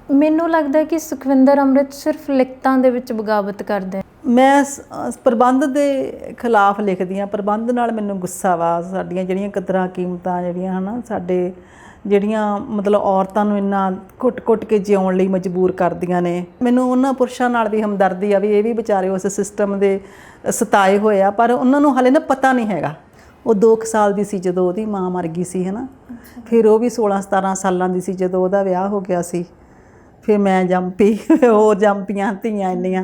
ਮੈਨੂੰ ਲੱਗਦਾ ਕਿ ਸੁਖਵਿੰਦਰ ਅੰਮ੍ਰਿਤ ਸਿਰਫ ਲਿਖਤਾਂ ਦੇ ਵਿੱਚ ਬਗਾਵਤ ਕਰਦੇ। ਮੈਂ ਪ੍ਰਬੰਧ ਦੇ ਖਿਲਾਫ ਲਿਖਦੀ ਹਾਂ। ਪ੍ਰਬੰਧ ਨਾਲ ਮੈਨੂੰ ਗੁੱਸਾ ਵਾ। ਸਾਡੀਆਂ ਜਿਹੜੀਆਂ ਕਦਰਾਂ ਕੀਮਤਾਂ ਜਿਹੜੀਆਂ ਹੈ ਨਾ, ਸਾਡੇ ਜਿਹੜੀਆਂ ਮਤਲਬ ਔਰਤਾਂ ਨੂੰ ਇੰਨਾ ਘੁੱਟ ਕੇ ਜਿਉਣ ਲਈ ਮਜਬੂਰ ਕਰਦੀਆਂ ਨੇ। ਮੈਨੂੰ ਉਹਨਾਂ ਪੁਰਸ਼ਾਂ ਨਾਲ ਵੀ ਹਮਦਰਦੀ ਆ ਵੀ ਇਹ ਵੀ ਵਿਚਾਰੇ ਉਸ ਸਿਸਟਮ ਦੇ ਸਤਾਏ ਹੋਏ ਆ, ਪਰ ਉਹਨਾਂ ਨੂੰ ਹਾਲੇ ਨਾ ਪਤਾ ਨਹੀਂ ਹੈਗਾ। ਉਹ 2 ਸਾਲ ਦੀ ਸੀ ਜਦੋਂ ਉਹਦੀ ਮਾਂ ਮਰ ਗਈ ਸੀ, ਹੈ ਨਾ। ਫਿਰ ਉਹ ਵੀ 16-17 ਸਾਲਾਂ ਦੀ ਸੀ ਜਦੋਂ ਉਹਦਾ ਵਿਆਹ ਹੋ ਗਿਆ ਸੀ। ਫਿਰ ਮੈਂ ਜੰਪੀ, ਹੋਰ ਜੰਪੀਆਂ ਧੀਆਂ ਇੰਨੀਆਂ।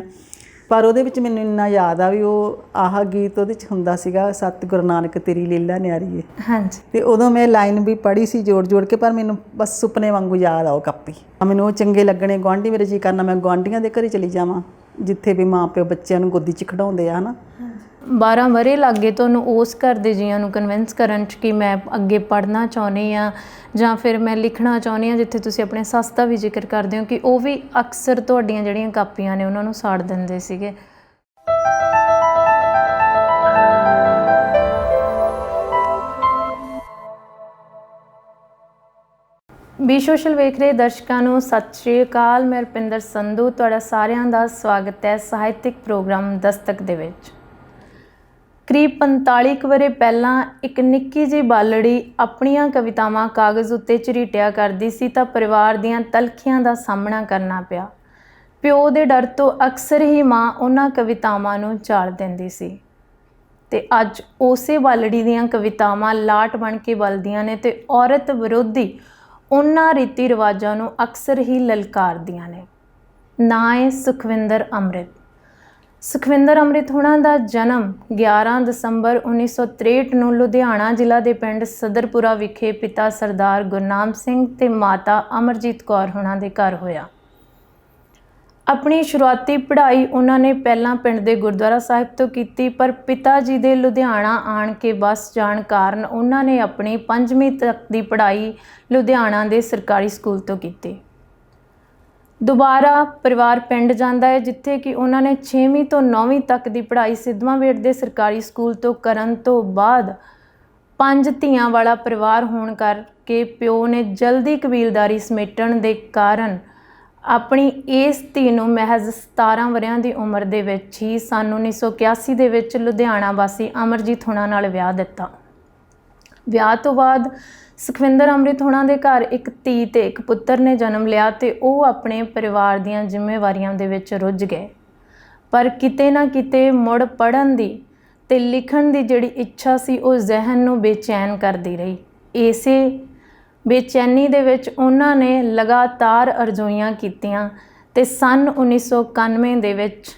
ਪਰ ਉਹਦੇ ਵਿੱਚ ਮੈਨੂੰ ਇੰਨਾ ਯਾਦ ਆ ਵੀ ਉਹ ਆਹ ਗੀਤ ਉਹਦੇ 'ਚ ਹੁੰਦਾ ਸੀਗਾ, ਸਤਿ ਗੁਰੂ ਨਾਨਕ ਤੇਰੀ ਲੀਲਾ ਨਿਆਰੀ ਏ। ਹਾਂਜੀ। ਅਤੇ ਉਦੋਂ ਮੈਂ ਲਾਈਨ ਵੀ ਪੜ੍ਹੀ ਸੀ ਜੋੜ ਕੇ, ਪਰ ਮੈਨੂੰ ਬਸ ਸੁਪਨੇ ਵਾਂਗੂ ਯਾਦ ਆ ਉਹ ਕਾਪੀ। ਮੈਨੂੰ ਉਹ ਚੰਗੇ ਲੱਗਣੇ। ਗੁਆਂਢੀ ਮੇਰੇ ਜੀ ਕਰਨਾ ਮੈਂ ਗੁਆਂਢੀਆਂ ਦੇ ਘਰੇ ਚਲੀ ਜਾਵਾਂ ਜਿੱਥੇ ਵੀ ਮਾਂ ਪਿਓ ਬੱਚਿਆਂ ਨੂੰ ਗੋਦੀ 'ਚ ਖਿਡਾਉਂਦੇ ਆ, ਹੈ ਨਾ। 12 ਵਰ੍ਹੇ ਲੱਗ ਗਏ ਤੁਹਾਨੂੰ ਉਸ ਘਰ ਦੇ ਜੀਆਂ ਨੂੰ ਕਨਵਿੰਸ ਕਰਨ 'ਚ ਕਿ ਮੈਂ ਅੱਗੇ ਪੜ੍ਹਨਾ ਚਾਹੁੰਦੀ ਹਾਂ ਜਾਂ ਫਿਰ ਮੈਂ ਲਿਖਣਾ ਚਾਹੁੰਦੀ ਹਾਂ, ਜਿੱਥੇ ਤੁਸੀਂ ਆਪਣੇ ਸੱਸ ਦਾ ਵੀ ਜ਼ਿਕਰ ਕਰਦੇ ਹੋ ਕਿ ਉਹ ਵੀ ਅਕਸਰ ਤੁਹਾਡੀਆਂ ਜਿਹੜੀਆਂ ਕਾਪੀਆਂ ਨੇ ਉਹਨਾਂ ਨੂੰ ਸਾੜ ਦਿੰਦੇ ਸੀਗੇ। ਬੀ ਸੋਸ਼ਲ ਵੇਖ ਰਹੇ ਦਰਸ਼ਕਾਂ ਨੂੰ ਸਤਿ ਸ਼੍ਰੀ ਅਕਾਲ। ਮੈਂ ਰੁਪਿੰਦਰ ਸੰਧੂ ਤੁਹਾਡਾ ਸਾਰਿਆਂ ਦਾ ਸਵਾਗਤ ਹੈ ਸਾਹਿਤਿਕ ਪ੍ਰੋਗਰਾਮ ਦਸਤਕ ਦੇ ਵਿੱਚ। ਕਰੀਬ 45 ਕੁ ਵਰ੍ਹੇ ਪਹਿਲਾਂ ਇੱਕ ਨਿੱਕੀ ਜਿਹੀ ਬਾਲੜੀ ਆਪਣੀਆਂ ਕਵਿਤਾਵਾਂ ਕਾਗਜ਼ ਉੱਤੇ ਝਰੀਟਿਆ ਕਰਦੀ ਸੀ ਤਾਂ ਪਰਿਵਾਰ ਦੀਆਂ ਤਲਖੀਆਂ ਦਾ ਸਾਹਮਣਾ ਕਰਨਾ ਪਿਆ। ਪਿਓ ਦੇ ਡਰ ਤੋਂ ਅਕਸਰ ਹੀ ਮਾਂ ਉਹਨਾਂ ਕਵਿਤਾਵਾਂ ਨੂੰ ਝਾੜ ਦਿੰਦੀ ਸੀ ਅਤੇ ਅੱਜ ਉਸੇ ਬਾਲੜੀ ਦੀਆਂ ਕਵਿਤਾਵਾਂ ਲਾਟ ਬਣ ਕੇ ਬਲਦੀਆਂ ਨੇ ਅਤੇ ਔਰਤ ਵਿਰੋਧੀ ਉਹਨਾਂ ਰੀਤੀ ਰਿਵਾਜਾਂ ਨੂੰ ਅਕਸਰ ਹੀ ਲਲਕਾਰਦੀਆਂ ਨੇ। ਨਾਂ ਹੈ ਸੁਖਵਿੰਦਰ ਅੰਮ੍ਰਿਤ। ਸੁਖਵਿੰਦਰ ਅੰਮ੍ਰਿਤ ਹੁਣਾਂ ਦਾ ਜਨਮ 11 ਦਸੰਬਰ 1963 ਨੂੰ ਲੁਧਿਆਣਾ ਜ਼ਿਲ੍ਹਾ ਦੇ ਪਿੰਡ ਸਦਰਪੁਰਾ ਵਿਖੇ ਪਿਤਾ ਸਰਦਾਰ ਗੁਰਨਾਮ ਸਿੰਘ ਅਤੇ ਮਾਤਾ ਅਮਰਜੀਤ ਕੌਰ ਹੁਣਾਂ ਦੇ ਘਰ ਹੋਇਆ। ਆਪਣੀ ਸ਼ੁਰੂਆਤੀ ਪੜ੍ਹਾਈ ਉਹਨਾਂ ਨੇ ਪਹਿਲਾਂ ਪਿੰਡ ਦੇ ਗੁਰਦੁਆਰਾ ਸਾਹਿਬ ਤੋਂ ਕੀਤੀ, ਪਰ ਪਿਤਾ ਜੀ ਦੇ ਲੁਧਿਆਣਾ ਆਣ ਕੇ ਬੱਸ ਜਾਣ ਕਾਰਨ ਉਹਨਾਂ ਨੇ ਆਪਣੀ 5ਵੀਂ ਤੱਕ ਦੀ ਪੜ੍ਹਾਈ ਲੁਧਿਆਣਾ ਦੇ ਸਰਕਾਰੀ ਸਕੂਲ ਤੋਂ ਕੀਤੀ। ਦੁਬਾਰਾ ਪਰਿਵਾਰ ਪਿੰਡ ਜਾਂਦਾ ਹੈ ਜਿੱਥੇ ਕਿ ਉਹਨਾਂ ਨੇ 6ਵੀਂ ਤੋਂ 9ਵੀਂ ਤੱਕ ਦੀ ਪੜ੍ਹਾਈ ਸਿੱਧਵਾਂ ਦੇ ਸਰਕਾਰੀ ਸਕੂਲ ਤੋਂ ਕਰਨ ਤੋਂ ਬਾਅਦ 5 ਧੀਆਂ ਵਾਲਾ ਪਰਿਵਾਰ ਹੋਣ ਕਰਕੇ ਪਿਓ ਨੇ ਜਲਦੀ ਕਬੀਲਦਾਰੀ ਸਮੇਟਣ ਦੇ ਕਾਰਨ ਆਪਣੀ ਇਸ ਧੀ ਨੂੰ ਮਹਿਜ਼ 17 ਵਰ੍ਹਿਆਂ ਦੀ ਉਮਰ ਦੇ ਵਿੱਚ ਹੀ ਸੰਨ 1981 ਦੇ ਵਿੱਚ ਲੁਧਿਆਣਾ ਵਾਸੀ ਅਮਰਜੀਤ ਹੁਣਾਂ ਨਾਲ ਵਿਆਹ ਦਿੱਤਾ। ਵਿਆਹ ਤੋਂ ਬਾਅਦ ਸੁਖਵਿੰਦਰ ਅੰਮ੍ਰਿਤ ਹੁਣਾਂ ਦੇ ਘਰ ਇੱਕ ਧੀ ਅਤੇ ਇੱਕ ਪੁੱਤਰ ਨੇ ਜਨਮ ਲਿਆ ਅਤੇ ਉਹ ਆਪਣੇ ਪਰਿਵਾਰ ਦੀਆਂ ਜ਼ਿੰਮੇਵਾਰੀਆਂ ਦੇ ਵਿੱਚ ਰੁੱਝ ਗਏ। ਪਰ ਕਿਤੇ ਨਾ ਕਿਤੇ ਮੁੜ ਪੜ੍ਹਨ ਦੀ ਅਤੇ ਲਿਖਣ ਦੀ ਜਿਹੜੀ ਇੱਛਾ ਸੀ ਉਹ ਜ਼ਿਹਨ ਨੂੰ ਬੇਚੈਨ ਕਰਦੀ ਰਹੀ। ਇਸੇ ਬੇਚੈਨੀ ਦੇ ਵਿੱਚ ਉਹਨਾਂ ਨੇ ਲਗਾਤਾਰ ਅਰਜ਼ੋਈਆਂ ਕੀਤੀਆਂ ਅਤੇ ਸੰਨ 1991 ਦੇ ਵਿੱਚ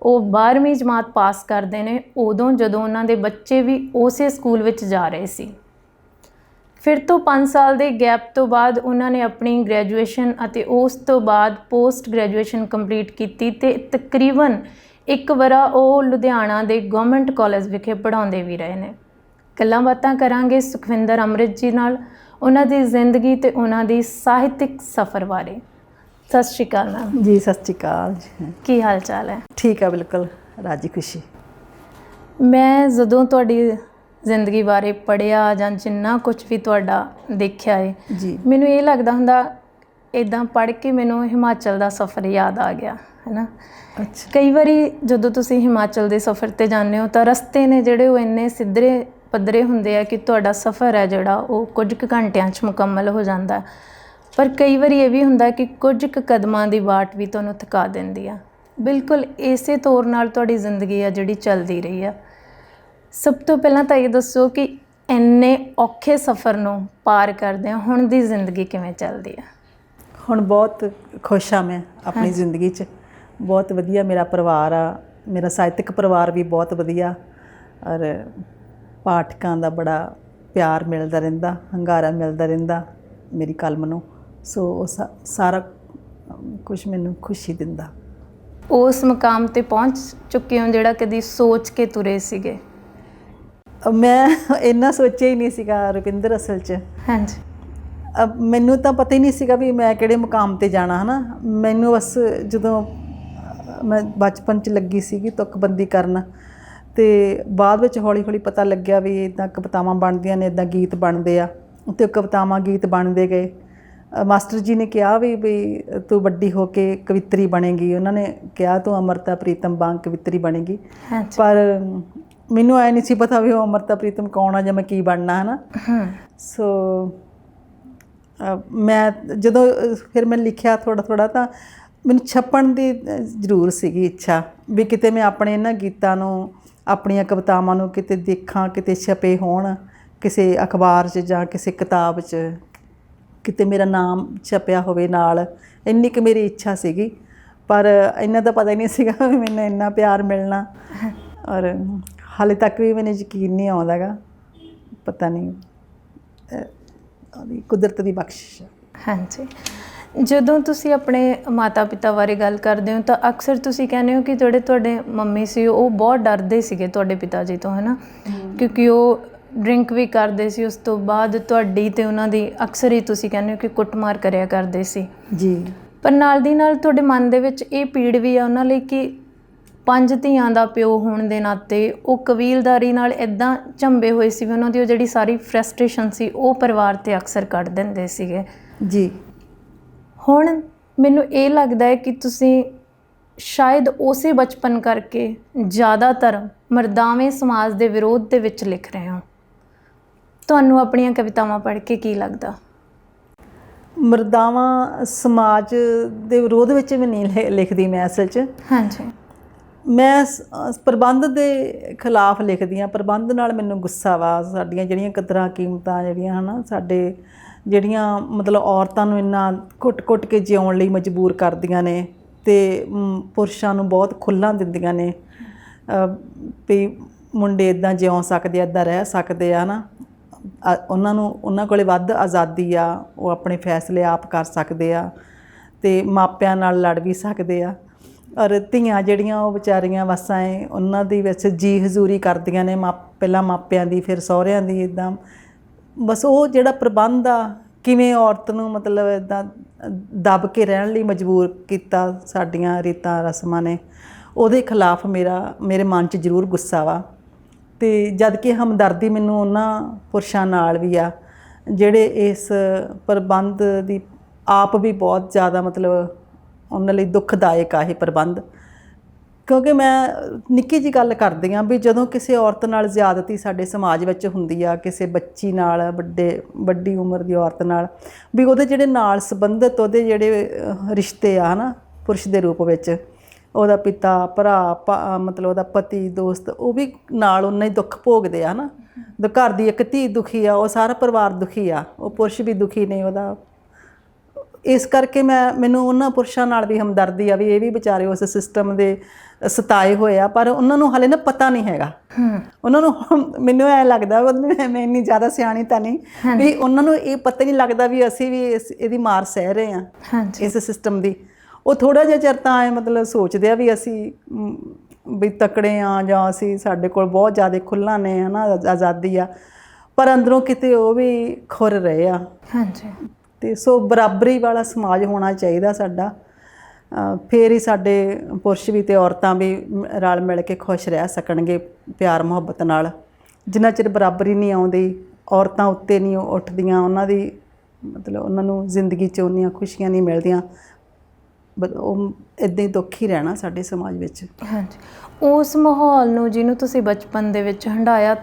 ਉਹ 12ਵੀਂ ਜਮਾਤ ਪਾਸ ਕਰਦੇ ਨੇ, ਉਦੋਂ ਜਦੋਂ ਉਹਨਾਂ ਦੇ ਬੱਚੇ ਵੀ ਉਸੇ ਸਕੂਲ ਵਿੱਚ ਜਾ ਰਹੇ ਸੀ। ਫਿਰ ਤੋਂ 5 ਸਾਲ ਦੇ ਗੈਪ ਤੋਂ ਬਾਅਦ ਉਹਨਾਂ ਨੇ ਆਪਣੀ ਗ੍ਰੈਜੂਏਸ਼ਨ ਅਤੇ ਉਸ ਤੋਂ ਬਾਅਦ ਪੋਸਟ ਗ੍ਰੈਜੂਏਸ਼ਨ ਕੰਪਲੀਟ ਕੀਤੀ ਅਤੇ ਤਕਰੀਬਨ 1 ਵਰ੍ਹਾ ਉਹ ਲੁਧਿਆਣਾ ਦੇ ਗਵਰਨਮੈਂਟ ਕਾਲਜ ਵਿਖੇ ਪੜ੍ਹਾਉਂਦੇ ਵੀ ਰਹੇ ਨੇ। ਗੱਲਾਂ ਬਾਤਾਂ ਕਰਾਂਗੇ ਸੁਖਵਿੰਦਰ ਅੰਮ੍ਰਿਤ ਜੀ ਨਾਲ ਉਹਨਾਂ ਦੀ ਜ਼ਿੰਦਗੀ ਅਤੇ ਉਹਨਾਂ ਦੀ ਸਾਹਿਤਿਕ ਸਫ਼ਰ ਬਾਰੇ। ਸਤਿ ਸ਼੍ਰੀ ਅਕਾਲ ਮੈਮ। ਜੀ ਸਤਿ ਸ਼੍ਰੀ ਅਕਾਲ ਜੀ। ਕੀ ਹਾਲ ਚਾਲ ਹੈ? ਠੀਕ ਆ, ਬਿਲਕੁਲ ਰਾਜੀ ਖੁਸ਼ੀ। ਮੈਂ ਜਦੋਂ ਤੁਹਾਡੀ ਜ਼ਿੰਦਗੀ ਬਾਰੇ ਪੜ੍ਹਿਆ ਜਾਂ ਜਿੰਨਾ ਕੁਝ ਵੀ ਤੁਹਾਡਾ ਦੇਖਿਆ ਹੈ ਜੀ, ਮੈਨੂੰ ਇਹ ਲੱਗਦਾ ਹੁੰਦਾ ਇੱਦਾਂ ਪੜ੍ਹ ਕੇ ਮੈਨੂੰ ਹਿਮਾਚਲ ਦਾ ਸਫ਼ਰ ਯਾਦ ਆ ਗਿਆ, ਹੈ ਨਾ। ਅੱਛਾ। ਕਈ ਵਾਰੀ ਜਦੋਂ ਤੁਸੀਂ ਹਿਮਾਚਲ ਦੇ ਸਫ਼ਰ 'ਤੇ ਜਾਂਦੇ ਹੋ ਤਾਂ ਰਸਤੇ ਨੇ ਜਿਹੜੇ ਉਹ ਇੰਨੇ ਸਿੱਧਰੇ ਪੱਧਰੇ ਹੁੰਦੇ ਆ ਕਿ ਤੁਹਾਡਾ ਸਫ਼ਰ ਹੈ ਜਿਹੜਾ ਉਹ ਕੁਝ ਕੁ ਘੰਟਿਆਂ 'ਚ ਮੁਕੰਮਲ ਹੋ ਜਾਂਦਾ। ਪਰ ਕਈ ਵਾਰੀ ਇਹ ਵੀ ਹੁੰਦਾ ਕਿ ਕੁਝ ਕੁ ਕਦਮਾਂ ਦੀ ਵਾਟ ਵੀ ਤੁਹਾਨੂੰ ਥਕਾ ਦਿੰਦੀ ਆ। ਬਿਲਕੁਲ ਇਸੇ ਤੌਰ ਨਾਲ ਤੁਹਾਡੀ ਜ਼ਿੰਦਗੀ ਆ ਜਿਹੜੀ ਚੱਲਦੀ ਰਹੀ ਆ। ਸਭ ਤੋਂ ਪਹਿਲਾਂ ਤਾਂ ਇਹ ਦੱਸੋ ਕਿ ਇੰਨੇ ਔਖੇ ਸਫ਼ਰ ਨੂੰ ਪਾਰ ਕਰਦਿਆਂ ਹੁਣ ਦੀ ਜ਼ਿੰਦਗੀ ਕਿਵੇਂ ਚੱਲਦੀ ਆ? ਹੁਣ ਬਹੁਤ ਖੁਸ਼ ਹਾਂ ਮੈਂ ਆਪਣੀ ਜ਼ਿੰਦਗੀ 'ਚ। ਬਹੁਤ ਵਧੀਆ ਮੇਰਾ ਪਰਿਵਾਰ ਆ। ਮੇਰਾ ਸਾਹਿਤਕ ਪਰਿਵਾਰ ਵੀ ਬਹੁਤ ਵਧੀਆ ਔਰ ਪਾਠਕਾਂ ਦਾ ਬੜਾ ਪਿਆਰ ਮਿਲਦਾ ਰਹਿੰਦਾ, ਹੁੰਗਾਰਾ ਮਿਲਦਾ ਰਹਿੰਦਾ ਮੇਰੀ ਕਲਮ ਨੂੰ। ਸੋ ਉਹ ਸਾਰਾ ਕੁਝ ਮੈਨੂੰ ਖੁਸ਼ੀ ਦਿੰਦਾ। ਉਸ ਮੁਕਾਮ 'ਤੇ ਪਹੁੰਚ ਚੁੱਕੇ ਹੋ ਜਿਹੜਾ ਕਦੀ ਸੋਚ ਕੇ ਤੁਰੇ ਸੀਗੇ? ਮੈਂ ਇੰਨਾ ਸੋਚਿਆ ਹੀ ਨਹੀਂ ਸੀਗਾ ਰੁਪਿੰਦਰ ਅਸਲ 'ਚ। ਹਾਂਜੀ। ਮੈਨੂੰ ਤਾਂ ਪਤਾ ਹੀ ਨਹੀਂ ਸੀਗਾ ਵੀ ਮੈਂ ਕਿਹੜੇ ਮੁਕਾਮ 'ਤੇ ਜਾਣਾ, ਹੈ ਨਾ। ਮੈਨੂੰ ਬਸ ਜਦੋਂ ਮੈਂ ਬਚਪਨ 'ਚ ਲੱਗੀ ਸੀਗੀ ਤੁਕਬੰਦੀ ਕਰਨ ਅਤੇ ਬਾਅਦ ਵਿੱਚ ਹੌਲੀ ਹੌਲੀ ਪਤਾ ਲੱਗਿਆ ਵੀ ਇੱਦਾਂ ਕਵਿਤਾਵਾਂ ਬਣਦੀਆਂ ਨੇ, ਇੱਦਾਂ ਗੀਤ ਬਣਦੇ ਆ ਅਤੇ ਕਵਿਤਾਵਾਂ ਗੀਤ ਬਣਦੇ ਗਏ। ਮਾਸਟਰ ਜੀ ਨੇ ਕਿਹਾ ਵੀ ਤੂੰ ਵੱਡੀ ਹੋ ਕੇ ਕਵਿੱਤਰੀ ਬਣੇਗੀ। ਉਹਨਾਂ ਨੇ ਕਿਹਾ ਤੂੰ ਅੰਮ੍ਰਿਤਾ ਪ੍ਰੀਤਮ ਵਾਂਗ ਕਵਿੱਤਰੀ ਬਣੇਗੀ। ਪਰ ਮੈਨੂੰ ਐ ਨਹੀਂ ਸੀ ਪਤਾ ਵੀ ਉਹ ਅੰਮ੍ਰਿਤਾ ਪ੍ਰੀਤਮ ਕੌਣ ਆ ਜਾਂ ਮੈਂ ਕੀ ਬਣਨਾ ਹੈ ਨਾ। ਸੋ ਮੈਂ ਜਦੋਂ ਫਿਰ ਮੈਂ ਲਿਖਿਆ ਥੋੜ੍ਹਾ ਤਾਂ ਮੈਨੂੰ ਛਪਣ ਦੀ ਜ਼ਰੂਰ ਸੀਗੀ ਇੱਛਾ ਵੀ ਕਿਤੇ ਮੈਂ ਆਪਣੇ ਇਹਨਾਂ ਗੀਤਾਂ ਨੂੰ, ਆਪਣੀਆਂ ਕਵਿਤਾਵਾਂ ਨੂੰ ਕਿਤੇ ਦੇਖਾਂ, ਕਿਤੇ ਛਪੇ ਹੋਣ ਕਿਸੇ ਅਖਬਾਰ 'ਚ ਜਾਂ ਕਿਸੇ ਕਿਤਾਬ 'ਚ, ਕਿਤੇ ਮੇਰਾ ਨਾਮ ਛਪਿਆ ਹੋਵੇ ਨਾਲ। ਇੰਨੀ ਕੁ ਮੇਰੀ ਇੱਛਾ ਸੀਗੀ, ਪਰ ਇਹਨਾਂ ਦਾ ਪਤਾ ਹੀ ਨਹੀਂ ਸੀਗਾ ਵੀ ਮੈਨੂੰ ਇੰਨਾ ਪਿਆਰ ਮਿਲਣਾ। ਔਰ ਹਾਲੇ ਤੱਕ ਵੀ ਮੈਨੂੰ ਯਕੀਨ ਨਹੀਂ ਆਉਂਦਾ ਗਾ, ਪਤਾ ਨਹੀਂ ਉਹਦੀ ਕੁਦਰਤ ਦੀ ਬਖਸ਼ਿਸ਼। ਹਾਂਜੀ, ਜਦੋਂ ਤੁਸੀਂ ਆਪਣੇ ਮਾਤਾ ਪਿਤਾ ਬਾਰੇ ਗੱਲ ਕਰਦੇ ਹੋ ਤਾਂ ਅਕਸਰ ਤੁਸੀਂ ਕਹਿੰਦੇ ਹੋ ਕਿ ਜਿਹੜੇ ਤੁਹਾਡੇ ਮੰਮੀ ਸੀ ਉਹ ਬਹੁਤ ਡਰਦੇ ਸੀਗੇ ਤੁਹਾਡੇ ਪਿਤਾ ਜੀ ਤੋਂ, ਹੈ ਨਾ, ਕਿਉਂਕਿ ਉਹ ਡਰਿੰਕ ਵੀ ਕਰਦੇ ਸੀ। ਉਸ ਤੋਂ ਬਾਅਦ ਤੁਹਾਡੀ ਅਤੇ ਉਹਨਾਂ ਦੀ ਅਕਸਰ ਹੀ ਤੁਸੀਂ ਕਹਿੰਦੇ ਹੋ ਕਿ ਕੁੱਟਮਾਰ ਕਰਿਆ ਕਰਦੇ ਸੀ ਜੀ। ਪਰ ਨਾਲ ਦੀ ਨਾਲ ਤੁਹਾਡੇ ਮਨ ਦੇ ਵਿੱਚ ਇਹ ਪੀੜ ਵੀ ਆ ਉਹਨਾਂ ਲਈ ਕਿ 5 ਧੀਆਂ ਦਾ ਪਿਓ ਹੋਣ ਦੇ ਨਾਤੇ ਉਹ ਕਬੀਲਦਾਰੀ ਨਾਲ ਇੱਦਾਂ ਝੰਬੇ ਹੋਏ ਸੀ ਵੀ ਉਹਨਾਂ ਦੀ ਉਹ ਜਿਹੜੀ ਸਾਰੀ ਫਰਸਟ੍ਰੇਸ਼ਨ ਸੀ ਉਹ ਪਰਿਵਾਰ 'ਤੇ ਅਕਸਰ ਕੱਢ ਦਿੰਦੇ ਸੀਗੇ ਜੀ। ਹੁਣ ਮੈਨੂੰ ਇਹ ਲੱਗਦਾ ਹੈ ਕਿ ਤੁਸੀਂ ਸ਼ਾਇਦ ਉਸੇ ਬਚਪਨ ਕਰਕੇ ਜ਼ਿਆਦਾਤਰ ਮਰਦਾਵੇਂ ਸਮਾਜ ਦੇ ਵਿਰੋਧ ਦੇ ਵਿੱਚ ਲਿਖ ਰਹੇ ਹੋ। ਤੁਹਾਨੂੰ ਆਪਣੀਆਂ ਕਵਿਤਾਵਾਂ ਪੜ੍ਹ ਕੇ ਕੀ ਲੱਗਦਾ? ਮਰਦਾਵਾਂ ਸਮਾਜ ਦੇ ਵਿਰੋਧ ਵਿੱਚ ਵੀ ਨਹੀਂ ਲਿਖਦੀ ਮੈਂ ਅਸਲ 'ਚ। ਹਾਂਜੀ, ਮੈਂ ਪ੍ਰਬੰਧ ਦੇ ਖਿਲਾਫ ਲਿਖਦੀ ਹਾਂ। ਪ੍ਰਬੰਧ ਨਾਲ ਮੈਨੂੰ ਗੁੱਸਾ ਵਾ। ਸਾਡੀਆਂ ਜਿਹੜੀਆਂ ਕਦਰਾਂ ਕੀਮਤਾਂ ਜਿਹੜੀਆਂ ਹੈ ਨਾ, ਸਾਡੇ ਜਿਹੜੀਆਂ ਮਤਲਬ ਔਰਤਾਂ ਨੂੰ ਇੰਨਾ ਘੁੱਟ-ਘੁੱਟ ਕੇ ਜਿਉਣ ਲਈ ਮਜਬੂਰ ਕਰਦੀਆਂ ਨੇ ਅਤੇ ਪੁਰਸ਼ਾਂ ਨੂੰ ਬਹੁਤ ਖੁੱਲ੍ਹਾਂ ਦਿੰਦੀਆਂ ਨੇ ਵੀ ਮੁੰਡੇ ਇੱਦਾਂ ਜਿਉਂ ਸਕਦੇ ਆ, ਇੱਦਾਂ ਰਹਿ ਸਕਦੇ ਆ ਨਾ। ਉਹਨਾਂ ਕੋਲ ਵੱਧ ਆਜ਼ਾਦੀ ਆ, ਉਹ ਆਪਣੇ ਫੈਸਲੇ ਆਪ ਕਰ ਸਕਦੇ ਆ ਅਤੇ ਮਾਪਿਆਂ ਨਾਲ ਲੜ ਵੀ ਸਕਦੇ ਆ। ਔਰ ਧੀਆਂ ਜਿਹੜੀਆਂ ਉਹ ਵਿਚਾਰੀਆਂ ਬਸ ਐਂ ਉਹਨਾਂ ਦੀ ਵਿੱਚ ਜੀ ਹਜ਼ੂਰੀ ਕਰਦੀਆਂ ਨੇ, ਪਹਿਲਾਂ ਮਾਪਿਆਂ ਦੀ ਫਿਰ ਸਹੁਰਿਆਂ ਦੀ। ਇੱਦਾਂ ਬਸ ਉਹ ਜਿਹੜਾ ਪ੍ਰਬੰਧ ਆ, ਕਿਵੇਂ ਔਰਤ ਨੂੰ ਮਤਲਬ ਇੱਦਾਂ ਦੱਬ ਕੇ ਰਹਿਣ ਲਈ ਮਜਬੂਰ ਕੀਤਾ ਸਾਡੀਆਂ ਰੀਤਾਂ ਰਸਮਾਂ ਨੇ, ਉਹਦੇ ਖਿਲਾਫ ਮੇਰੇ ਮਨ 'ਚ ਜ਼ਰੂਰ ਗੁੱਸਾ ਵਾ। ਅਤੇ ਜਦ ਕਿ ਹਮਦਰਦੀ ਮੈਨੂੰ ਉਹਨਾਂ ਪੁਰਸ਼ਾਂ ਨਾਲ ਵੀ ਆ ਜਿਹੜੇ ਇਸ ਪ੍ਰਬੰਧ ਦੀ ਆਪ ਵੀ ਬਹੁਤ ਜ਼ਿਆਦਾ ਮਤਲਬ ਉਹਨਾਂ ਲਈ ਦੁੱਖਦਾਇਕ ਆ ਇਹ ਪ੍ਰਬੰਧ। ਕਿਉਂਕਿ ਮੈਂ ਨਿੱਕੀ ਜਿਹੀ ਗੱਲ ਕਰਦੀ ਹਾਂ ਵੀ ਜਦੋਂ ਕਿਸੇ ਔਰਤ ਨਾਲ ਜ਼ਿਆਦਤੀ ਸਾਡੇ ਸਮਾਜ ਵਿੱਚ ਹੁੰਦੀ ਆ, ਕਿਸੇ ਬੱਚੀ ਨਾਲ, ਵੱਡੀ ਉਮਰ ਦੀ ਔਰਤ ਨਾਲ, ਵੀ ਉਹਦੇ ਜਿਹੜੇ ਨਾਲ ਸੰਬੰਧਿਤ ਉਹਦੇ ਜਿਹੜੇ ਰਿਸ਼ਤੇ ਆ ਨਾ ਪੁਰਸ਼ ਦੇ ਰੂਪ ਵਿੱਚ, ਉਹਦਾ ਪਿਤਾ, ਭਰਾ, ਮਤਲਬ ਉਹਦਾ ਪਤੀ, ਦੋਸਤ, ਉਹ ਵੀ ਨਾਲ ਉਨਾ ਹੀ ਦੁੱਖ ਭੋਗਦੇ ਆ ਨਾ। ਘਰ ਦੀ ਇੱਕ ਧੀ ਦੁਖੀ ਆ, ਉਹ ਸਾਰਾ ਪਰਿਵਾਰ ਦੁਖੀ ਆ, ਉਹ ਪੁਰਸ਼ ਵੀ ਦੁਖੀ ਨੇ ਉਹਦਾ। ਇਸ ਕਰਕੇ ਮੈਨੂੰ ਉਹਨਾਂ ਪੁਰਸ਼ਾਂ ਨਾਲ ਵੀ ਹਮਦਰਦੀ ਆ ਵੀ ਇਹ ਵੀ ਵਿਚਾਰੇ ਉਸ ਸਿਸਟਮ ਦੇ ਸਤਾਏ ਹੋਏ ਆ, ਪਰ ਉਹਨਾਂ ਨੂੰ ਹਾਲੇ ਨਾ ਪਤਾ ਨਹੀਂ ਹੈਗਾ। ਉਹਨਾਂ ਨੂੰ ਮੈਨੂੰ ਐਂ ਲੱਗਦਾ, ਮੈਂ ਇੰਨੀ ਜ਼ਿਆਦਾ ਸਿਆਣੀ ਤਾਂ ਨਹੀਂ ਵੀ ਉਹਨਾਂ ਨੂੰ ਇਹ ਪਤਾ ਨਹੀਂ ਲੱਗਦਾ ਵੀ ਅਸੀਂ ਵੀ ਇਹਦੀ ਮਾਰ ਸਹਿ ਰਹੇ ਹਾਂ ਇਸ ਸਿਸਟਮ ਦੀ। ਉਹ ਥੋੜ੍ਹਾ ਜਿਹਾ ਚਿਰ ਤਾਂ ਐਂ ਮਤਲਬ ਸੋਚਦੇ ਆ ਵੀ ਅਸੀਂ ਵੀ ਤਕੜੇ ਆ ਜਾਂ ਅਸੀਂ ਸਾਡੇ ਕੋਲ ਬਹੁਤ ਜ਼ਿਆਦਾ ਖੁੱਲ੍ਹਾਂ ਨੇ, ਹੈ ਨਾ, ਆਜ਼ਾਦੀ ਆ, ਪਰ ਅੰਦਰੋਂ ਕਿਤੇ ਉਹ ਵੀ ਖੁਰ ਰਹੇ ਆ। ਹਾਂਜੀ। ਅਤੇ ਸੋ ਬਰਾਬਰੀ ਵਾਲਾ ਸਮਾਜ ਹੋਣਾ ਚਾਹੀਦਾ ਸਾਡਾ, ਫਿਰ ਹੀ ਸਾਡੇ ਪੁਰਸ਼ ਵੀ ਅਤੇ ਔਰਤਾਂ ਵੀ ਰਲ ਮਿਲ ਕੇ ਖੁਸ਼ ਰਹਿ ਸਕਣਗੇ ਪਿਆਰ ਮੁਹੱਬਤ ਨਾਲ। ਜਿੰਨਾ ਚਿਰ ਬਰਾਬਰੀ ਨਹੀਂ ਆਉਂਦੀ, ਔਰਤਾਂ ਉੱਤੇ ਨਹੀਂ ਉੱਠਦੀਆਂ, ਉਹਨਾਂ ਦੀ ਮਤਲਬ ਉਹਨਾਂ ਨੂੰ ਜ਼ਿੰਦਗੀ 'ਚ ਉਨੀਆਂ ਖੁਸ਼ੀਆਂ ਨਹੀਂ ਮਿਲਦੀਆਂ, ਉਹ ਇੱਦਾਂ ਹੀ ਦੁੱਖ ਹੀ ਰਹਿਣਾ ਸਾਡੇ ਸਮਾਜ ਵਿੱਚ। ਹਾਂਜੀ। ਉਸ ਮਾਹੌਲ ਨੂੰ ਜਿਹਨੂੰ ਤੁਸੀਂ ਬਚਪਨ ਦੇ ਵਿੱਚ ਹੰਢਾਇਆ,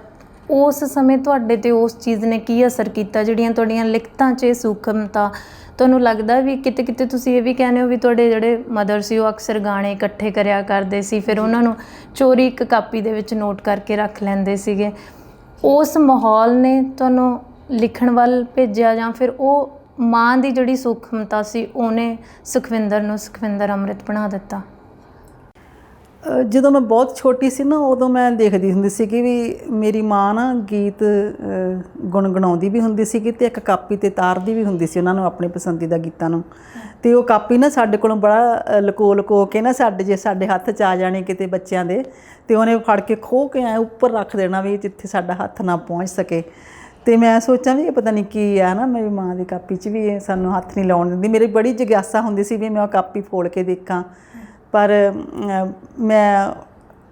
ਉਸ ਸਮੇਂ ਤੁਹਾਡੇ 'ਤੇ ਉਸ ਚੀਜ਼ ਨੇ ਕੀ ਅਸਰ ਕੀਤਾ? ਜਿਹੜੀਆਂ ਤੁਹਾਡੀਆਂ ਲਿਖਤਾਂ 'ਚ ਇਹ ਸੂਖਮਤਾ, ਤੁਹਾਨੂੰ ਲੱਗਦਾ ਵੀ ਕਿਤੇ ਕਿਤੇ ਤੁਸੀਂ ਇਹ ਵੀ ਕਹਿੰਦੇ ਹੋ ਵੀ ਤੁਹਾਡੇ ਜਿਹੜੇ ਮਦਰ ਸੀ ਉਹ ਅਕਸਰ ਗਾਣੇ ਇਕੱਠੇ ਕਰਿਆ ਕਰਦੇ ਸੀ, ਫਿਰ ਉਹਨਾਂ ਨੂੰ ਚੋਰੀ ਇੱਕ ਕਾਪੀ ਦੇ ਵਿੱਚ ਨੋਟ ਕਰਕੇ ਰੱਖ ਲੈਂਦੇ ਸੀਗੇ। ਉਸ ਮਾਹੌਲ ਨੇ ਤੁਹਾਨੂੰ ਲਿਖਣ ਵੱਲ ਭੇਜਿਆ ਜਾਂ ਫਿਰ ਉਹ ਮਾਂ ਦੀ ਜਿਹੜੀ ਸੂਖਮਤਾ ਸੀ ਉਹਨੇ ਸੁਖਵਿੰਦਰ ਅੰਮ੍ਰਿਤ ਬਣਾ ਦਿੱਤਾ? ਜਦੋਂ ਮੈਂ ਬਹੁਤ ਛੋਟੀ ਸੀ ਨਾ, ਉਦੋਂ ਮੈਂ ਦੇਖਦੀ ਹੁੰਦੀ ਸੀ ਕਿ ਵੀ ਮੇਰੀ ਮਾਂ ਨਾ ਗੀਤ ਗੁਣਗੁਣਾਉਂਦੀ ਵੀ ਹੁੰਦੀ ਸੀਗੀ ਅਤੇ ਇੱਕ ਕਾਪੀ 'ਤੇ ਤਾਰਦੀ ਵੀ ਹੁੰਦੀ ਸੀ ਉਹਨਾਂ ਨੂੰ, ਆਪਣੇ ਪਸੰਦੀਦਾ ਗੀਤਾਂ ਨੂੰ। ਅਤੇ ਉਹ ਕਾਪੀ ਨਾ ਸਾਡੇ ਕੋਲੋਂ ਬੜਾ ਲੁਕੋ ਕੇ ਨਾ ਸਾਡੇ ਹੱਥ 'ਚ ਆ ਜਾਣੀ ਕਿਤੇ ਬੱਚਿਆਂ ਦੇ, ਅਤੇ ਉਹਨੇ ਫੜ ਕੇ ਖੋਹ ਕੇ ਐਂ ਉੱਪਰ ਰੱਖ ਦੇਣਾ ਵੀ ਜਿੱਥੇ ਸਾਡਾ ਹੱਥ ਨਾ ਪਹੁੰਚ ਸਕੇ। ਅਤੇ ਮੈਂ ਸੋਚਾਂ ਵੀ ਇਹ ਪਤਾ ਨਹੀਂ ਕੀ ਆ ਨਾ, ਮੇਰੀ ਮਾਂ ਦੀ ਕਾਪੀ 'ਚ ਵੀ ਇਹ ਸਾਨੂੰ ਹੱਥ ਨਹੀਂ ਲਾਉਣ ਦਿੰਦੀ। ਮੇਰੀ ਬੜੀ ਜਿਗਿਆਸਾ ਹੁੰਦੀ ਸੀ ਵੀ ਮੈਂ ਉਹ ਕਾਪੀ ਫੋੜ ਕੇ ਦੇਖਾਂ, ਪਰ ਮੈਂ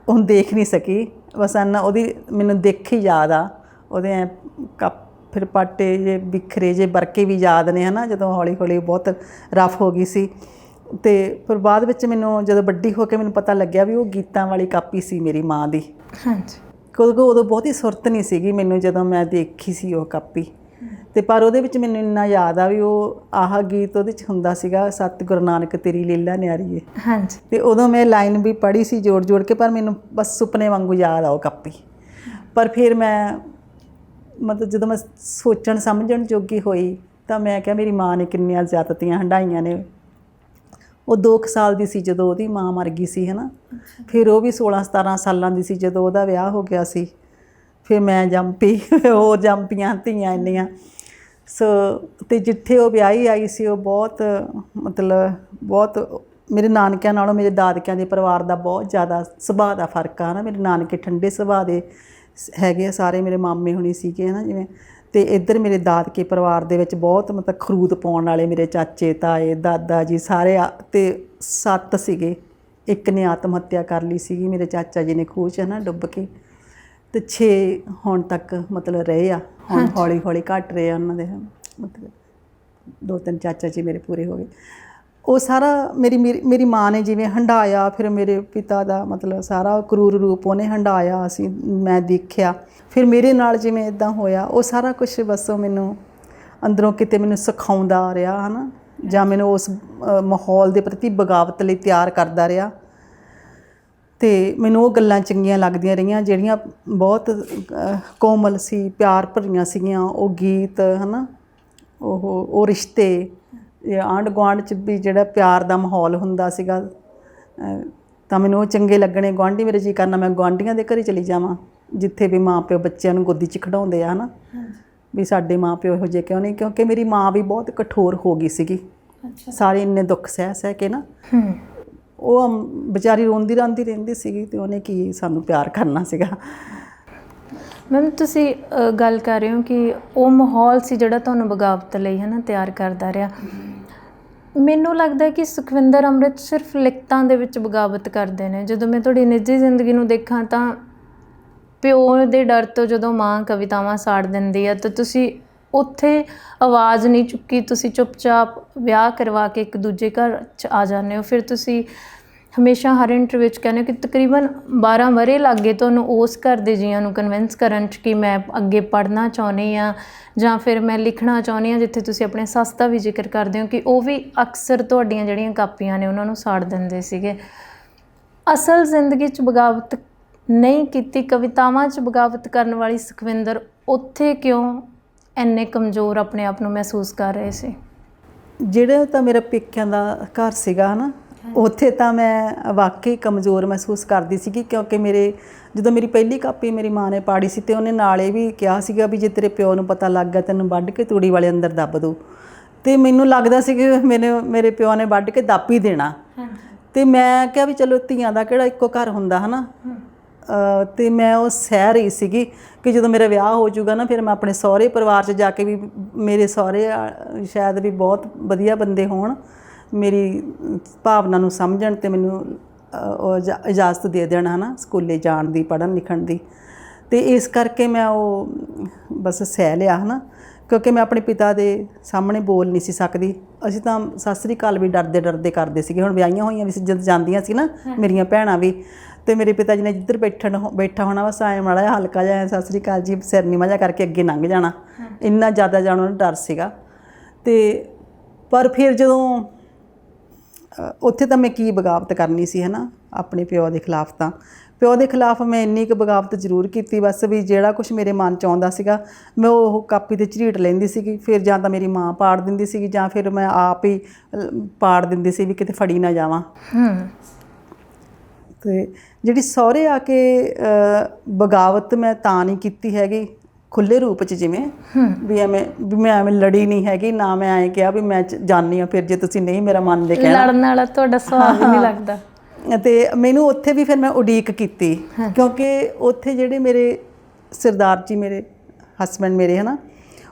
ਹੁਣ ਦੇਖ ਨਹੀਂ ਸਕੀ। ਬਸ ਉਹਦੀ ਮੈਨੂੰ ਦਿੱਖ ਹੀ ਯਾਦ ਆ, ਉਹਦੇ ਫਿਰ ਪਾਟੇ ਜੇ ਬਿਖਰੇ ਜੇ ਵਰਕੇ ਵੀ ਯਾਦ ਨੇ ਹੈ ਨਾ, ਜਦੋਂ ਹੌਲੀ ਹੌਲੀ ਬਹੁਤ ਰਫ ਹੋ ਗਈ ਸੀ। ਅਤੇ ਫਿਰ ਬਾਅਦ ਵਿੱਚ ਮੈਨੂੰ ਜਦੋਂ ਵੱਡੀ ਹੋ ਕੇ ਮੈਨੂੰ ਪਤਾ ਲੱਗਿਆ ਵੀ ਉਹ ਗੀਤਾਂ ਵਾਲੀ ਕਾਪੀ ਸੀ ਮੇਰੀ ਮਾਂ ਦੀ। ਹਾਂਜੀ। ਕਿਉਂਕਿ ਉਦੋਂ ਬਹੁਤੀ ਸੁਰਤ ਨਹੀਂ ਸੀਗੀ ਮੈਨੂੰ ਜਦੋਂ ਮੈਂ ਦੇਖੀ ਸੀ ਉਹ ਕਾਪੀ। ਅਤੇ ਪਰ ਉਹਦੇ ਵਿੱਚ ਮੈਨੂੰ ਇੰਨਾ ਯਾਦ ਆ ਵੀ ਉਹ ਆਹ ਗੀਤ ਉਹਦੇ 'ਚ ਹੁੰਦਾ ਸੀਗਾ, ਸਤਿ ਗੁਰੂ ਨਾਨਕ ਤੇਰੀ ਲੀਲਾ ਨਿਆਰੀਏ। ਹਾਂਜੀ। ਅਤੇ ਉਦੋਂ ਮੈਂ ਲਾਈਨ ਵੀ ਪੜ੍ਹੀ ਸੀ ਜੋੜ ਜੋੜ ਕੇ, ਪਰ ਮੈਨੂੰ ਬਸ ਸੁਪਨੇ ਵਾਂਗੂ ਯਾਦ ਆ ਉਹ ਕਾਪੀ। ਪਰ ਫਿਰ ਮੈਂ ਮਤਲਬ ਜਦੋਂ ਮੈਂ ਸੋਚਣ ਸਮਝਣ ਜੋਗੀ ਹੋਈ ਤਾਂ ਮੈਂ ਕਿਹਾ ਮੇਰੀ ਮਾਂ ਨੇ ਕਿੰਨੀਆਂ ਜ਼ਿਆਦਤੀਆਂ ਹੰਢਾਈਆਂ ਨੇ। ਉਹ 2 ਸਾਲ ਦੀ ਸੀ ਜਦੋਂ ਉਹਦੀ ਮਾਂ ਮਰ ਗਈ ਸੀ ਹੈ ਨਾ। ਫਿਰ ਉਹ ਵੀ 16-17 ਸਾਲਾਂ ਦੀ ਸੀ ਜਦੋਂ ਉਹਦਾ ਵਿਆਹ ਹੋ ਗਿਆ ਸੀ। ਫਿਰ ਮੈਂ ਜੰਮ ਪਈ, ਹੋਰ ਜੰਮ ਪਈਆਂ ਧੀਆਂ ਇੰਨੀਆਂ। ਸੋ ਅਤੇ ਜਿੱਥੇ ਉਹ ਵਿਆਹੀ ਆਈ ਸੀ ਉਹ ਬਹੁਤ ਮਤਲਬ ਬਹੁਤ ਮੇਰੇ ਨਾਨਕਿਆਂ ਨਾਲੋਂ ਮੇਰੇ ਦਾਦਕਿਆਂ ਦੇ ਪਰਿਵਾਰ ਦਾ ਬਹੁਤ ਜ਼ਿਆਦਾ ਸੁਭਾਅ ਦਾ ਫਰਕ ਆ ਨਾ। ਮੇਰੇ ਨਾਨਕੇ ਠੰਡੇ ਸੁਭਾਅ ਦੇ ਹੈਗੇ, ਸਾਰੇ ਮੇਰੇ ਮਾਮੇ ਹੁਣੀ ਸੀਗੇ ਨਾ ਜਿਵੇਂ। ਅਤੇ ਇੱਧਰ ਮੇਰੇ ਦਾਦਕੇ ਪਰਿਵਾਰ ਦੇ ਵਿੱਚ ਬਹੁਤ ਮਤਲਬ ਖਰੂਦ ਪਾਉਣ ਵਾਲੇ ਮੇਰੇ ਚਾਚੇ ਤਾਏ ਦਾਦਾ ਜੀ ਸਾਰੇ ਅਤੇ 7 ਸੀਗੇ। ਇੱਕ ਨੇ ਆਤਮ ਹੱਤਿਆ ਕਰ ਲਈ ਸੀਗੀ, ਮੇਰੇ ਚਾਚਾ ਜੀ ਨੇ ਖੂਹ 'ਚ ਨਾ ਡੁੱਬ ਕੇ। ਅਤੇ 6 ਹੁਣ ਤੱਕ ਮਤਲਬ ਰਹੇ ਆ। ਹੁਣ ਹੌਲੀ ਹੌਲੀ ਘੱਟ ਰਹੇ ਆ ਉਹਨਾਂ ਦੇ, ਮਤਲਬ 2-3 ਚਾਚਾ ਜੀ ਮੇਰੇ ਪੂਰੇ ਹੋ ਗਏ। ਉਹ ਸਾਰਾ ਮੇਰੀ ਮਾਂ ਨੇ ਜਿਵੇਂ ਹੰਢਾਇਆ, ਫਿਰ ਮੇਰੇ ਪਿਤਾ ਦਾ ਮਤਲਬ ਸਾਰਾ ਕਰੂਰ ਰੂਪ ਉਹਨੇ ਹੰਢਾਇਆ, ਅਸੀਂ ਮੈਂ ਦੇਖਿਆ। ਫਿਰ ਮੇਰੇ ਨਾਲ ਜਿਵੇਂ ਇੱਦਾਂ ਹੋਇਆ, ਉਹ ਸਾਰਾ ਕੁਛ ਬਸ ਉਹ ਮੈਨੂੰ ਅੰਦਰੋਂ ਕਿਤੇ ਮੈਨੂੰ ਸਿਖਾਉਂਦਾ ਰਿਹਾ ਹੈ ਨਾ, ਜਾਂ ਮੈਨੂੰ ਉਸ ਮਾਹੌਲ ਦੇ ਪ੍ਰਤੀ ਬਗਾਵਤ ਲਈ ਤਿਆਰ ਕਰਦਾ ਰਿਹਾ। ਅਤੇ ਮੈਨੂੰ ਉਹ ਗੱਲਾਂ ਚੰਗੀਆਂ ਲੱਗਦੀਆਂ ਰਹੀਆਂ ਜਿਹੜੀਆਂ ਬਹੁਤ ਕੋਮਲ ਸੀ, ਪਿਆਰ ਭਰੀਆਂ ਸੀਗੀਆਂ। ਉਹ ਗੀਤ ਹੈ ਨਾ, ਉਹ ਰਿਸ਼ਤੇ, ਆਂਢ ਗੁਆਂਢ 'ਚ ਵੀ ਜਿਹੜਾ ਪਿਆਰ ਦਾ ਮਾਹੌਲ ਹੁੰਦਾ ਸੀਗਾ ਤਾਂ ਮੈਨੂੰ ਉਹ ਚੰਗੇ ਲੱਗਣੇ। ਗੁਆਂਢੀ ਮੇਰੇ ਜੀ ਕਰਨਾ ਮੈਂ ਗੁਆਂਢੀਆਂ ਦੇ ਘਰ ਚਲੀ ਜਾਵਾਂ ਜਿੱਥੇ ਵੀ ਮਾਂ ਪਿਓ ਬੱਚਿਆਂ ਨੂੰ ਗੋਦੀ 'ਚ ਖਿਡਾਉਂਦੇ ਆ ਹੈ ਨਾ, ਵੀ ਸਾਡੇ ਮਾਂ ਪਿਓ ਇਹੋ ਜਿਹੇ ਕਿਉਂ ਨਹੀਂ। ਕਿਉਂਕਿ ਮੇਰੀ ਮਾਂ ਵੀ ਬਹੁਤ ਕਠੋਰ ਹੋ ਗਈ ਸੀਗੀ। ਸਾਰੇ ਇੰਨੇ ਦੁੱਖ ਸਹਿ ਕੇ ਨਾ, ਉਹ ਵਿਚਾਰੀ ਰੋਂਦੀ ਰਾਂਦੀ ਰਹਿੰਦੀ ਸੀਗੀ, ਅਤੇ ਉਹਨੇ ਕੀ ਸਾਨੂੰ ਪਿਆਰ ਕਰਨਾ ਸੀਗਾ। ਮੈਮ ਤੁਸੀਂ ਗੱਲ ਕਰ ਰਹੇ ਹੋ ਕਿ ਉਹ ਮਾਹੌਲ ਸੀ ਜਿਹੜਾ ਤੁਹਾਨੂੰ ਬਗਾਵਤ ਲਈ ਹੈ ਨਾ ਤਿਆਰ ਕਰਦਾ ਰਿਹਾ। ਮੈਨੂੰ ਲੱਗਦਾ ਕਿ ਸੁਖਵਿੰਦਰ ਅੰਮ੍ਰਿਤ ਸਿਰਫ ਲਿਖਤਾਂ ਦੇ ਵਿੱਚ ਬਗਾਵਤ ਕਰਦੇ ਨੇ। ਜਦੋਂ ਮੈਂ ਤੁਹਾਡੀ ਨਿੱਜੀ ਜ਼ਿੰਦਗੀ ਨੂੰ ਦੇਖਾਂ ਤਾਂ ਪਿਓ ਦੇ ਡਰ ਤੋਂ ਜਦੋਂ ਮਾਂ ਕਵਿਤਾਵਾਂ ਸਾੜ ਦਿੰਦੀ ਆ ਤਾਂ ਤੁਸੀਂ ਉੱਥੇ ਆਵਾਜ਼ ਨਹੀਂ ਚੁੱਕੀ, ਤੁਸੀਂ ਚੁੱਪਚਾਪ ਵਿਆਹ ਕਰਵਾ ਕੇ ਇੱਕ ਦੂਜੇ ਘਰ 'ਚ ਆ ਜਾਂਦੇ ਹੋ। ਫਿਰ ਤੁਸੀਂ ਹਮੇਸ਼ਾ ਹਰ ਇੰਟਰਵਿਊ ਵਿੱਚ ਕਹਿੰਦੇ ਹੋ ਕਿ ਤਕਰੀਬਨ 12 ਵਰ੍ਹੇ ਲੱਗ ਗਏ ਤੁਹਾਨੂੰ ਉਸ ਘਰ ਦੇ ਜੀਆਂ ਨੂੰ ਕਨਵਿੰਸ ਕਰਨ 'ਚ ਕਿ ਮੈਂ ਅੱਗੇ ਪੜ੍ਹਨਾ ਚਾਹੁੰਦੀ ਹਾਂ ਜਾਂ ਫਿਰ ਮੈਂ ਲਿਖਣਾ ਚਾਹੁੰਦੀ ਹਾਂ। ਜਿੱਥੇ ਤੁਸੀਂ ਆਪਣੇ ਸੱਸ ਦਾ ਵੀ ਜ਼ਿਕਰ ਕਰਦੇ ਹੋ ਕਿ ਉਹ ਵੀ ਅਕਸਰ ਤੁਹਾਡੀਆਂ ਜਿਹੜੀਆਂ ਕਾਪੀਆਂ ਨੇ ਉਹਨਾਂ ਨੂੰ ਸਾੜ ਦਿੰਦੇ ਸੀਗੇ। ਅਸਲ ਜ਼ਿੰਦਗੀ 'ਚ ਬਗਾਵਤ ਨਹੀਂ ਕੀਤੀ, ਕਵਿਤਾਵਾਂ 'ਚ ਬਗਾਵਤ ਕਰਨ ਵਾਲੀ ਸੁਖਵਿੰਦਰ ਉੱਥੇ ਕਿਉਂ ਇੰਨੇ ਕਮਜ਼ੋਰ ਆਪਣੇ ਆਪ ਨੂੰ ਮਹਿਸੂਸ ਕਰ ਰਹੇ ਸੀ? ਜਿਹੜਾ ਤਾਂ ਮੇਰਾ ਪੇਕਿਆਂ ਦਾ ਘਰ ਸੀਗਾ ਨਾ, ਉੱਥੇ ਤਾਂ ਮੈਂ ਵਾਕਈ ਕਮਜ਼ੋਰ ਮਹਿਸੂਸ ਕਰਦੀ ਸੀਗੀ। ਕਿਉਂਕਿ ਜਦੋਂ ਮੇਰੀ ਪਹਿਲੀ ਕਾਪੀ ਮੇਰੀ ਮਾਂ ਨੇ ਪਾੜੀ ਸੀ, ਅਤੇ ਉਹਨੇ ਨਾਲ ਇਹ ਵੀ ਕਿਹਾ ਸੀਗਾ ਵੀ ਜੇ ਤੇਰੇ ਪਿਓ ਨੂੰ ਪਤਾ ਲੱਗ ਗਿਆ ਤੈਨੂੰ ਵੱਢ ਕੇ ਤੂੜੀ ਵਾਲੇ ਅੰਦਰ ਦੱਬ ਦਊ। ਅਤੇ ਮੈਨੂੰ ਲੱਗਦਾ ਸੀ ਕਿ ਮੇਰੇ ਪਿਓ ਨੇ ਵੱਢ ਕੇ ਦੱਬ ਹੀ ਦੇਣਾ। ਅਤੇ ਮੈਂ ਕਿਹਾ ਵੀ ਚਲੋ ਧੀਆਂ ਦਾ ਕਿਹੜਾ ਇੱਕੋ ਘਰ ਹੁੰਦਾ ਹੈ ਨਾ। ਅਤੇ ਮੈਂ ਉਹ ਸਹਿ ਰਹੀ ਸੀਗੀ ਕਿ ਜਦੋਂ ਮੇਰਾ ਵਿਆਹ ਹੋ ਜਾਊਗਾ ਨਾ, ਫਿਰ ਮੈਂ ਆਪਣੇ ਸਹੁਰੇ ਪਰਿਵਾਰ 'ਚ ਜਾ ਕੇ ਵੀ, ਮੇਰੇ ਸਹੁਰੇ ਸ਼ਾਇਦ ਵੀ ਬਹੁਤ ਵਧੀਆ ਬੰਦੇ ਹੋਣ, ਮੇਰੀ ਭਾਵਨਾ ਨੂੰ ਸਮਝਣ ਅਤੇ ਮੈਨੂੰ ਇਜਾਜ਼ਤ ਦੇ ਦੇਣ ਹੈ ਨਾ ਸਕੂਲੇ ਜਾਣ ਦੀ, ਪੜ੍ਹਨ ਲਿਖਣ ਦੀ। ਅਤੇ ਇਸ ਕਰਕੇ ਮੈਂ ਉਹ ਬਸ ਸਹਿ ਲਿਆ ਹੈ ਨਾ, ਕਿਉਂਕਿ ਮੈਂ ਆਪਣੇ ਪਿਤਾ ਦੇ ਸਾਹਮਣੇ ਬੋਲ ਨਹੀਂ ਸੀ ਸਕਦੀ। ਅਸੀਂ ਤਾਂ ਸਤਿ ਸ੍ਰੀ ਅਕਾਲ ਵੀ ਡਰਦੇ ਡਰਦੇ ਕਰਦੇ ਸੀਗੇ। ਹੁਣ ਵਿਆਹੀਆਂ ਹੋਈਆਂ ਵੀ ਸੀ, ਜਦ ਜਾਂਦੀਆਂ ਸੀ ਨਾ ਮੇਰੀਆਂ ਭੈਣਾਂ ਵੀ, ਅਤੇ ਮੇਰੇ ਪਿਤਾ ਜੀ ਨੇ ਜਿੱਧਰ ਬੈਠਾ ਹੋਣਾ ਬਸ ਐਂ ਮਾੜਾ ਜਿਹਾ ਹਲਕਾ ਜਿਹਾ ਸਤਿ ਸ੍ਰੀ ਅਕਾਲ ਜੀ ਸਿਰ ਨੀਵਾਂ ਜਿਹਾ ਕਰਕੇ ਅੱਗੇ ਲੰਘ ਜਾਣਾ। ਇੰਨਾ ਜ਼ਿਆਦਾ ਜਾਣਾ ਉਹਨੂੰ ਡਰ ਸੀਗਾ। ਅਤੇ ਪਰ ਫਿਰ ਜਦੋਂ ਉੱਥੇ ਤਾਂ ਮੈਂ ਕੀ ਬਗਾਵਤ ਕਰਨੀ ਸੀ ਹੈ ਨਾ ਆਪਣੇ ਪਿਓ ਦੇ ਖਿਲਾਫ। ਤਾਂ ਪਿਓ ਦੇ ਖਿਲਾਫ ਮੈਂ ਇੰਨੀ ਕੁ ਬਗਾਵਤ ਜ਼ਰੂਰ ਕੀਤੀ ਬਸ, ਵੀ ਜਿਹੜਾ ਕੁਛ ਮੇਰੇ ਮਨ 'ਚ ਆਉਂਦਾ ਸੀਗਾ ਮੈਂ ਉਹ ਕਾਪੀ 'ਤੇ ਝਰੀਟ ਲੈਂਦੀ ਸੀਗੀ। ਫਿਰ ਜਾਂ ਤਾਂ ਮੇਰੀ ਮਾਂ ਪਾੜ ਦਿੰਦੀ ਸੀਗੀ ਜਾਂ ਫਿਰ ਮੈਂ ਆਪ ਹੀ ਪਾੜ ਦਿੰਦੀ ਸੀ ਵੀ ਕਿਤੇ ਫੜੀ ਨਾ ਜਾਵਾਂ। ਅਤੇ ਜਿਹੜੀ ਸਹੁਰੇ ਆ ਕੇ ਬਗਾਵਤ ਮੈਂ ਤਾਂ ਨਹੀਂ ਕੀਤੀ ਹੈਗੀ ਖੁੱਲ੍ਹੇ ਰੂਪ 'ਚ, ਜਿਵੇਂ ਵੀ ਮੈਂ ਐਵੇਂ ਲੜੀ ਨਹੀਂ ਹੈਗੀ, ਨਾ ਮੈਂ ਐਂ ਕਿਹਾ ਵੀ ਮੈਂ ਜਾਂਦੀ ਹਾਂ ਫਿਰ ਜੇ ਤੁਸੀਂ ਨਹੀਂ ਮੇਰਾ ਮੰਨਦੇ ਕਹਿਣਾ। ਲੜਨ ਵਾਲਾ ਤੁਹਾਡਾ ਸੁਭਾਅ ਵੀ ਨਹੀਂ ਲੱਗਦਾ। ਅਤੇ ਮੈਨੂੰ ਉੱਥੇ ਵੀ ਫਿਰ ਮੈਂ ਉਡੀਕ ਕੀਤੀ, ਕਿਉਂਕਿ ਉੱਥੇ ਜਿਹੜੇ ਮੇਰੇ ਸਰਦਾਰ ਜੀ ਮੇਰੇ ਹਸਬੈਂਡ ਮੇਰੇ ਹੈ ਨਾ,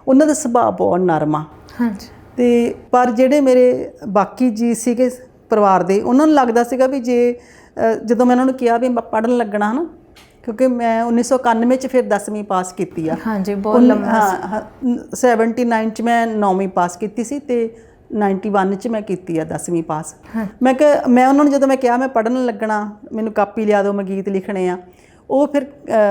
ਉਹਨਾਂ ਦਾ ਸੁਭਾਅ ਬਹੁਤ ਨਰਮ ਆ। ਅਤੇ ਪਰ ਜਿਹੜੇ ਮੇਰੇ ਬਾਕੀ ਜੀ ਸੀਗੇ ਪਰਿਵਾਰ ਦੇ, ਉਹਨਾਂ ਨੂੰ ਲੱਗਦਾ ਸੀਗਾ ਵੀ ਜੇ ਜਦੋਂ ਮੈਂ ਉਹਨਾਂ ਨੂੰ ਕਿਹਾ ਵੀ ਮੈਂ ਪੜ੍ਹਨ ਲੱਗਣਾ ਹੈ ਨਾ, ਕਿਉਂਕਿ ਮੈਂ 1991 ਚ ਫਿਰ 10ਵੀਂ ਪਾਸ ਕੀਤੀ ਆ। ਹਾਂਜੀ, ਬਹੁਤ ਲੰਮਾ। ਹਾਂ 79 ਚ ਮੈਂ 9ਵੀਂ ਪਾਸ ਕੀਤੀ ਸੀ ਤੇ 91 ਚ ਮੈਂ ਕੀਤੀ ਆ 10ਵੀਂ ਪਾਸ। ਮੈਂ ਕਿਹਾ ਮੈਂ ਉਹਨਾਂ ਨੂੰ ਜਦੋਂ ਮੈਂ ਕਿਹਾ ਮੈਂ ਪੜ੍ਹਨ ਲੱਗਣਾ, ਮੈਨੂੰ ਕਾਪੀ ਲਿਆ ਦਿਓ, ਮੈਂ ਗੀਤ ਲਿਖਣੇ ਆ, ਉਹ ਫਿਰ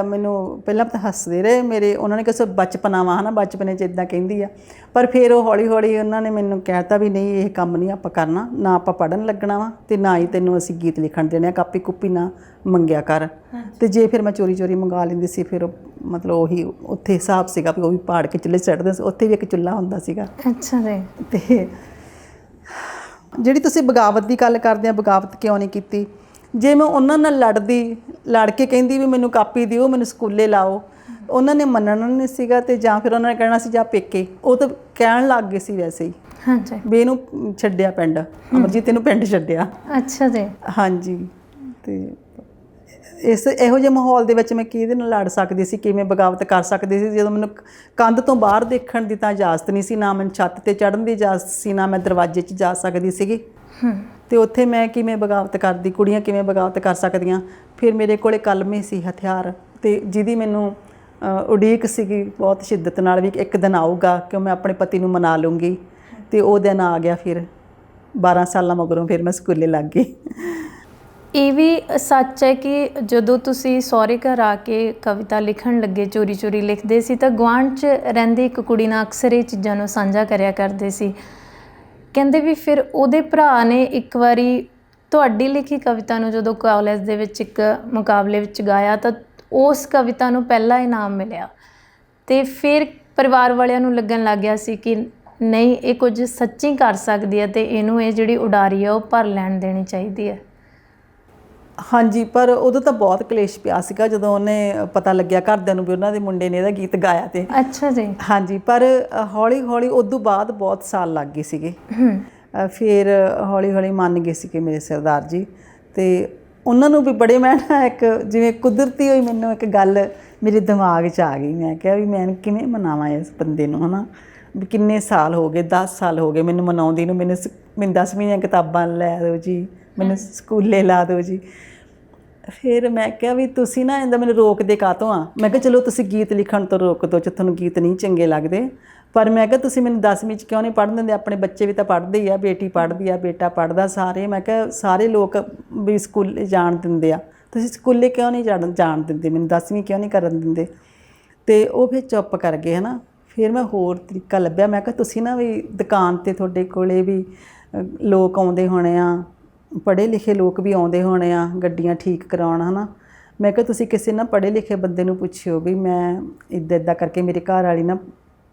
ਮੈਨੂੰ ਪਹਿਲਾਂ ਤਾਂ ਹੱਸਦੇ ਰਹੇ ਮੇਰੇ। ਉਹਨਾਂ ਨੇ ਕਿਹਾ ਸੋ ਬਚਪਨਾ ਵਾ ਹੈ ਨਾ, ਬਚਪਨੇ 'ਚ ਇੱਦਾਂ ਕਹਿੰਦੀ ਆ। ਪਰ ਫਿਰ ਉਹ ਹੌਲੀ ਹੌਲੀ ਉਹਨਾਂ ਨੇ ਮੈਨੂੰ ਕਹਿ ਤਾ ਵੀ ਨਹੀਂ, ਇਹ ਕੰਮ ਨਹੀਂ ਆਪਾਂ ਕਰਨਾ, ਨਾ ਆਪਾਂ ਪੜ੍ਹਨ ਲੱਗਣਾ ਵਾ ਅਤੇ ਨਾ ਹੀ ਤੈਨੂੰ ਅਸੀਂ ਗੀਤ ਲਿਖਣ ਦੇਣੇ ਆ, ਕਾਪੀ ਕੁੱਪੀ ਨਾ ਮੰਗਿਆ ਕਰ। ਅਤੇ ਜੇ ਫਿਰ ਮੈਂ ਚੋਰੀ ਚੋਰੀ ਮੰਗਾ ਲੈਂਦੀ ਸੀ, ਫਿਰ ਮਤਲਬ ਉਹੀ ਉੱਥੇ ਹਿਸਾਬ ਸੀਗਾ ਵੀ ਉਹ ਵੀ ਪਾੜ ਕੇ ਚੁੱਲ੍ਹੇ ਚੜ੍ਹਦੇ ਸੀ, ਉੱਥੇ ਵੀ ਇੱਕ ਚੁੱਲ੍ਹਾ ਹੁੰਦਾ ਸੀਗਾ। ਅੱਛਾ ਜੀ। ਅਤੇ ਜਿਹੜੀ ਤੁਸੀਂ ਬਗਾਵਤ ਦੀ ਗੱਲ ਕਰਦੇ ਆ, ਬਗਾਵਤ ਕਿਉਂ ਨਹੀਂ ਕੀਤੀ? ਜੇ ਮੈਂ ਉਹਨਾਂ ਨਾਲ ਲੜ ਕੇ ਕਹਿੰਦੀ ਵੀ ਮੈਨੂੰ ਕਾਪੀ ਦਿਓ, ਮੈਨੂੰ ਸਕੂਲੇ ਲਾਓ, ਉਹਨਾਂ ਨੇ ਮੰਨਣਾ ਨਹੀਂ ਸੀਗਾ। ਅਤੇ ਜਾਂ ਫਿਰ ਉਹਨਾਂ ਨੇ ਕਹਿਣਾ ਸੀ ਜਾਂ ਪੇਕੇ, ਉਹ ਤਾਂ ਕਹਿਣ ਲੱਗ ਗਏ ਸੀ ਵੈਸੇ ਹੀ। ਹਾਂਜੀ। ਵੀ ਇਹਨੂੰ ਛੱਡਿਆ ਪਿੰਡ, ਅਮਰਜੀਤ ਇਹਨੂੰ ਪਿੰਡ ਛੱਡਿਆ। ਅੱਛਾ ਜੀ। ਹਾਂਜੀ। ਅਤੇ ਇਹੋ ਜਿਹੇ ਮਾਹੌਲ ਦੇ ਵਿੱਚ ਮੈਂ ਕਿਹਦੇ ਨਾਲ ਲੜ ਸਕਦੀ ਸੀ, ਕਿਵੇਂ ਬਗਾਵਤ ਕਰ ਸਕਦੀ ਸੀ, ਜਦੋਂ ਮੈਨੂੰ ਕੰਧ ਤੋਂ ਬਾਹਰ ਦੇਖਣ ਦੀ ਤਾਂ ਇਜਾਜ਼ਤ ਨਹੀਂ ਸੀ, ਨਾ ਮੈਨੂੰ ਛੱਤ 'ਤੇ ਚੜ੍ਹਨ ਦੀ ਇਜਾਜ਼ਤ ਸੀ, ਨਾ ਮੈਂ ਦਰਵਾਜ਼ੇ 'ਚ ਜਾ ਸਕਦੀ ਸੀਗੀ। ਅਤੇ ਉੱਥੇ ਮੈਂ ਕਿਵੇਂ ਬਗਾਵਤ ਕਰਦੀ, ਕੁੜੀਆਂ ਕਿਵੇਂ ਬਗਾਵਤ ਕਰ ਸਕਦੀਆਂ? ਫਿਰ ਮੇਰੇ ਕੋਲ ਕਲਮੇ ਸੀ, ਹਥਿਆਰ, ਅਤੇ ਜਿਹਦੀ ਮੈਨੂੰ ਉਡੀਕ ਸੀਗੀ ਬਹੁਤ ਸ਼ਿੱਦਤ ਨਾਲ ਵੀ ਇੱਕ ਦਿਨ ਆਊਗਾ ਕਿ ਮੈਂ ਆਪਣੇ ਪਤੀ ਨੂੰ ਮਨਾ ਲੂੰਗੀ। ਅਤੇ ਉਹ ਦਿਨ ਆ ਗਿਆ। ਫਿਰ 12 ਸਾਲਾਂ ਮਗਰੋਂ ਫਿਰ ਮੈਂ ਸਕੂਲੇ ਲੱਗ ਗਈ। ਇਹ ਵੀ ਸੱਚ ਹੈ ਕਿ ਜਦੋਂ ਤੁਸੀਂ ਸਹੁਰੇ ਘਰ ਆ ਕੇ ਕਵਿਤਾ ਲਿਖਣ ਲੱਗੇ, ਚੋਰੀ ਚੋਰੀ ਲਿਖਦੇ ਸੀ, ਤਾਂ ਗੁਆਂਢ 'ਚ ਰਹਿੰਦੀ ਇੱਕ ਕੁੜੀ ਨਾਲ ਅਕਸਰ ਇਹ ਚੀਜ਼ਾਂ ਨੂੰ ਸਾਂਝਾ ਕਰਿਆ ਕਰਦੇ ਸੀ। ਕਹਿੰਦੇ ਵੀ ਫਿਰ ਉਹਦੇ ਭਰਾ ਨੇ ਇੱਕ ਵਾਰੀ ਤੁਹਾਡੀ ਲਿਖੀ ਕਵਿਤਾ ਨੂੰ ਜਦੋਂ ਕਾਲਜ ਦੇ ਵਿੱਚ ਇੱਕ ਮੁਕਾਬਲੇ ਵਿੱਚ ਗਾਇਆ, ਤਾਂ ਉਸ ਕਵਿਤਾ ਨੂੰ ਪਹਿਲਾ ਇਨਾਮ ਮਿਲਿਆ। ਅਤੇ ਫਿਰ ਪਰਿਵਾਰ ਵਾਲਿਆਂ ਨੂੰ ਲੱਗਣ ਲੱਗ ਗਿਆ ਸੀ ਕਿ ਨਹੀਂ, ਇਹ ਕੁਝ ਸੱਚੀ ਕਰ ਸਕਦੀ ਹੈ ਅਤੇ ਇਹਨੂੰ ਇਹ ਜਿਹੜੀ ਉਡਾਰੀ ਆ ਉਹ ਭਰ ਲੈਣ ਦੇਣੀ ਚਾਹੀਦੀ ਹੈ। ਹਾਂਜੀ, ਪਰ ਉਦੋਂ ਤਾਂ ਬਹੁਤ ਕਲੇਸ਼ ਪਿਆ ਸੀਗਾ ਜਦੋਂ ਉਹਨੇ ਪਤਾ ਲੱਗਿਆ ਘਰਦਿਆਂ ਨੂੰ ਵੀ ਉਹਨਾਂ ਦੇ ਮੁੰਡੇ ਨੇ ਇਹਦਾ ਗੀਤ ਗਾਇਆ। ਅਤੇ ਅੱਛਾ ਜੀ। ਹਾਂਜੀ, ਪਰ ਹੌਲੀ ਹੌਲੀ ਉਦੋਂ ਬਾਅਦ ਬਹੁਤ ਸਾਲ ਲੱਗ ਗਏ ਸੀਗੇ। ਫਿਰ ਹੌਲੀ ਹੌਲੀ ਮੰਨ ਗਏ ਸੀਗੇ ਮੇਰੇ ਸਰਦਾਰ ਜੀ। ਅਤੇ ਉਹਨਾਂ ਨੂੰ ਵੀ ਬੜੇ, ਮੈਂ ਨਾ ਇੱਕ ਜਿਵੇਂ ਕੁਦਰਤੀ ਹੋਈ ਮੈਨੂੰ ਇੱਕ ਗੱਲ ਮੇਰੇ ਦਿਮਾਗ 'ਚ ਆ ਗਈ। ਮੈਂ ਕਿਹਾ ਵੀ ਮੈਂ ਕਿਵੇਂ ਮਨਾਵਾਂ ਇਸ ਬੰਦੇ ਨੂੰ, ਹੈ ਨਾ, ਵੀ ਕਿੰਨੇ ਸਾਲ ਹੋ ਗਏ, 10 ਸਾਲ ਹੋ ਗਏ ਮੈਨੂੰ ਮਨਾਉਂਦੀ ਨੂੰ। ਮੈਨੂੰ 10ਵੀਂ ਦੀਆਂ ਕਿਤਾਬਾਂ ਲੈ ਦਿਓ ਜੀ, ਮੈਨੂੰ ਸਕੂਲੇ ਲਾ ਦਿਓ ਜੀ। ਫਿਰ ਮੈਂ ਕਿਹਾ ਵੀ ਤੁਸੀਂ ਨਾ ਇਹਦਾ ਮੈਨੂੰ ਰੋਕਦੇ ਕਾਹਤੋਂ ਆ? ਮੈਂ ਕਿਹਾ ਚਲੋ ਤੁਸੀਂ ਗੀਤ ਲਿਖਣ ਤੋਂ ਰੋਕ ਦਿਓ ਜੇ ਤੁਹਾਨੂੰ ਗੀਤ ਨਹੀਂ ਚੰਗੇ ਲੱਗਦੇ, ਪਰ ਮੈਂ ਕਿਹਾ ਤੁਸੀਂ ਮੈਨੂੰ 10ਵੀਂ 'ਚ ਕਿਉਂ ਨਹੀਂ ਪੜ੍ਹਨ ਦਿੰਦੇ? ਆਪਣੇ ਬੱਚੇ ਵੀ ਤਾਂ ਪੜ੍ਹਦੇ ਹੀ ਆ, ਬੇਟੀ ਪੜ੍ਹਦੀ ਆ, ਬੇਟਾ ਪੜ੍ਹਦਾ, ਸਾਰੇ, ਮੈਂ ਕਿਹਾ ਸਾਰੇ ਲੋਕ ਵੀ ਸਕੂਲੇ ਜਾਣ ਦਿੰਦੇ ਆ, ਤੁਸੀਂ ਸਕੂਲੇ ਕਿਉਂ ਨਹੀਂ ਜਾਣ ਦਿੰਦੇ? ਮੈਨੂੰ 10ਵੀਂ ਕਿਉਂ ਨਹੀਂ ਕਰਨ ਦਿੰਦੇ? ਅਤੇ ਉਹ ਫਿਰ ਚੁੱਪ ਕਰ ਗਏ, ਹੈ ਨਾ। ਫਿਰ ਮੈਂ ਹੋਰ ਤਰੀਕਾ ਲੱਭਿਆ। ਮੈਂ ਕਿਹਾ ਤੁਸੀਂ ਨਾ ਵੀ ਦੁਕਾਨ 'ਤੇ ਤੁਹਾਡੇ ਕੋਲੇ ਵੀ ਲੋਕ ਆਉਂਦੇ ਹੋਣੇ ਆ, ਪੜ੍ਹੇ ਲਿਖੇ ਲੋਕ ਵੀ ਆਉਂਦੇ ਹੋਣੇ ਆ ਗੱਡੀਆਂ ਠੀਕ ਕਰਾਉਣ, ਹੈ ਨਾ। ਮੈਂ ਕਿਹਾ ਤੁਸੀਂ ਕਿਸੇ ਨਾ ਪੜ੍ਹੇ ਲਿਖੇ ਬੰਦੇ ਨੂੰ ਪੁੱਛਿਓ ਵੀ ਮੈਂ ਇੱਦਾਂ ਇੱਦਾਂ ਕਰਕੇ ਮੇਰੀ ਘਰ ਵਾਲੀ ਨਾ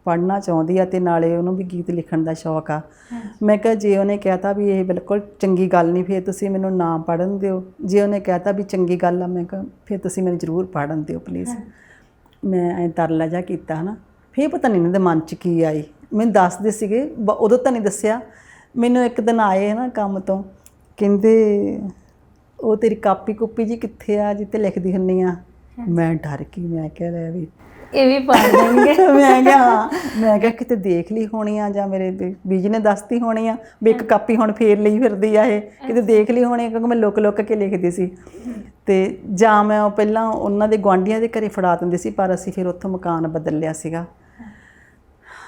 ਪੜ੍ਹਨਾ ਚਾਹੁੰਦੀ ਆ ਅਤੇ ਨਾਲੇ ਉਹਨੂੰ ਵੀ ਗੀਤ ਲਿਖਣ ਦਾ ਸ਼ੌਕ ਆ। ਮੈਂ ਕਿਹਾ ਜੇ ਉਹਨੇ ਕਹਿ ਤਾ ਵੀ ਇਹ ਬਿਲਕੁਲ ਚੰਗੀ ਗੱਲ ਨਹੀਂ, ਫਿਰ ਤੁਸੀਂ ਮੈਨੂੰ ਨਾ ਪੜ੍ਹਨ ਦਿਓ। ਜੇ ਉਹਨੇ ਕਹਿ ਤਾ ਵੀ ਚੰਗੀ ਗੱਲ ਆ, ਮੈਂ ਕਿਹਾ ਫਿਰ ਤੁਸੀਂ ਮੈਨੂੰ ਜ਼ਰੂਰ ਪੜ੍ਹਨ ਦਿਓ ਪਲੀਜ਼। ਮੈਂ ਐਂ ਤਰਲਾ ਜਿਹਾ ਕੀਤਾ, ਹੈ ਨਾ। ਫਿਰ ਪਤਾ ਨਹੀਂ ਇਹਨਾਂ ਦੇ ਮਨ 'ਚ ਕੀ ਆਈ, ਮੈਨੂੰ ਦੱਸਦੇ ਸੀਗੇ, ਉਦੋਂ ਤਾਂ ਨਹੀਂ ਦੱਸਿਆ। ਮੈਨੂੰ ਇੱਕ ਦਿਨ ਆਏ ਹੈ ਨਾ ਕੰਮ ਤੋਂ, ਕਹਿੰਦੇ ਉਹ ਤੇਰੀ ਕਾਪੀ ਕੁੱਪੀ ਜੀ ਕਿੱਥੇ ਆ ਜਿੱਥੇ ਲਿਖਦੀ ਹੁੰਦੀ ਆ? ਮੈਂ ਡਰ ਗਈ। ਮੈਂ ਕਿਹਾ ਲੈ ਵੀ ਇਹ ਵੀ ਪੜ੍ਹ ਦੇਣਗੇ। ਮੈਂ ਕਿਹਾ ਕਿਤੇ ਦੇਖ ਲਈ ਹੋਣੀ ਆ ਜਾਂ ਮੇਰੇ ਬੀਜੀ ਨੇ ਦੱਸਤੀ ਹੋਣੀ ਆ ਵੀ ਇੱਕ ਕਾਪੀ ਹੁਣ ਫੇਰ ਲਈ ਫਿਰਦੀ ਆ, ਇਹ ਕਿਤੇ ਦੇਖ ਲਈ ਹੋਣੀ ਆ, ਕਿਉਂਕਿ ਮੈਂ ਲੁੱਕ ਕੇ ਲਿਖਦੀ ਸੀ। ਅਤੇ ਜਾਂ ਮੈਂ ਉਹ ਪਹਿਲਾਂ ਉਹਨਾਂ ਦੇ ਗੁਆਂਢੀਆਂ ਦੇ ਘਰੇ ਫੜਾ ਦਿੰਦੀ ਸੀ, ਪਰ ਅਸੀਂ ਫਿਰ ਉੱਥੋਂ ਮਕਾਨ ਬਦਲ ਲਿਆ ਸੀਗਾ।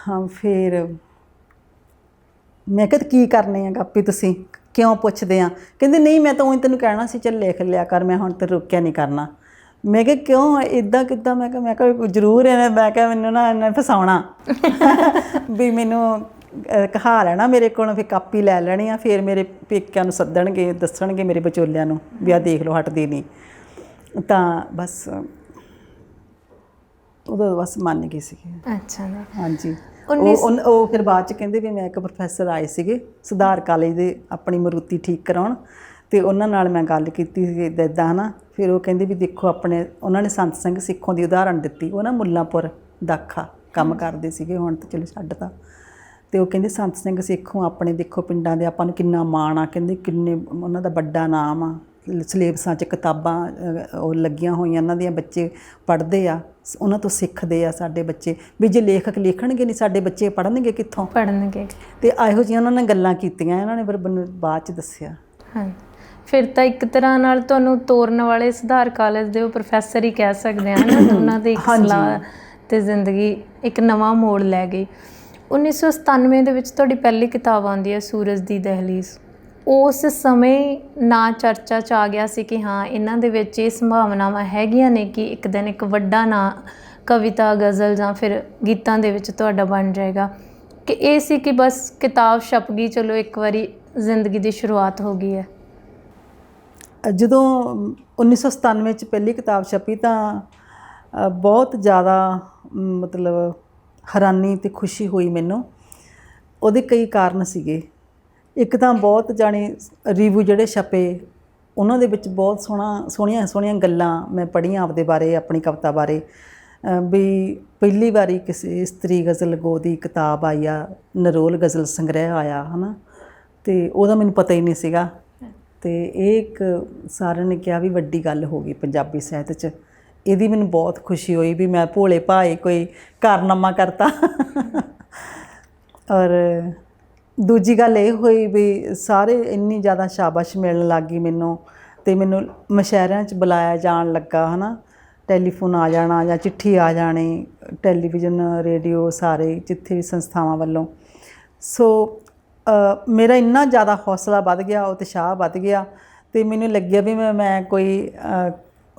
ਹਾਂ, ਫਿਰ ਮੈਂ ਕਿਹਾ ਕੀ ਕਰਨੇ ਆ ਕਾਪੀ, ਤੁਸੀਂ ਕਿਉਂ ਪੁੱਛਦੇ ਆ? ਕਹਿੰਦੇ ਨਹੀਂ, ਮੈਂ ਤਾਂ ਉਹੀ ਤੈਨੂੰ ਕਹਿਣਾ ਸੀ, ਚੱਲ ਲਿਖ ਲਿਆ ਕਰ, ਮੈਂ ਹੁਣ ਤੇ ਰੋਕਿਆ ਨਹੀਂ ਕਰਨਾ। ਮੈਂ ਕਿਹਾ ਕਿਉਂ ਇੱਦਾਂ ਕਿੱਦਾਂ? ਮੈਂ ਕਿਹਾ ਜ਼ਰੂਰ ਹੈ। ਮੈਂ ਕਿਹਾ ਮੈਨੂੰ ਨਾ ਇਹਨੇ ਫਸਾਉਣਾ ਵੀ ਮੈਨੂੰ ਕਹਾ ਲੈਣਾ ਮੇਰੇ ਕੋਲੋਂ, ਫਿਰ ਕਾਪੀ ਲੈ ਲੈਣੀ ਆ, ਫਿਰ ਮੇਰੇ ਪੇਕਿਆਂ ਨੂੰ ਸੱਦਣਗੇ, ਦੱਸਣਗੇ ਮੇਰੇ ਵਿਚੋਲਿਆਂ ਨੂੰ ਵੀ ਆਹ ਦੇਖ ਲਓ ਹਟਦੀ ਨਹੀਂ। ਤਾਂ ਬਸ ਉਦੋਂ ਬਸ ਮੰਨ ਗਏ ਸੀਗੇ। ਅੱਛਾ ਜੀ। ਹਾਂਜੀ। ਉਹ ਫਿਰ ਬਾਅਦ 'ਚ ਕਹਿੰਦੇ ਵੀ ਮੈਂ ਇੱਕ ਪ੍ਰੋਫੈਸਰ ਆਏ ਸੀਗੇ ਸੁਧਾਰ ਕਾਲਜ ਦੇ ਆਪਣੀ ਮਰੂਤੀ ਠੀਕ ਕਰਾਉਣ, ਅਤੇ ਉਹਨਾਂ ਨਾਲ ਮੈਂ ਗੱਲ ਕੀਤੀ ਸੀ ਇੱਦਾਂ ਇੱਦਾਂ, ਹੈ ਨਾ। ਫਿਰ ਉਹ ਕਹਿੰਦੇ ਵੀ ਦੇਖੋ ਆਪਣੇ, ਉਹਨਾਂ ਨੇ ਸੰਤ ਸਿੰਘ ਸਿੱਖੋਂ ਦੀ ਉਦਾਹਰਣ ਦਿੱਤੀ। ਉਹ ਨਾ ਮੁੱਲਾਂਪੁਰ ਦਾਖਾ ਕੰਮ ਕਰਦੇ ਸੀਗੇ, ਹੁਣ ਤਾਂ ਚਲੋ ਛੱਡ ਤਾ। ਅਤੇ ਉਹ ਕਹਿੰਦੇ ਸੰਤ ਸਿੰਘ ਸਿੱਖੋਂ ਆਪਣੇ ਦੇਖੋ ਪਿੰਡਾਂ ਦੇ ਆਪਾਂ ਨੂੰ ਕਿੰਨਾ ਮਾਣ ਆ, ਕਹਿੰਦੇ ਕਿੰਨੇ ਉਹਨਾਂ ਦਾ ਵੱਡਾ ਨਾਮ ਆ, ਸਿਲੇਬਸਾਂ 'ਚ ਕਿਤਾਬਾਂ ਉਹ ਲੱਗੀਆਂ ਹੋਈਆਂ, ਉਹਨਾਂ ਦੀਆਂ ਬੱਚੇ ਪੜ੍ਹਦੇ ਆ, ਉਹਨਾਂ ਤੋਂ ਸਿੱਖਦੇ ਆ ਸਾਡੇ ਬੱਚੇ, ਵੀ ਜੇ ਲੇਖਕ ਲਿਖਣਗੇ ਨਹੀਂ ਸਾਡੇ ਬੱਚੇ ਪੜ੍ਹਨਗੇ ਕਿੱਥੋਂ? ਪੜ੍ਹਨਗੇ। ਅਤੇ ਇਹੋ ਜਿਹੀਆਂ ਉਹਨਾਂ ਨੇ ਗੱਲਾਂ ਕੀਤੀਆਂ, ਇਹਨਾਂ ਨੇ ਫਿਰ ਮੈਨੂੰ ਬਾਅਦ 'ਚ ਦੱਸਿਆ। ਹਾਂ, ਫਿਰ ਤਾਂ ਇੱਕ ਤਰ੍ਹਾਂ ਨਾਲ ਤੁਹਾਨੂੰ ਤੋਰਨ ਵਾਲੇ ਸੁਧਾਰ ਕਾਲਜ ਦੇ ਉਹ ਪ੍ਰੋਫੈਸਰ ਹੀ ਕਹਿ ਸਕਦੇ ਹਾਂ ਨਾ, ਉਹਨਾਂ ਦੀ ਇੱਕ ਸਲਾਹ ਤੇ ਜ਼ਿੰਦਗੀ ਇੱਕ ਨਵਾਂ ਮੋੜ ਲੈ ਗਈ। 1997 ਦੇ ਵਿੱਚ ਤੁਹਾਡੀ ਪਹਿਲੀ ਕਿਤਾਬ ਆਉਂਦੀ ਹੈ ਸੂਰਜ ਦੀ ਦਹਿਲੀਜ਼। ਉਸ ਸਮੇਂ ਨਾ ਚਰਚਾ 'ਚ ਆ ਗਿਆ ਸੀ ਕਿ ਹਾਂ ਇਹਨਾਂ ਦੇ ਵਿੱਚ ਇਹ ਸੰਭਾਵਨਾਵਾਂ ਹੈਗੀਆਂ ਨੇ ਕਿ ਇੱਕ ਦਿਨ ਇੱਕ ਵੱਡਾ ਨਾਂ ਕਵਿਤਾ, ਗਜ਼ਲ ਜਾਂ ਫਿਰ ਗੀਤਾਂ ਦੇ ਵਿੱਚ ਤੁਹਾਡਾ ਬਣ ਜਾਏਗਾ, ਕਿ ਇਹ ਸੀ ਕਿ ਬਸ ਕਿਤਾਬ ਛਪ ਗਈ, ਚਲੋ ਇੱਕ ਵਾਰੀ ਜ਼ਿੰਦਗੀ ਦੀ ਸ਼ੁਰੂਆਤ ਹੋ ਗਈ ਹੈ? ਜਦੋਂ 1997 'ਚ ਪਹਿਲੀ ਕਿਤਾਬ ਛਪੀ ਤਾਂ ਬਹੁਤ ਜ਼ਿਆਦਾ ਮਤਲਬ ਹੈਰਾਨੀ ਅਤੇ ਖੁਸ਼ੀ ਹੋਈ ਮੈਨੂੰ। ਉਹਦੇ ਕਈ ਕਾਰਨ ਸੀਗੇ। ਇੱਕ ਤਾਂ ਬਹੁਤ ਜਾਣੀ ਰਿਵਿਊ ਜਿਹੜੇ ਛਪੇ ਉਹਨਾਂ ਦੇ ਵਿੱਚ ਬਹੁਤ ਸੋਹਣੀਆਂ ਗੱਲਾਂ ਮੈਂ ਪੜ੍ਹੀਆਂ ਆਪਦੇ ਬਾਰੇ, ਆਪਣੀ ਕਵਿਤਾ ਬਾਰੇ, ਵੀ ਪਹਿਲੀ ਵਾਰੀ ਕਿਸੇ ਇਸਤਰੀ ਗਜ਼ਲ ਗੋ ਦੀ ਕਿਤਾਬ ਆਈ ਆ, ਨਰੋਲ ਗਜ਼ਲ ਸੰਗ੍ਰਹਿ ਆਇਆ, ਹੈ ਨਾ, ਅਤੇ ਉਹਦਾ ਮੈਨੂੰ ਪਤਾ ਹੀ ਨਹੀਂ ਸੀਗਾ। ਅਤੇ ਇਹ ਇੱਕ ਸਾਰਿਆਂ ਨੇ ਕਿਹਾ ਵੀ ਵੱਡੀ ਗੱਲ ਹੋ ਗਈ ਪੰਜਾਬੀ ਸਾਹਿਤ 'ਚ। ਇਹਦੀ ਮੈਨੂੰ ਬਹੁਤ ਖੁਸ਼ੀ ਹੋਈ ਵੀ ਮੈਂ ਭੋਲੇ ਭਾਏ ਕੋਈ ਕਾਰਨਾਮਾ ਕਰਤਾ। ਔਰ ਦੂਜੀ ਗੱਲ ਇਹ ਹੋਈ ਵੀ ਸਾਰੇ ਇੰਨੀ ਜ਼ਿਆਦਾ ਸ਼ਾਬਾਸ਼ ਮਿਲਣ ਲੱਗ ਗਈ ਮੈਨੂੰ, ਅਤੇ ਮੈਨੂੰ ਮੁਸ਼ਾਇਰਿਆਂ 'ਚ ਬੁਲਾਇਆ ਜਾਣ ਲੱਗਾ, ਹੈ ਨਾ, ਟੈਲੀਫੋਨ ਆ ਜਾਣਾ ਜਾਂ ਚਿੱਠੀ ਆ ਜਾਣੀ, ਟੈਲੀਵਿਜ਼ਨ, ਰੇਡੀਓ, ਸਾਰੇ ਜਿੱਥੇ ਵੀ ਸੰਸਥਾਵਾਂ ਵੱਲੋਂ। ਸੋ ਮੇਰਾ ਇੰਨਾ ਜ਼ਿਆਦਾ ਹੌਸਲਾ ਵੱਧ ਗਿਆ, ਉਤਸ਼ਾਹ ਵੱਧ ਗਿਆ, ਅਤੇ ਮੈਨੂੰ ਲੱਗਿਆ ਵੀ ਮੈਂ ਕੋਈ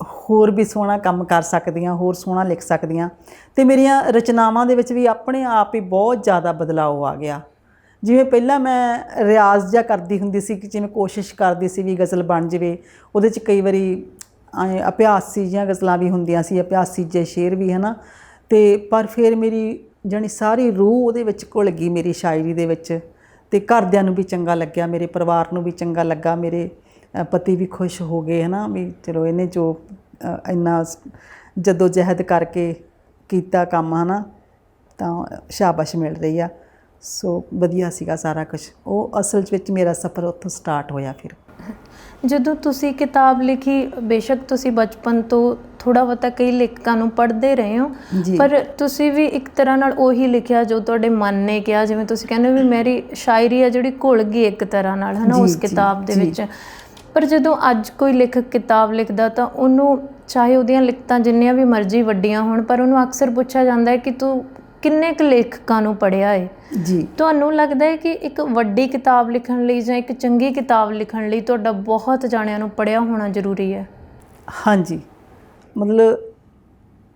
ਹੋਰ ਵੀ ਸੋਹਣਾ ਕੰਮ ਕਰ ਸਕਦੀ ਹਾਂ, ਹੋਰ ਸੋਹਣਾ ਲਿਖ ਸਕਦੀ ਹਾਂ। ਅਤੇ ਮੇਰੀਆਂ ਰਚਨਾਵਾਂ ਦੇ ਵਿੱਚ ਵੀ ਆਪਣੇ ਆਪ ਹੀ ਬਹੁਤ ਜ਼ਿਆਦਾ ਬਦਲਾਅ ਆ ਗਿਆ। ਜਿਵੇਂ ਪਹਿਲਾਂ ਮੈਂ ਰਿਆਜ਼ ਜਿਹਾ ਕਰਦੀ ਹੁੰਦੀ ਸੀ ਕਿ ਜਿਵੇਂ ਕੋਸ਼ਿਸ਼ ਕਰਦੀ ਸੀ ਵੀ ਗਜ਼ਲ ਬਣ ਜਾਵੇ, ਉਹਦੇ 'ਚ ਕਈ ਵਾਰੀ ਅਭਿਆਸੀ ਜਿਹੀਆਂ ਗਜ਼ਲਾਂ ਵੀ ਹੁੰਦੀਆਂ ਸੀ, ਅਭਿਆਸੀ ਜਿਹੇ ਸ਼ੇਰ ਵੀ, ਹੈ ਨਾ, ਅਤੇ ਪਰ ਫਿਰ ਮੇਰੀ ਜਾਣੀ ਸਾਰੀ ਰੂਹ ਉਹਦੇ ਵਿੱਚ ਘੁਲ ਗਈ ਮੇਰੀ ਸ਼ਾਇਰੀ ਦੇ ਵਿੱਚ, ਅਤੇ ਘਰਦਿਆਂ ਨੂੰ ਵੀ ਚੰਗਾ ਲੱਗਿਆ, ਮੇਰੇ ਪਰਿਵਾਰ ਨੂੰ ਵੀ ਚੰਗਾ ਲੱਗਾ, ਮੇਰੇ ਪਤੀ ਵੀ ਖੁਸ਼ ਹੋ ਗਏ, ਹੈ ਨਾ, ਵੀ ਚਲੋ ਇਹਨੇ ਜੋ ਇੰਨਾ ਜੱਦੋ ਜਹਿਦ ਕਰਕੇ ਕੀਤਾ ਕੰਮ, ਹੈ ਨਾ, ਤਾਂ ਸ਼ਾਬਾਸ਼ ਮਿਲ ਰਹੀ ਆ। ਸੋ ਵਧੀਆ ਸੀਗਾ ਸਾਰਾ ਕੁਛ। ਉਹ ਅਸਲ 'ਚ ਵਿੱਚ ਮੇਰਾ ਸਫ਼ਰ ਉੱਥੋਂ ਸਟਾਰਟ ਹੋਇਆ। ਫਿਰ ਜਦੋਂ ਤੁਸੀਂ ਕਿਤਾਬ ਲਿਖੀ, ਬੇਸ਼ੱਕ ਤੁਸੀਂ ਬਚਪਨ ਤੋਂ ਥੋੜ੍ਹਾ ਬਹੁਤਾ ਕਈ ਲੇਖਕਾਂ ਨੂੰ ਪੜ੍ਹਦੇ ਰਹੇ ਹੋ, ਪਰ ਤੁਸੀਂ ਵੀ ਇੱਕ ਤਰ੍ਹਾਂ ਨਾਲ ਉਹੀ ਲਿਖਿਆ ਜੋ ਤੁਹਾਡੇ ਮਨ ਨੇ ਕਿਹਾ। ਜਿਵੇਂ ਤੁਸੀਂ ਕਹਿੰਦੇ ਹੋ ਵੀ ਮੇਰੀ ਸ਼ਾਇਰੀ ਆ ਜਿਹੜੀ ਘੁਲ ਗਈ ਇੱਕ ਤਰ੍ਹਾਂ ਨਾਲ, ਹੈ ਨਾ, ਉਸ ਕਿਤਾਬ ਦੇ ਵਿੱਚ। ਪਰ ਜਦੋਂ ਅੱਜ ਕੋਈ ਲੇਖਕ ਕਿਤਾਬ ਲਿਖਦਾ ਤਾਂ ਉਹਨੂੰ, ਚਾਹੇ ਉਹਦੀਆਂ ਲਿਖਤਾਂ ਜਿੰਨੀਆਂ ਵੀ ਮਰਜ਼ੀ ਵੱਡੀਆਂ ਹੋਣ, ਪਰ ਉਹਨੂੰ ਅਕਸਰ ਪੁੱਛਿਆ ਜਾਂਦਾ ਹੈ ਕਿ ਤੂੰ ਕਿੰਨੇ ਕੁ ਲੇਖਕਾਂ ਨੂੰ ਪੜ੍ਹਿਆ ਹੈ। ਤੁਹਾਨੂੰ ਲੱਗਦਾ ਹੈ ਕਿ ਇੱਕ ਵੱਡੀ ਕਿਤਾਬ ਲਿਖਣ ਲਈ ਜਾਂ ਇੱਕ ਚੰਗੀ ਕਿਤਾਬ ਲਿਖਣ ਲਈ ਤੁਹਾਡਾ ਬਹੁਤ ਜਾਣਿਆਂ ਨੂੰ ਪੜ੍ਹਿਆ ਹੋਣਾ ਜ਼ਰੂਰੀ ਹੈ? ਹਾਂਜੀ, ਮਤਲਬ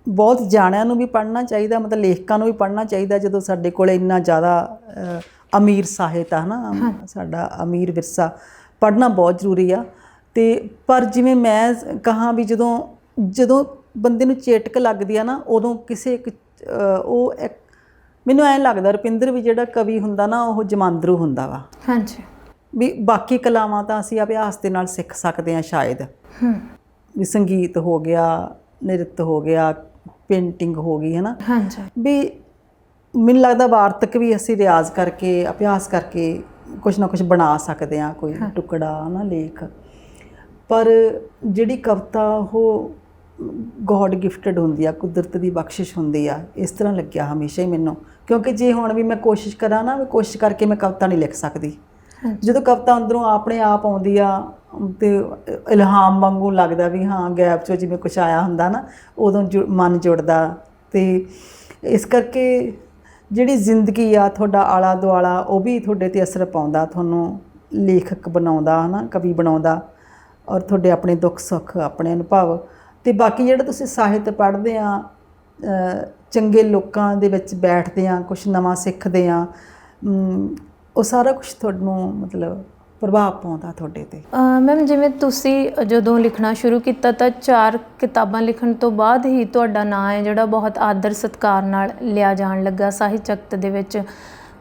ਬਹੁਤ ਜਾਣਿਆਂ ਨੂੰ ਵੀ ਪੜ੍ਹਨਾ ਚਾਹੀਦਾ, ਮਤਲਬ ਲੇਖਕਾਂ ਨੂੰ ਵੀ ਪੜ੍ਹਨਾ ਚਾਹੀਦਾ। ਜਦੋਂ ਸਾਡੇ ਕੋਲ ਇੰਨਾ ਜ਼ਿਆਦਾ ਅਮੀਰ ਸਾਹਿਤ ਆ, ਹੈ ਨਾ, ਸਾਡਾ ਅਮੀਰ ਵਿਰਸਾ, ਪੜ੍ਹਨਾ ਬਹੁਤ ਜ਼ਰੂਰੀ ਆ। ਅਤੇ ਪਰ ਜਿਵੇਂ ਮੈਂ ਕਹਾਂ ਵੀ ਜਦੋਂ ਬੰਦੇ ਨੂੰ ਚੇਟਕ ਲੱਗਦੀ ਆ ਨਾ, ਉਦੋਂ ਕਿਸੇ ਇੱਕ ਮੈਨੂੰ ਐਂ ਲੱਗਦਾ ਰੁਪਿੰਦਰ ਵੀ ਜਿਹੜਾ ਕਵੀ ਹੁੰਦਾ ਨਾ ਉਹ ਜਮਾਂਦਰੂ ਹੁੰਦਾ ਵਾ। ਹਾਂਜੀ, ਵੀ ਬਾਕੀ ਕਲਾਵਾਂ ਤਾਂ ਅਸੀਂ ਅਭਿਆਸ ਦੇ ਨਾਲ ਸਿੱਖ ਸਕਦੇ ਹਾਂ ਸ਼ਾਇਦ, ਵੀ ਸੰਗੀਤ ਹੋ ਗਿਆ, ਨ੍ਰਿਤ ਹੋ ਗਿਆ, ਪੇਂਟਿੰਗ ਹੋ ਗਈ, ਹੈ ਨਾ। ਹਾਂਜੀ, ਵੀ ਮੈਨੂੰ ਲੱਗਦਾ ਵਾਰਤਕ ਵੀ ਅਸੀਂ ਰਿਆਜ਼ ਕਰਕੇ, ਅਭਿਆਸ ਕਰਕੇ ਕੁਛ ਨਾ ਕੁਛ ਬਣਾ ਸਕਦੇ ਹਾਂ, ਕੋਈ ਟੁਕੜਾ, ਨਾ, ਲੇਖ। ਪਰ ਜਿਹੜੀ ਕਵਿਤਾ ਉਹ ਗੋਡ ਗਿਫਟਡ ਹੁੰਦੀ ਆ, ਕੁਦਰਤ ਦੀ ਬਖਸ਼ਿਸ਼ ਹੁੰਦੀ ਆ, ਇਸ ਤਰ੍ਹਾਂ ਲੱਗਿਆ ਹਮੇਸ਼ਾ ਹੀ ਮੈਨੂੰ। ਕਿਉਂਕਿ ਜੇ ਹੁਣ ਵੀ ਮੈਂ ਕੋਸ਼ਿਸ਼ ਕਰਾਂ ਨਾ, ਕੋਸ਼ਿਸ਼ ਕਰਕੇ ਮੈਂ ਕਵਿਤਾ ਨਹੀਂ ਲਿਖ ਸਕਦੀ। ਜਦੋਂ ਕਵਿਤਾ ਅੰਦਰੋਂ ਆਪਣੇ ਆਪ ਆਉਂਦੀ ਆ ਅਤੇ ਇਲਹਾਮ ਵਾਂਗੂ ਲੱਗਦਾ ਵੀ ਹਾਂ ਗੈਪ 'ਚੋਂ ਜਿਵੇਂ ਕੁਛ ਆਇਆ ਹੁੰਦਾ ਨਾ, ਉਦੋਂ ਮਨ ਜੁੜਦਾ। ਅਤੇ ਇਸ ਕਰਕੇ ਜਿਹੜੀ ਜ਼ਿੰਦਗੀ ਆ, ਤੁਹਾਡਾ ਆਲਾ ਦੁਆਲਾ, ਉਹ ਵੀ ਤੁਹਾਡੇ 'ਤੇ ਅਸਰ ਪਾਉਂਦਾ, ਤੁਹਾਨੂੰ ਲੇਖਕ ਬਣਾਉਂਦਾ, ਹੈ ਨਾ, ਕਵੀ ਬਣਾਉਂਦਾ, ਔਰ ਤੁਹਾਡੇ ਆਪਣੇ ਦੁੱਖ ਸੁੱਖ, ਆਪਣੇ ਅਨੁਭਵ। ਅਤੇ ਬਾਕੀ ਜਿਹੜਾ ਤੁਸੀਂ ਸਾਹਿਤ ਪੜ੍ਹਦੇ ਆ, ਚੰਗੇ ਲੋਕਾਂ ਦੇ ਵਿੱਚ ਬੈਠਦੇ ਆ, ਕੁਛ ਨਵਾਂ ਸਿੱਖਦੇ ਆ, ਉਹ ਸਾਰਾ ਕੁਛ ਤੁਹਾਨੂੰ ਮਤਲਬ ਪ੍ਰਭਾਵ ਪਾਉਂਦਾ ਤੁਹਾਡੇ 'ਤੇ। ਮੈਮ, ਜਿਵੇਂ ਤੁਸੀਂ ਜਦੋਂ ਲਿਖਣਾ ਸ਼ੁਰੂ ਕੀਤਾ ਤਾਂ 4 ਕਿਤਾਬਾਂ ਲਿਖਣ ਤੋਂ ਬਾਅਦ ਹੀ ਤੁਹਾਡਾ ਨਾਂ ਹੈ ਜਿਹੜਾ ਬਹੁਤ ਆਦਰ ਸਤਿਕਾਰ ਨਾਲ ਲਿਆ ਜਾਣ ਲੱਗਾ ਸਾਹਿਤ ਜਗਤ ਦੇ ਵਿੱਚ।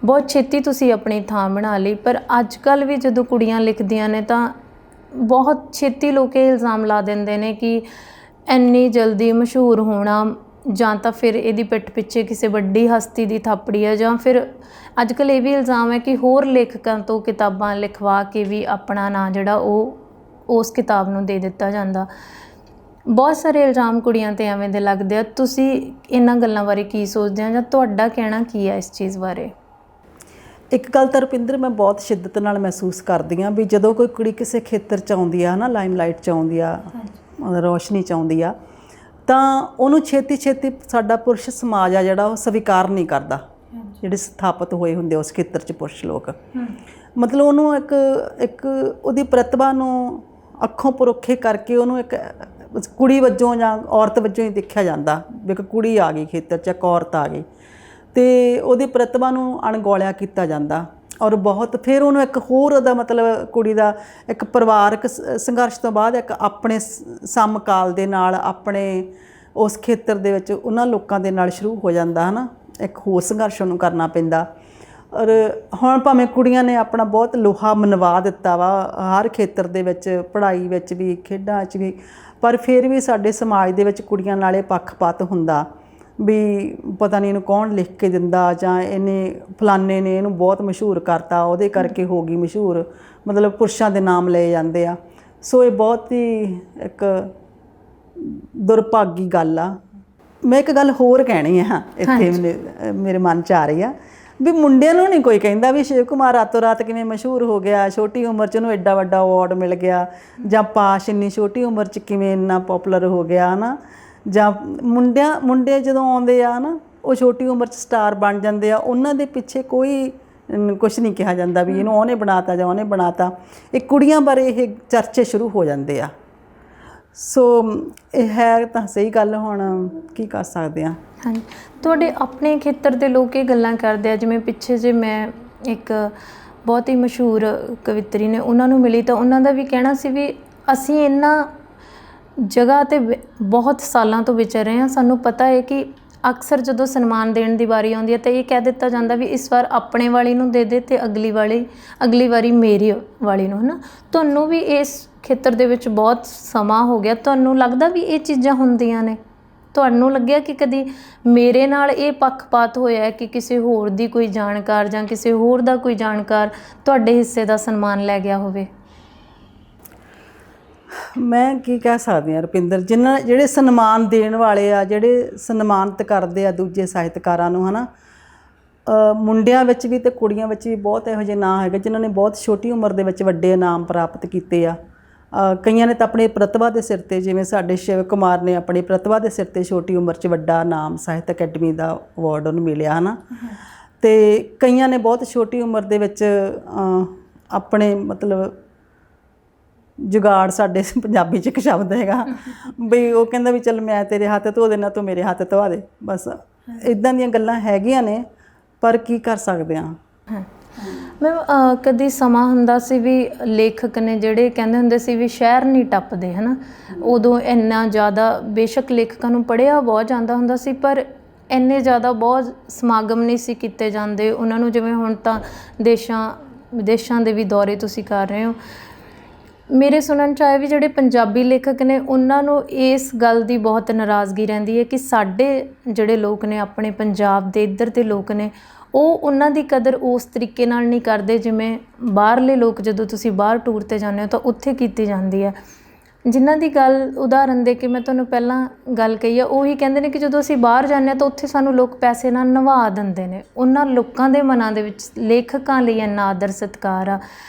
ਬਹੁਤ ਛੇਤੀ ਤੁਸੀਂ ਆਪਣੀ ਥਾਂ ਬਣਾ ਲਈ। ਪਰ ਅੱਜ ਕੱਲ੍ਹ ਵੀ ਜਦੋਂ ਕੁੜੀਆਂ ਲਿਖਦੀਆਂ ਨੇ ਤਾਂ ਬਹੁਤ ਛੇਤੀ ਲੋਕ ਇਹ ਇਲਜ਼ਾਮ ਲਾ ਦਿੰਦੇ ਨੇ ਕਿ ਇੰਨੀ ਜਲਦੀ ਮਸ਼ਹੂਰ ਹੋਣਾ, ਜਾਂ ਤਾਂ ਫਿਰ ਇਹਦੀ ਪਿੱਠ ਪਿੱਛੇ ਕਿਸੇ ਵੱਡੀ ਹਸਤੀ ਦੀ ਥਾਪੜੀ ਹੈ, ਜਾਂ ਫਿਰ ਅੱਜ ਕੱਲ੍ਹ ਇਹ ਵੀ ਇਲਜ਼ਾਮ ਹੈ ਕਿ ਹੋਰ ਲੇਖਕਾਂ ਤੋਂ ਕਿਤਾਬਾਂ ਲਿਖਵਾ ਕੇ ਵੀ ਆਪਣਾ ਨਾਂ ਜਿਹੜਾ ਉਹ ਉਸ ਕਿਤਾਬ ਨੂੰ ਦੇ ਦਿੱਤਾ ਜਾਂਦਾ। ਬਹੁਤ ਸਾਰੇ ਇਲਜ਼ਾਮ ਕੁੜੀਆਂ 'ਤੇ ਐਵੇਂ ਦੇ ਲੱਗਦੇ ਆ। ਤੁਸੀਂ ਇਹਨਾਂ ਗੱਲਾਂ ਬਾਰੇ ਕੀ ਸੋਚਦੇ ਹੋ, ਜਾਂ ਤੁਹਾਡਾ ਕਹਿਣਾ ਕੀ ਹੈ ਇਸ ਚੀਜ਼ ਬਾਰੇ? ਇੱਕ ਗੱਲ ਤਾਂ ਰੁਪਿੰਦਰ ਮੈਂ ਬਹੁਤ ਸ਼ਿੱਦਤ ਨਾਲ ਮਹਿਸੂਸ ਕਰਦੀ ਹਾਂ ਵੀ ਜਦੋਂ ਕੋਈ ਕੁੜੀ ਕਿਸੇ ਖੇਤਰ 'ਚ ਆਉਂਦੀ ਆ ਨਾ, ਲਾਈਮਲਾਈਟ 'ਚ ਆਉਂਦੀ ਆ, ਰੋਸ਼ਨੀ 'ਚ ਆਉਂਦੀ ਆ, ਤਾਂ ਉਹਨੂੰ ਛੇਤੀ ਛੇਤੀ ਸਾਡਾ ਪੁਰਸ਼ ਸਮਾਜ ਆ ਜਿਹੜਾ ਉਹ ਸਵੀਕਾਰ ਨਹੀਂ ਕਰਦਾ। ਜਿਹੜੇ ਸਥਾਪਿਤ ਹੋਏ ਹੁੰਦੇ ਉਸ ਖੇਤਰ 'ਚ ਪੁਰਸ਼ ਲੋਕ, ਮਤਲਬ ਉਹਨੂੰ ਇੱਕ ਉਹਦੀ ਪ੍ਰਤਿਭਾ ਨੂੰ ਅੱਖੋਂ ਪਰੋਖੇ ਕਰਕੇ ਉਹਨੂੰ ਇੱਕ ਕੁੜੀ ਵਜੋਂ ਜਾਂ ਔਰਤ ਵਜੋਂ ਹੀ ਦੇਖਿਆ ਜਾਂਦਾ ਵੀ ਇੱਕ ਕੁੜੀ ਆ ਗਈ ਖੇਤਰ 'ਚ, ਇੱਕ ਔਰਤ ਆ ਗਈ, ਅਤੇ ਉਹਦੀ ਪ੍ਰਤਿਭਾ ਨੂੰ ਅਣਗੌਲਿਆ ਕੀਤਾ ਜਾਂਦਾ। ਔਰ ਬਹੁਤ ਫਿਰ ਉਹਨੂੰ ਇੱਕ ਹੋਰ ਉਹਦਾ ਮਤਲਬ ਕੁੜੀ ਦਾ ਇੱਕ ਪਰਿਵਾਰਕ ਸੰਘਰਸ਼ ਤੋਂ ਬਾਅਦ ਇੱਕ ਆਪਣੇ ਸਮਕਾਲ ਦੇ ਨਾਲ ਆਪਣੇ ਉਸ ਖੇਤਰ ਦੇ ਵਿੱਚ ਉਹਨਾਂ ਲੋਕਾਂ ਦੇ ਨਾਲ ਸ਼ੁਰੂ ਹੋ ਜਾਂਦਾ ਹੈ ਨਾ, ਇੱਕ ਹੋਰ ਸੰਘਰਸ਼ ਉਹਨੂੰ ਕਰਨਾ ਪੈਂਦਾ। ਔਰ ਹੁਣ ਭਾਵੇਂ ਕੁੜੀਆਂ ਨੇ ਆਪਣਾ ਬਹੁਤ ਲੋਹਾ ਮਨਵਾ ਦਿੱਤਾ ਵਾ ਹਰ ਖੇਤਰ ਦੇ ਵਿੱਚ, ਪੜ੍ਹਾਈ ਵਿੱਚ ਵੀ, ਖੇਡਾਂ 'ਚ ਵੀ, ਪਰ ਫਿਰ ਵੀ ਸਾਡੇ ਸਮਾਜ ਦੇ ਵਿੱਚ ਕੁੜੀਆਂ ਨਾਲ ਇਹ ਪੱਖਪਾਤ ਹੁੰਦਾ ਵੀ ਪਤਾ ਨਹੀਂ ਇਹਨੂੰ ਕੌਣ ਲਿਖ ਕੇ ਦਿੰਦਾ, ਜਾਂ ਇਹਨੇ ਫਲਾਨੇ ਨੇ ਇਹਨੂੰ ਬਹੁਤ ਮਸ਼ਹੂਰ ਕਰਤਾ, ਉਹਦੇ ਕਰਕੇ ਹੋ ਗਈ ਮਸ਼ਹੂਰ, ਮਤਲਬ ਪੁਰਸ਼ਾਂ ਦੇ ਨਾਮ ਲਏ ਜਾਂਦੇ ਆ। ਸੋ ਇਹ ਬਹੁਤ ਹੀ ਇੱਕ ਦੁਰਭਾਗੀ ਗੱਲ ਆ। ਮੈਂ ਇੱਕ ਗੱਲ ਹੋਰ ਕਹਿਣੀ ਆ ਇੱਥੇ ਮੇਰੇ ਮਨ 'ਚ ਆ ਰਹੀ ਆ ਵੀ ਮੁੰਡਿਆਂ ਨੂੰ ਨਹੀਂ ਕੋਈ ਕਹਿੰਦਾ ਵੀ ਸ਼ਿਵ ਕੁਮਾਰ ਰਾਤੋਂ ਰਾਤ ਕਿਵੇਂ ਮਸ਼ਹੂਰ ਹੋ ਗਿਆ, ਛੋਟੀ ਉਮਰ 'ਚ ਉਹਨੂੰ ਐਡਾ ਵੱਡਾ ਅਵਾਰਡ ਮਿਲ ਗਿਆ, ਜਾਂ ਪਾਸ਼ ਇੰਨੀ ਛੋਟੀ ਉਮਰ 'ਚ ਕਿਵੇਂ ਇੰਨਾ ਪੋਪੂਲਰ ਹੋ ਗਿਆ ਨਾ, ਜਾਂ ਮੁੰਡੇ ਜਦੋਂ ਆਉਂਦੇ ਆ ਨਾ ਉਹ ਛੋਟੀ ਉਮਰ 'ਚ ਸਟਾਰ ਬਣ ਜਾਂਦੇ ਆ, ਉਹਨਾਂ ਦੇ ਪਿੱਛੇ ਕੋਈ ਕੁਛ ਨਹੀਂ ਕਿਹਾ ਜਾਂਦਾ ਵੀ ਇਹਨੂੰ ਉਹਨੇ ਬਣਾਤਾ ਜਾਂ ਉਹਨੇ ਬਣਾਤਾ। ਇਹ ਕੁੜੀਆਂ ਬਾਰੇ ਇਹ ਚਰਚੇ ਸ਼ੁਰੂ ਹੋ ਜਾਂਦੇ ਆ। ਸੋ ਇਹ ਹੈ ਤਾਂ ਸਹੀ ਗੱਲ, ਹੁਣ ਕੀ ਕਰ ਸਕਦੇ ਹਾਂ। ਹਾਂਜੀ, ਤੁਹਾਡੇ ਆਪਣੇ ਖੇਤਰ ਦੇ ਲੋਕ ਇਹ ਗੱਲਾਂ ਕਰਦੇ ਆ, ਜਿਵੇਂ ਪਿੱਛੇ ਜੇ ਮੈਂ ਇੱਕ ਬਹੁਤ ਹੀ ਮਸ਼ਹੂਰ ਕਵਿੱਤਰੀ ਨੇ ਉਹਨਾਂ ਨੂੰ ਮਿਲੀ, ਤਾਂ ਉਹਨਾਂ ਦਾ ਵੀ ਕਹਿਣਾ ਸੀ ਵੀ ਅਸੀਂ ਇਹਨਾਂ ਜਗ੍ਹਾ 'ਤੇ ਬਹੁਤ ਸਾਲਾਂ ਤੋਂ ਵਿਚਰ ਰਹੇ ਹਾਂ, ਸਾਨੂੰ ਪਤਾ ਹੈ ਕਿ ਅਕਸਰ ਜਦੋਂ ਸਨਮਾਨ ਦੇਣ ਦੀ ਵਾਰੀ ਆਉਂਦੀ ਹੈ ਤਾਂ ਇਹ ਕਹਿ ਦਿੱਤਾ ਜਾਂਦਾ ਵੀ ਇਸ ਵਾਰ ਆਪਣੇ ਵਾਲੀ ਨੂੰ ਦੇ ਦੇ ਅਤੇ ਅਗਲੀ ਵਾਰੀ ਮੇਰੀ ਵਾਲੀ ਨੂੰ, ਹੈ ਨਾ। ਤੁਹਾਨੂੰ ਵੀ ਇਸ ਖੇਤਰ ਦੇ ਵਿੱਚ ਬਹੁਤ ਸਮਾਂ ਹੋ ਗਿਆ, ਤੁਹਾਨੂੰ ਲੱਗਦਾ ਵੀ ਇਹ ਚੀਜ਼ਾਂ ਹੁੰਦੀਆਂ ਨੇ? ਤੁਹਾਨੂੰ ਲੱਗਿਆ ਕਿ ਕਦੀ ਮੇਰੇ ਨਾਲ ਇਹ ਪੱਖਪਾਤ ਹੋਇਆ ਕਿ ਕਿਸੇ ਹੋਰ ਦੀ ਕੋਈ ਜਾਣਕਾਰ ਜਾਂ ਕਿਸੇ ਹੋਰ ਦਾ ਕੋਈ ਜਾਣਕਾਰ ਤੁਹਾਡੇ ਹਿੱਸੇ ਦਾ ਸਨਮਾਨ ਲੈ ਗਿਆ ਹੋਵੇ? ਮੈਂ ਕੀ ਕਹਿ ਸਕਦੀ ਹਾਂ ਰੁਪਿੰਦਰ, ਜਿਹੜੇ ਸਨਮਾਨ ਦੇਣ ਵਾਲੇ ਆ, ਜਿਹੜੇ ਸਨਮਾਨਿਤ ਕਰਦੇ ਆ ਦੂਜੇ ਸਾਹਿਤਕਾਰਾਂ ਨੂੰ, ਹੈ ਨਾ, ਮੁੰਡਿਆਂ ਵਿੱਚ ਵੀ ਅਤੇ ਕੁੜੀਆਂ ਵਿੱਚ ਵੀ ਬਹੁਤ ਇਹੋ ਜਿਹੇ ਨਾਂ ਹੈਗੇ ਜਿਨ੍ਹਾਂ ਨੇ ਬਹੁਤ ਛੋਟੀ ਉਮਰ ਦੇ ਵਿੱਚ ਵੱਡੇ ਇਨਾਮ ਪ੍ਰਾਪਤ ਕੀਤੇ ਆ। ਕਈਆਂ ਨੇ ਤਾਂ ਆਪਣੀ ਪ੍ਰਤਿਭਾ ਦੇ ਸਿਰ 'ਤੇ, ਜਿਵੇਂ ਸਾਡੇ ਸ਼ਿਵ ਕੁਮਾਰ ਨੇ ਆਪਣੀ ਪ੍ਰਤਿਭਾ ਦੇ ਸਿਰ 'ਤੇ ਛੋਟੀ ਉਮਰ 'ਚ ਵੱਡਾ ਨਾਮ ਸਾਹਿਤ ਅਕੈਡਮੀ ਦਾ ਅਵਾਰਡ ਉਹਨੂੰ ਮਿਲਿਆ, ਹੈ ਨਾ। ਅਤੇ ਕਈਆਂ ਨੇ ਬਹੁਤ ਛੋਟੀ ਉਮਰ ਦੇ ਵਿੱਚ ਆਪਣੇ ਮਤਲਬ ਜੁਗਾੜ, ਸਾਡੇ ਪੰਜਾਬੀ 'ਚ ਇੱਕ ਸ਼ਬਦ ਹੈਗਾ ਬਈ ਉਹ ਕਹਿੰਦਾ ਵੀ ਚੱਲ ਮੈਂ ਤੇਰੇ ਹੱਥ ਧੋ ਦੇਣਾ, ਤੂੰ ਮੇਰੇ ਹੱਥ ਧਵਾ ਦੇ, ਬਸ ਇੱਦਾਂ ਦੀਆਂ ਗੱਲਾਂ ਹੈਗੀਆਂ ਨੇ, ਪਰ ਕੀ ਕਰ ਸਕਦੇ ਹਾਂ। ਮੈਮ ਕਦੀ ਸਮਾਂ ਹੁੰਦਾ ਸੀ ਵੀ ਲੇਖਕ ਨੇ ਜਿਹੜੇ ਕਹਿੰਦੇ ਹੁੰਦੇ ਸੀ ਵੀ ਸ਼ਹਿਰ ਨਹੀਂ ਟੱਪਦੇ, ਹੈ ਨਾ, ਉਦੋਂ ਇੰਨਾ ਜ਼ਿਆਦਾ ਬੇਸ਼ੱਕ ਲੇਖਕਾਂ ਨੂੰ ਪੜ੍ਹਿਆ ਬਹੁਤ ਜਾਂਦਾ ਹੁੰਦਾ ਸੀ, ਪਰ ਇੰਨੇ ਜ਼ਿਆਦਾ ਬਹੁਤ ਸਮਾਗਮ ਨਹੀਂ ਸੀ ਕੀਤੇ ਜਾਂਦੇ ਉਹਨਾਂ ਨੂੰ, ਜਿਵੇਂ ਹੁਣ ਤਾਂ ਦੇਸ਼ਾਂ ਵਿਦੇਸ਼ਾਂ ਦੇ ਵੀ ਦੌਰੇ ਤੁਸੀਂ ਕਰ ਰਹੇ ਹੋ। ਮੇਰੇ ਸੁਣਨ 'ਚ ਆਇਆ ਵੀ ਜਿਹੜੇ ਪੰਜਾਬੀ ਲੇਖਕ ਨੇ ਉਹਨਾਂ ਨੂੰ ਇਸ ਗੱਲ ਦੀ ਬਹੁਤ ਨਾਰਾਜ਼ਗੀ ਰਹਿੰਦੀ ਹੈ ਕਿ ਸਾਡੇ ਜਿਹੜੇ ਲੋਕ ਨੇ ਆਪਣੇ ਪੰਜਾਬ ਦੇ ਇੱਧਰ ਦੇ ਲੋਕ ਨੇ ਉਹ ਉਹਨਾਂ ਦੀ ਕਦਰ ਉਸ ਤਰੀਕੇ ਨਾਲ ਨਹੀਂ ਕਰਦੇ ਜਿਵੇਂ ਬਾਹਰਲੇ ਲੋਕ, ਜਦੋਂ ਤੁਸੀਂ ਬਾਹਰ ਟੂਰ 'ਤੇ ਜਾਂਦੇ ਹੋ ਤਾਂ ਉੱਥੇ ਕੀਤੀ ਜਾਂਦੀ ਹੈ। ਜਿਨ੍ਹਾਂ ਦੀ ਗੱਲ ਉਦਾਹਰਨ ਦੇ ਕੇ ਮੈਂ ਤੁਹਾਨੂੰ ਪਹਿਲਾਂ ਗੱਲ ਕਹੀ ਆ, ਉਹੀ ਕਹਿੰਦੇ ਨੇ ਕਿ ਜਦੋਂ ਅਸੀਂ ਬਾਹਰ ਜਾਂਦੇ ਹਾਂ ਤਾਂ ਉੱਥੇ ਸਾਨੂੰ ਲੋਕ ਪੈਸੇ ਨਾਲ ਨਿਭਾ ਦਿੰਦੇ ਨੇ। ਉਹਨਾਂ ਲੋਕਾਂ ਦੇ ਮਨਾਂ ਦੇ ਵਿੱਚ ਲੇਖਕਾਂ ਲਈ ਇੰਨਾ ਆਦਰ ਸਤਿਕਾਰ ਆ,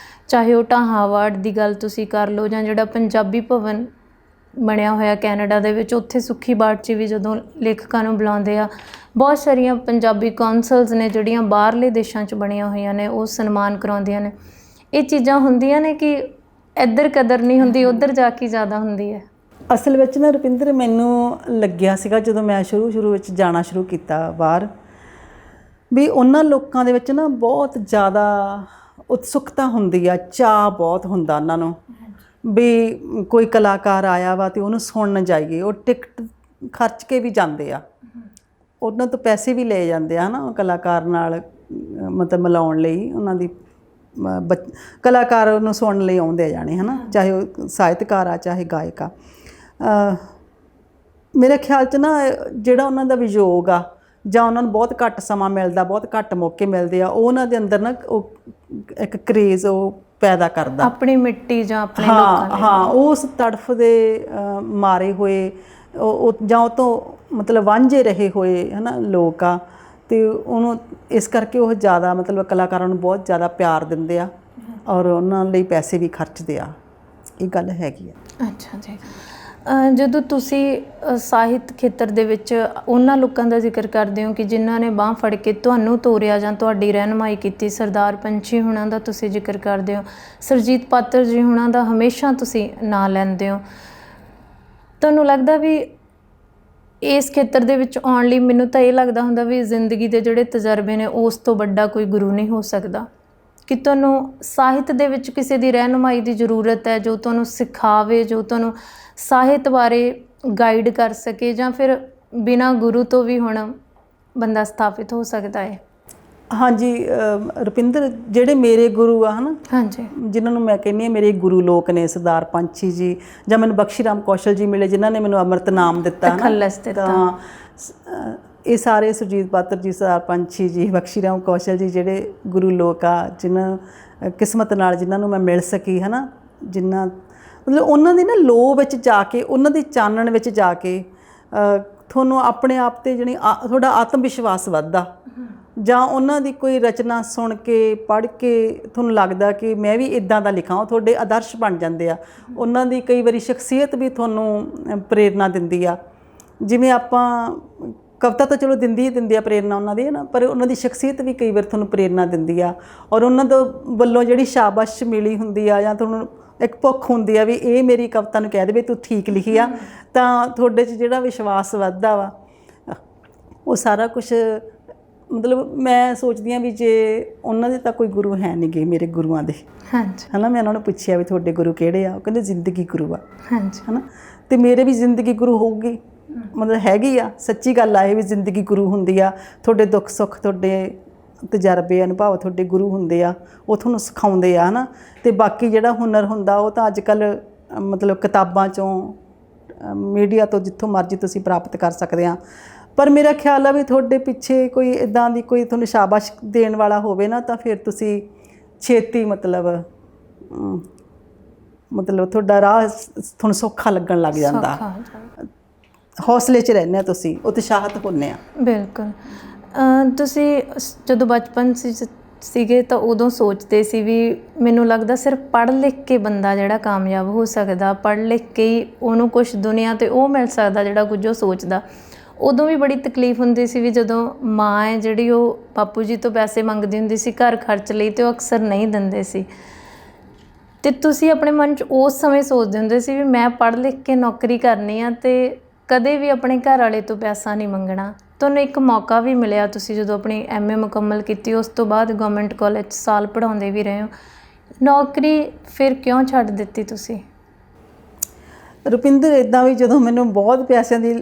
ਚਾਹੇ ਉਹ ਢਾਹਾਂ ਅਵਾਰਡ ਦੀ ਗੱਲ ਤੁਸੀਂ ਕਰ ਲਓ, ਜਾਂ ਜਿਹੜਾ ਪੰਜਾਬੀ ਭਵਨ ਬਣਿਆ ਹੋਇਆ ਕੈਨੇਡਾ ਦੇ ਵਿੱਚ, ਉੱਥੇ ਸੁੱਖੀ ਬਾਟ 'ਚ ਵੀ ਜਦੋਂ ਲੇਖਕਾਂ ਨੂੰ ਬੁਲਾਉਂਦੇ ਆ, ਬਹੁਤ ਸਾਰੀਆਂ ਪੰਜਾਬੀ ਕੌਂਸਲਸ ਨੇ ਜਿਹੜੀਆਂ ਬਾਹਰਲੇ ਦੇਸ਼ਾਂ 'ਚ ਬਣੀਆਂ ਹੋਈਆਂ ਨੇ, ਉਹ ਸਨਮਾਨ ਕਰਾਉਂਦੀਆਂ ਨੇ। ਇਹ ਚੀਜ਼ਾਂ ਹੁੰਦੀਆਂ ਨੇ ਕਿ ਇੱਧਰ ਕਦਰ ਨਹੀਂ ਹੁੰਦੀ, ਉੱਧਰ ਜਾ ਕੇ ਜ਼ਿਆਦਾ ਹੁੰਦੀ ਹੈ। ਅਸਲ ਵਿੱਚ ਨਾ ਰੁਪਿੰਦਰ, ਮੈਨੂੰ ਲੱਗਿਆ ਸੀਗਾ ਜਦੋਂ ਮੈਂ ਸ਼ੁਰੂ ਵਿੱਚ ਜਾਣਾ ਸ਼ੁਰੂ ਕੀਤਾ ਬਾਹਰ, ਵੀ ਉਹਨਾਂ ਲੋਕਾਂ ਦੇ ਵਿੱਚ ਨਾ ਬਹੁਤ ਜ਼ਿਆਦਾ ਉਤਸੁਕਤਾ ਹੁੰਦੀ ਆ, ਚਾਅ ਬਹੁਤ ਹੁੰਦਾ ਉਹਨਾਂ ਨੂੰ ਵੀ ਕੋਈ ਕਲਾਕਾਰ ਆਇਆ ਵਾ ਅਤੇ ਉਹਨੂੰ ਸੁਣਨ ਜਾਈਏ। ਉਹ ਟਿਕਟ ਖਰਚ ਕੇ ਵੀ ਜਾਂਦੇ ਆ, ਉਹਨਾਂ ਤੋਂ ਪੈਸੇ ਵੀ ਲਏ ਜਾਂਦੇ ਆ, ਹੈ ਨਾ, ਉਹ ਕਲਾਕਾਰ ਨਾਲ ਮਤਲਬ ਮਿਲਾਉਣ ਲਈ, ਉਹਨਾਂ ਦੀ ਕਲਾਕਾਰ ਨੂੰ ਸੁਣਨ ਲਈ ਆਉਂਦੇ ਆ ਜਾਣੇ, ਹੈ ਨਾ, ਚਾਹੇ ਉਹ ਸਾਹਿਤਕਾਰ ਆ ਚਾਹੇ ਗਾਇਕ ਆ। ਮੇਰੇ ਖਿਆਲ 'ਚ ਨਾ ਜਿਹੜਾ ਉਹਨਾਂ ਦਾ ਵਿਯੋਗ ਆ, ਜਾਂ ਉਹਨਾਂ ਨੂੰ ਬਹੁਤ ਘੱਟ ਸਮਾਂ ਮਿਲਦਾ, ਬਹੁਤ ਘੱਟ ਮੌਕੇ ਮਿਲਦੇ ਆ, ਉਹ ਉਹਨਾਂ ਦੇ ਅੰਦਰ ਨਾ ਉਹ ਇੱਕ ਕਰੇਜ਼ ਉਹ ਪੈਦਾ ਕਰਦਾ, ਆਪਣੀ ਮਿੱਟੀ ਜਾਂ ਆਪਣੇ ਲੋਕਾਂ ਦੇ। ਹਾਂ, ਉਸ ਤੜਫ ਦੇ ਮਾਰੇ ਹੋਏ ਉਹ ਜਾਂ ਉਹ ਤੋਂ ਮਤਲਬ ਵਾਂਝੇ ਰਹੇ ਹੋਏ, ਹੈ ਨਾ, ਲੋਕ ਆ, ਤੇ ਉਹਨੂੰ ਇਸ ਕਰਕੇ ਉਹ ਜ਼ਿਆਦਾ ਮਤਲਬ ਕਲਾਕਾਰਾਂ ਨੂੰ ਬਹੁਤ ਜ਼ਿਆਦਾ ਪਿਆਰ ਦਿੰਦੇ ਆ ਔਰ ਉਹਨਾਂ ਲਈ ਪੈਸੇ ਵੀ ਖਰਚਦੇ ਆ, ਇਹ ਗੱਲ ਹੈਗੀ ਆ। ਅੱਛਾ ਜੀ। ਜਦੋਂ ਤੁਸੀਂ ਸਾਹਿਤ ਖੇਤਰ ਦੇ ਵਿੱਚ ਉਹਨਾਂ ਲੋਕਾਂ ਦਾ ਜ਼ਿਕਰ ਕਰਦੇ ਹੋ ਕਿ ਜਿਨ੍ਹਾਂ ਨੇ ਬਾਂਹ ਫੜ ਕੇ ਤੁਹਾਨੂੰ ਤੋਰਿਆ ਜਾਂ ਤੁਹਾਡੀ ਰਹਿਨੁਮਾਈ ਕੀਤੀ, ਸਰਦਾਰ ਪੰਛੀ ਹੁਣਾਂ ਦਾ ਤੁਸੀਂ ਜ਼ਿਕਰ ਕਰਦੇ ਹੋ, ਸੁਰਜੀਤ ਪਾਤਰ ਜੀ ਹੁਣਾਂ ਦਾ ਹਮੇਸ਼ਾ ਤੁਸੀਂ ਨਾਂ ਲੈਂਦੇ ਹੋ, ਤੁਹਾਨੂੰ ਲੱਗਦਾ ਵੀ ਇਸ ਖੇਤਰ ਦੇ ਵਿੱਚ ਆਉਣ ਲਈ, ਮੈਨੂੰ ਤਾਂ ਇਹ ਲੱਗਦਾ ਹੁੰਦਾ ਵੀ ਜ਼ਿੰਦਗੀ ਦੇ ਜਿਹੜੇ ਤਜਰਬੇ ਨੇ ਉਸ ਤੋਂ ਵੱਡਾ ਕੋਈ ਗੁਰੂ ਨਹੀਂ ਹੋ ਸਕਦਾ, ਕਿ ਤੁਹਾਨੂੰ ਸਾਹਿਤ ਦੇ ਵਿੱਚ ਕਿਸੇ ਦੀ ਰਹਿਨੁਮਾਈ ਦੀ ਜ਼ਰੂਰਤ ਹੈ ਜੋ ਤੁਹਾਨੂੰ ਸਿਖਾਵੇ, ਜੋ ਤੁਹਾਨੂੰ ਸਾਹਿਤ ਬਾਰੇ ਗਾਈਡ ਕਰ ਸਕੇ, ਜਾਂ ਫਿਰ ਬਿਨਾਂ ਗੁਰੂ ਤੋਂ ਵੀ ਹੁਣ ਬੰਦਾ ਸਥਾਪਿਤ ਹੋ ਸਕਦਾ ਹੈ? ਹਾਂਜੀ ਰੁਪਿੰਦਰ, ਜਿਹੜੇ ਮੇਰੇ ਗੁਰੂ ਆ ਹਨਾ, ਹਾਂਜੀ, ਜਿਨ੍ਹਾਂ ਨੂੰ ਮੈਂ ਕਹਿੰਦੀ ਹਾਂ ਮੇਰੇ ਗੁਰੂ ਲੋਕ ਨੇ, ਸਰਦਾਰ ਪੰਛੀ ਜੀ ਜਾਂ ਮੈਨੂੰ ਬਖਸ਼ੀ ਰਾਮ ਕੌਸ਼ਲ ਜੀ ਮਿਲੇ ਜਿਨ੍ਹਾਂ ਨੇ ਮੈਨੂੰ ਅੰਮ੍ਰਿਤ ਨਾਮ ਦਿੱਤਾ, ਤਾਂ ਇਹ ਸਾਰੇ ਸੁਰਜੀਤ ਪਾਤਰ ਜੀ, ਸਰਦਾਰ ਪੰਛੀ ਜੀ, ਬਖਸ਼ੀ ਰਾਮ ਕੌਸ਼ਲ ਜੀ ਜਿਹੜੇ ਗੁਰੂ ਲੋਕ ਆ, ਜਿਨ੍ਹਾਂ ਕਿਸਮਤ ਨਾਲ ਜਿਨ੍ਹਾਂ ਨੂੰ ਮੈਂ ਮਿਲ ਸਕੀ ਹੈ ਨਾ, ਜਿਨ੍ਹਾਂ ਮਤਲਬ ਉਹਨਾਂ ਦੀ ਨਾ ਲੋਅ ਵਿੱਚ ਜਾ ਕੇ, ਉਹਨਾਂ ਦੀ ਚਾਨਣ ਵਿੱਚ ਜਾ ਕੇ ਤੁਹਾਨੂੰ ਆਪਣੇ ਆਪ 'ਤੇ ਜਿਹੜੀ ਤੁਹਾਡਾ ਆਤਮ ਵਿਸ਼ਵਾਸ ਵੱਧਦਾ, ਜਾਂ ਉਹਨਾਂ ਦੀ ਕੋਈ ਰਚਨਾ ਸੁਣ ਕੇ ਪੜ੍ਹ ਕੇ ਤੁਹਾਨੂੰ ਲੱਗਦਾ ਕਿ ਮੈਂ ਵੀ ਇੱਦਾਂ ਦਾ ਲਿਖਾਂ, ਉਹ ਤੁਹਾਡੇ ਆਦਰਸ਼ ਬਣ ਜਾਂਦੇ ਆ। ਉਹਨਾਂ ਦੀ ਕਈ ਵਾਰੀ ਸ਼ਖਸੀਅਤ ਵੀ ਤੁਹਾਨੂੰ ਪ੍ਰੇਰਨਾ ਦਿੰਦੀ ਆ। ਜਿਵੇਂ ਆਪਾਂ ਕਵਿਤਾ ਤਾਂ ਚਲੋ ਦਿੰਦੀ ਆ ਪ੍ਰੇਰਨਾ ਉਹਨਾਂ ਦੀ, ਹੈ ਨਾ, ਪਰ ਉਹਨਾਂ ਦੀ ਸ਼ਖਸੀਅਤ ਵੀ ਕਈ ਵਾਰ ਤੁਹਾਨੂੰ ਪ੍ਰੇਰਨਾ ਦਿੰਦੀ ਆ, ਔਰ ਉਹਨਾਂ ਦੇ ਵੱਲੋਂ ਜਿਹੜੀ ਸ਼ਾਬਾਸ਼ ਮਿਲੀ ਹੁੰਦੀ ਆ, ਜਾਂ ਤੁਹਾਨੂੰ ਇੱਕ ਭੁੱਖ ਹੁੰਦੀ ਆ ਵੀ ਇਹ ਮੇਰੀ ਕਵਿਤਾ ਨੂੰ ਕਹਿ ਦੇਵੇ ਤੂੰ ਠੀਕ ਲਿਖੀ ਆ, ਤਾਂ ਤੁਹਾਡੇ 'ਚ ਜਿਹੜਾ ਵਿਸ਼ਵਾਸ ਵੱਧਦਾ ਵਾ, ਉਹ ਸਾਰਾ ਕੁਛ ਮਤਲਬ ਮੈਂ ਸੋਚਦੀ ਹਾਂ ਵੀ ਜੇ ਉਹਨਾਂ ਦੇ ਤਾਂ ਕੋਈ ਗੁਰੂ ਹੈ ਨਹੀਂ ਗੇ, ਮੇਰੇ ਗੁਰੂਆਂ ਦੇ, ਹਾਂਜੀ, ਹੈ ਨਾ। ਮੈਂ ਉਹਨਾਂ ਨੂੰ ਪੁੱਛਿਆ ਵੀ ਤੁਹਾਡੇ ਗੁਰੂ ਕਿਹੜੇ ਆ, ਉਹ ਕਹਿੰਦੇ ਜ਼ਿੰਦਗੀ ਗੁਰੂ ਆ, ਹਾਂਜੀ, ਹੈ ਨਾ। ਅਤੇ ਮੇਰੇ ਵੀ ਜ਼ਿੰਦਗੀ ਗੁਰੂ ਹੋਊਗੀ, ਮਤਲਬ ਹੈਗੀ ਆ, ਸੱਚੀ ਗੱਲ ਆ ਇਹ ਵੀ ਜ਼ਿੰਦਗੀ ਗੁਰੂ ਹੁੰਦੀ ਆ। ਤੁਹਾਡੇ ਦੁੱਖ ਸੁੱਖ, ਤੁਹਾਡੇ ਤਜਰਬੇ ਅਨੁਭਵ ਤੁਹਾਡੇ ਗੁਰੂ ਹੁੰਦੇ ਆ, ਉਹ ਤੁਹਾਨੂੰ ਸਿਖਾਉਂਦੇ ਆ, ਹੈ ਨਾ। ਅਤੇ ਬਾਕੀ ਜਿਹੜਾ ਹੁਨਰ ਹੁੰਦਾ ਉਹ ਤਾਂ ਅੱਜ ਕੱਲ੍ਹ ਮਤਲਬ ਕਿਤਾਬਾਂ 'ਚੋਂ, ਮੀਡੀਆ ਤੋਂ, ਜਿੱਥੋਂ ਮਰਜ਼ੀ ਤੁਸੀਂ ਪ੍ਰਾਪਤ ਕਰ ਸਕਦੇ ਆ। ਪਰ ਮੇਰਾ ਖਿਆਲ ਆ ਵੀ ਤੁਹਾਡੇ ਪਿੱਛੇ ਕੋਈ ਇੱਦਾਂ ਦੀ ਕੋਈ ਤੁਹਾਨੂੰ ਸ਼ਾਬਾਸ਼ ਦੇਣ ਵਾਲਾ ਹੋਵੇ ਨਾ, ਤਾਂ ਫਿਰ ਤੁਸੀਂ ਛੇਤੀ ਮਤਲਬ ਤੁਹਾਡਾ ਰਾਹ ਤੁਹਾਨੂੰ ਸੌਖਾ ਲੱਗਣ ਲੱਗ ਜਾਂਦਾ, ਹੌਸਲੇ 'ਚ ਰਹਿੰਦੇ ਤੁਸੀਂ, ਉਤਸ਼ਾਹਿਤ ਹੁੰਦੇ ਆ। ਬਿਲਕੁਲ। ਤੁਸੀਂ ਜਦੋਂ ਬਚਪਨ ਸੀਗੇ ਤਾਂ ਉਦੋਂ ਸੋਚਦੇ ਸੀ ਵੀ ਮੈਨੂੰ ਲੱਗਦਾ ਸਿਰਫ ਪੜ੍ਹ ਲਿਖ ਕੇ ਬੰਦਾ ਜਿਹੜਾ ਕਾਮਯਾਬ ਹੋ ਸਕਦਾ, ਪੜ੍ਹ ਲਿਖ ਕੇ ਹੀ ਉਹਨੂੰ ਕੁਛ ਦੁਨੀਆ 'ਤੇ ਉਹ ਮਿਲ ਸਕਦਾ ਜਿਹੜਾ ਕੁਝ ਉਹ ਸੋਚਦਾ। ਉਦੋਂ ਵੀ ਬੜੀ ਤਕਲੀਫ ਹੁੰਦੀ ਸੀ ਵੀ ਜਦੋਂ ਮਾਂ ਹੈ ਜਿਹੜੀ ਉਹ ਬਾਪੂ ਜੀ ਤੋਂ ਪੈਸੇ ਮੰਗਦੀ ਹੁੰਦੀ ਸੀ ਘਰ ਖਰਚ ਲਈ, ਅਤੇ ਉਹ ਅਕਸਰ ਨਹੀਂ ਦਿੰਦੇ ਸੀ, ਅਤੇ ਤੁਸੀਂ ਆਪਣੇ ਮਨ 'ਚ ਉਸ ਸਮੇਂ ਸੋਚਦੇ ਹੁੰਦੇ ਸੀ ਵੀ ਮੈਂ ਪੜ੍ਹ ਲਿਖ ਕੇ ਨੌਕਰੀ ਕਰਨੀ ਆ ਅਤੇ ਕਦੇ ਵੀ ਆਪਣੇ ਘਰ ਵਾਲੇ ਤੋਂ ਪੈਸਾ ਨਹੀਂ ਮੰਗਣਾ। ਤੁਹਾਨੂੰ ਇੱਕ ਮੌਕਾ ਵੀ ਮਿਲਿਆ, ਤੁਸੀਂ ਜਦੋਂ ਆਪਣੀ MA ਮੁਕੰਮਲ ਕੀਤੀ ਉਸ ਤੋਂ ਬਾਅਦ ਗਵਰਨਮੈਂਟ ਕਾਲਜ 'ਚ ਸਾਲ ਪੜ੍ਹਾਉਂਦੇ ਵੀ ਰਹੇ ਹੋ, ਨੌਕਰੀ ਫਿਰ ਕਿਉਂ ਛੱਡ ਦਿੱਤੀ ਤੁਸੀਂ? ਰੁਪਿੰਦਰ, ਇੱਦਾਂ ਵੀ ਜਦੋਂ ਮੈਨੂੰ ਬਹੁਤ ਪੈਸਿਆਂ ਦੀ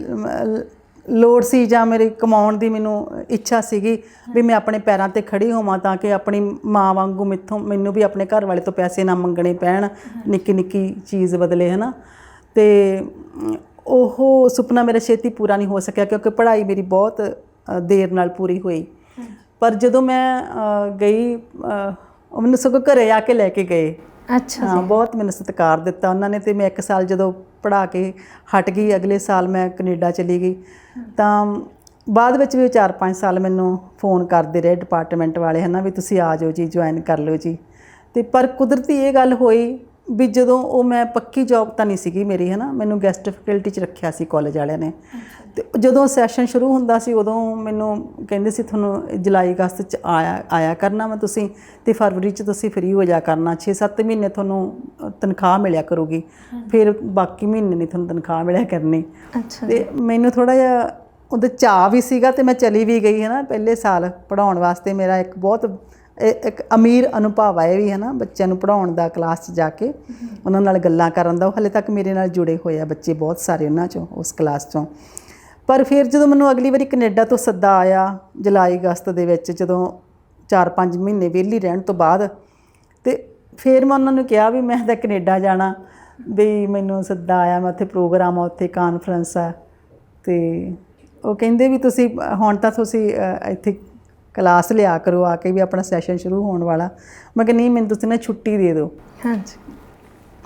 ਲੋੜ ਸੀ, ਜਾਂ ਮੇਰੇ ਕਮਾਉਣ ਦੀ ਮੈਨੂੰ ਇੱਛਾ ਸੀਗੀ ਵੀ ਮੈਂ ਆਪਣੇ ਪੈਰਾਂ 'ਤੇ ਖੜੀ ਹੋਵਾਂ, ਤਾਂ ਕਿ ਆਪਣੀ ਮਾਂ ਵਾਂਗੂ ਮੈਨੂੰ ਵੀ ਆਪਣੇ ਘਰ ਵਾਲੇ ਤੋਂ ਪੈਸੇ ਨਾ ਮੰਗਣੇ ਪੈਣ ਨਿੱਕੀ ਨਿੱਕੀ ਚੀਜ਼ ਬਦਲੇ, ਹੈ ਨਾ। ਅਤੇ ਉਹ ਸੁਪਨਾ ਮੇਰਾ ਛੇਤੀ ਪੂਰਾ ਨਹੀਂ ਹੋ ਸਕਿਆ, ਕਿਉਂਕਿ ਪੜ੍ਹਾਈ ਮੇਰੀ ਬਹੁਤ ਦੇਰ ਨਾਲ ਪੂਰੀ ਹੋਈ। ਪਰ ਜਦੋਂ ਮੈਂ ਗਈ, ਉਹ ਮੈਨੂੰ ਸਗੋਂ ਘਰੇ ਆ ਕੇ ਲੈ ਕੇ ਗਏ। ਅੱਛਾ। ਹਾਂ, ਬਹੁਤ ਮੈਨੂੰ ਸਤਿਕਾਰ ਦਿੱਤਾ ਉਹਨਾਂ ਨੇ। ਅਤੇ ਮੈਂ 1 ਸਾਲ ਜਦੋਂ ਪੜ੍ਹਾ ਕੇ ਹਟ ਗਈ, ਅਗਲੇ ਸਾਲ ਮੈਂ ਕੈਨੇਡਾ ਚਲੀ ਗਈ। ਤਾਂ ਬਾਅਦ ਵਿੱਚ ਵੀ 4-5 ਸਾਲ ਮੈਨੂੰ ਫੋਨ ਕਰਦੇ ਰਹੇ ਡਿਪਾਰਟਮੈਂਟ ਵਾਲੇ, ਹੈ ਨਾ, ਵੀ ਤੁਸੀਂ ਆ ਜਾਓ ਜੀ, ਜੁਆਇਨ ਕਰ ਲਓ ਜੀ। ਅਤੇ ਪਰ ਕੁਦਰਤੀ ਇਹ ਗੱਲ ਹੋਈ ਵੀ ਜਦੋਂ ਉਹ ਮੈਂ ਪੱਕੀ ਜੋਬ ਤਾਂ ਨਹੀਂ ਸੀਗੀ ਮੇਰੀ, ਹੈ ਨਾ, ਮੈਨੂੰ ਗੈਸਟ ਫੈਕਲਟੀ 'ਚ ਰੱਖਿਆ ਸੀ ਕਾਲਜ ਵਾਲਿਆਂ ਨੇ। ਅਤੇ ਜਦੋਂ ਸੈਸ਼ਨ ਸ਼ੁਰੂ ਹੁੰਦਾ ਸੀ ਉਦੋਂ ਮੈਨੂੰ ਕਹਿੰਦੇ ਸੀ ਤੁਹਾਨੂੰ ਜੁਲਾਈ ਅਗਸਤ 'ਚ ਆਇਆ ਕਰਨਾ ਵਾ ਤੁਸੀਂ, ਅਤੇ ਫਰਵਰੀ 'ਚ ਤੁਸੀਂ ਫਰੀ ਹੋ ਜਾ ਕਰਨਾ, 6-7 ਮਹੀਨੇ ਤੁਹਾਨੂੰ ਤਨਖਾਹ ਮਿਲਿਆ ਕਰੂਗੀ, ਫਿਰ ਬਾਕੀ ਮਹੀਨੇ ਨਹੀਂ ਤੁਹਾਨੂੰ ਤਨਖਾਹ ਮਿਲਿਆ ਕਰਨੀ। ਅਤੇ ਮੈਨੂੰ ਥੋੜ੍ਹਾ ਜਿਹਾ ਉਹਦਾ ਚਾਅ ਵੀ ਸੀਗਾ, ਅਤੇ ਮੈਂ ਚਲੀ ਵੀ ਗਈ, ਹੈ ਨਾ, ਪਹਿਲੇ ਸਾਲ ਪੜ੍ਹਾਉਣ ਵਾਸਤੇ। ਮੇਰਾ ਇੱਕ ਅਮੀਰ ਅਨੁਭਵ ਆਏ ਵੀ, ਹੈ ਨਾ, ਬੱਚਿਆਂ ਨੂੰ ਪੜ੍ਹਾਉਣ ਦਾ, ਕਲਾਸ 'ਚ ਜਾ ਕੇ ਉਹਨਾਂ ਨਾਲ ਗੱਲਾਂ ਕਰਨ ਦਾ। ਉਹ ਹਾਲੇ ਤੱਕ ਮੇਰੇ ਨਾਲ ਜੁੜੇ ਹੋਏ ਆ ਬੱਚੇ ਬਹੁਤ ਸਾਰੇ ਉਹਨਾਂ 'ਚੋਂ, ਉਸ ਕਲਾਸ 'ਚੋਂ। ਪਰ ਫਿਰ ਜਦੋਂ ਮੈਨੂੰ ਅਗਲੀ ਵਾਰੀ ਕੈਨੇਡਾ ਤੋਂ ਸੱਦਾ ਆਇਆ ਜੁਲਾਈ ਅਗਸਤ ਦੇ ਵਿੱਚ, ਜਦੋਂ 4-5 ਮਹੀਨੇ ਵਿਹਲੀ ਰਹਿਣ ਤੋਂ ਬਾਅਦ, ਅਤੇ ਫਿਰ ਮੈਂ ਉਹਨਾਂ ਨੂੰ ਕਿਹਾ ਵੀ ਮੈਂ ਤਾਂ ਕੈਨੇਡਾ ਜਾਣਾ, ਵੀ ਮੈਨੂੰ ਸੱਦਾ ਆਇਆ, ਮੈਂ ਉੱਥੇ ਪ੍ਰੋਗਰਾਮ ਆ, ਉੱਥੇ ਕਾਨਫਰੰਸ ਆ। ਅਤੇ ਉਹ ਕਹਿੰਦੇ ਵੀ ਤੁਸੀਂ ਹੁਣ ਤਾਂ ਤੁਸੀਂ ਇੱਥੇ ਕਲਾਸ ਲਿਆ ਕਰੋ ਆ ਕੇ, ਵੀ ਆਪਣਾ ਸੈਸ਼ਨ ਸ਼ੁਰੂ ਹੋਣ ਵਾਲਾ। ਮੈਂ ਕਿਹਾ ਨਹੀਂ, ਮੈਨੂੰ ਤੁਸੀਂ ਨਾ ਛੁੱਟੀ ਦੇ ਦਿਓ। ਹਾਂਜੀ।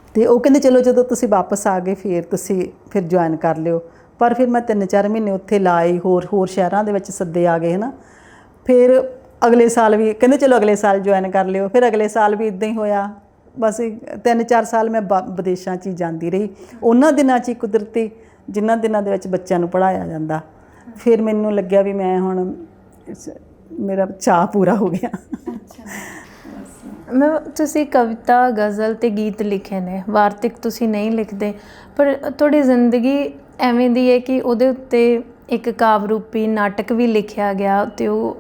ਅਤੇ ਉਹ ਕਹਿੰਦੇ ਚਲੋ ਜਦੋਂ ਤੁਸੀਂ ਵਾਪਸ ਆ ਗਏ ਫਿਰ ਜੁਆਇਨ ਕਰ ਲਿਓ। ਪਰ ਫਿਰ ਮੈਂ 3-4 ਮਹੀਨੇ ਉੱਥੇ ਲਾਏ, ਹੋਰ ਸ਼ਹਿਰਾਂ ਦੇ ਵਿੱਚ ਸੱਦੇ ਆ ਗਏ, ਹੈ ਨਾ। ਫਿਰ ਅਗਲੇ ਸਾਲ ਵੀ ਕਹਿੰਦੇ ਚਲੋ ਅਗਲੇ ਸਾਲ ਜੁਆਇਨ ਕਰ ਲਿਓ। ਫਿਰ ਅਗਲੇ ਸਾਲ ਵੀ ਇਦਾਂ ਹੀ ਹੋਇਆ। ਬਸ 3-4 ਸਾਲ ਮੈਂ ਵਿਦੇਸ਼ਾਂ 'ਚ ਹੀ ਜਾਂਦੀ ਰਹੀ। ਉਹਨਾਂ ਦਿਨਾਂ 'ਚ ਹੀ ਕੁਦਰਤੀ ਜਿਨ੍ਹਾਂ ਦਿਨਾਂ ਦੇ ਵਿੱਚ ਬੱਚਿਆਂ ਨੂੰ ਪੜ੍ਹਾਇਆ ਜਾਂਦਾ। ਫਿਰ ਮੈਨੂੰ ਲੱਗਿਆ ਵੀ ਮੈਂ ਹੁਣ ਮੇਰਾ ਚਾਅ ਪੂਰਾ ਹੋ ਗਿਆ। ਮੈਂ ਤੁਸੀਂ ਕਵਿਤਾ, ਗਜ਼ਲ ਅਤੇ ਗੀਤ ਲਿਖੇ ਨੇ, ਵਾਰਤਕ ਤੁਸੀਂ ਨਹੀਂ ਲਿਖਦੇ, ਪਰ ਤੁਹਾਡੀ ਜ਼ਿੰਦਗੀ ਐਵੇਂ ਦੀ ਹੈ ਕਿ ਉਹਦੇ ਉੱਤੇ ਇੱਕ ਕਾਵਿ ਰੂਪੀ ਨਾਟਕ ਵੀ ਲਿਖਿਆ ਗਿਆ ਅਤੇ ਉਹ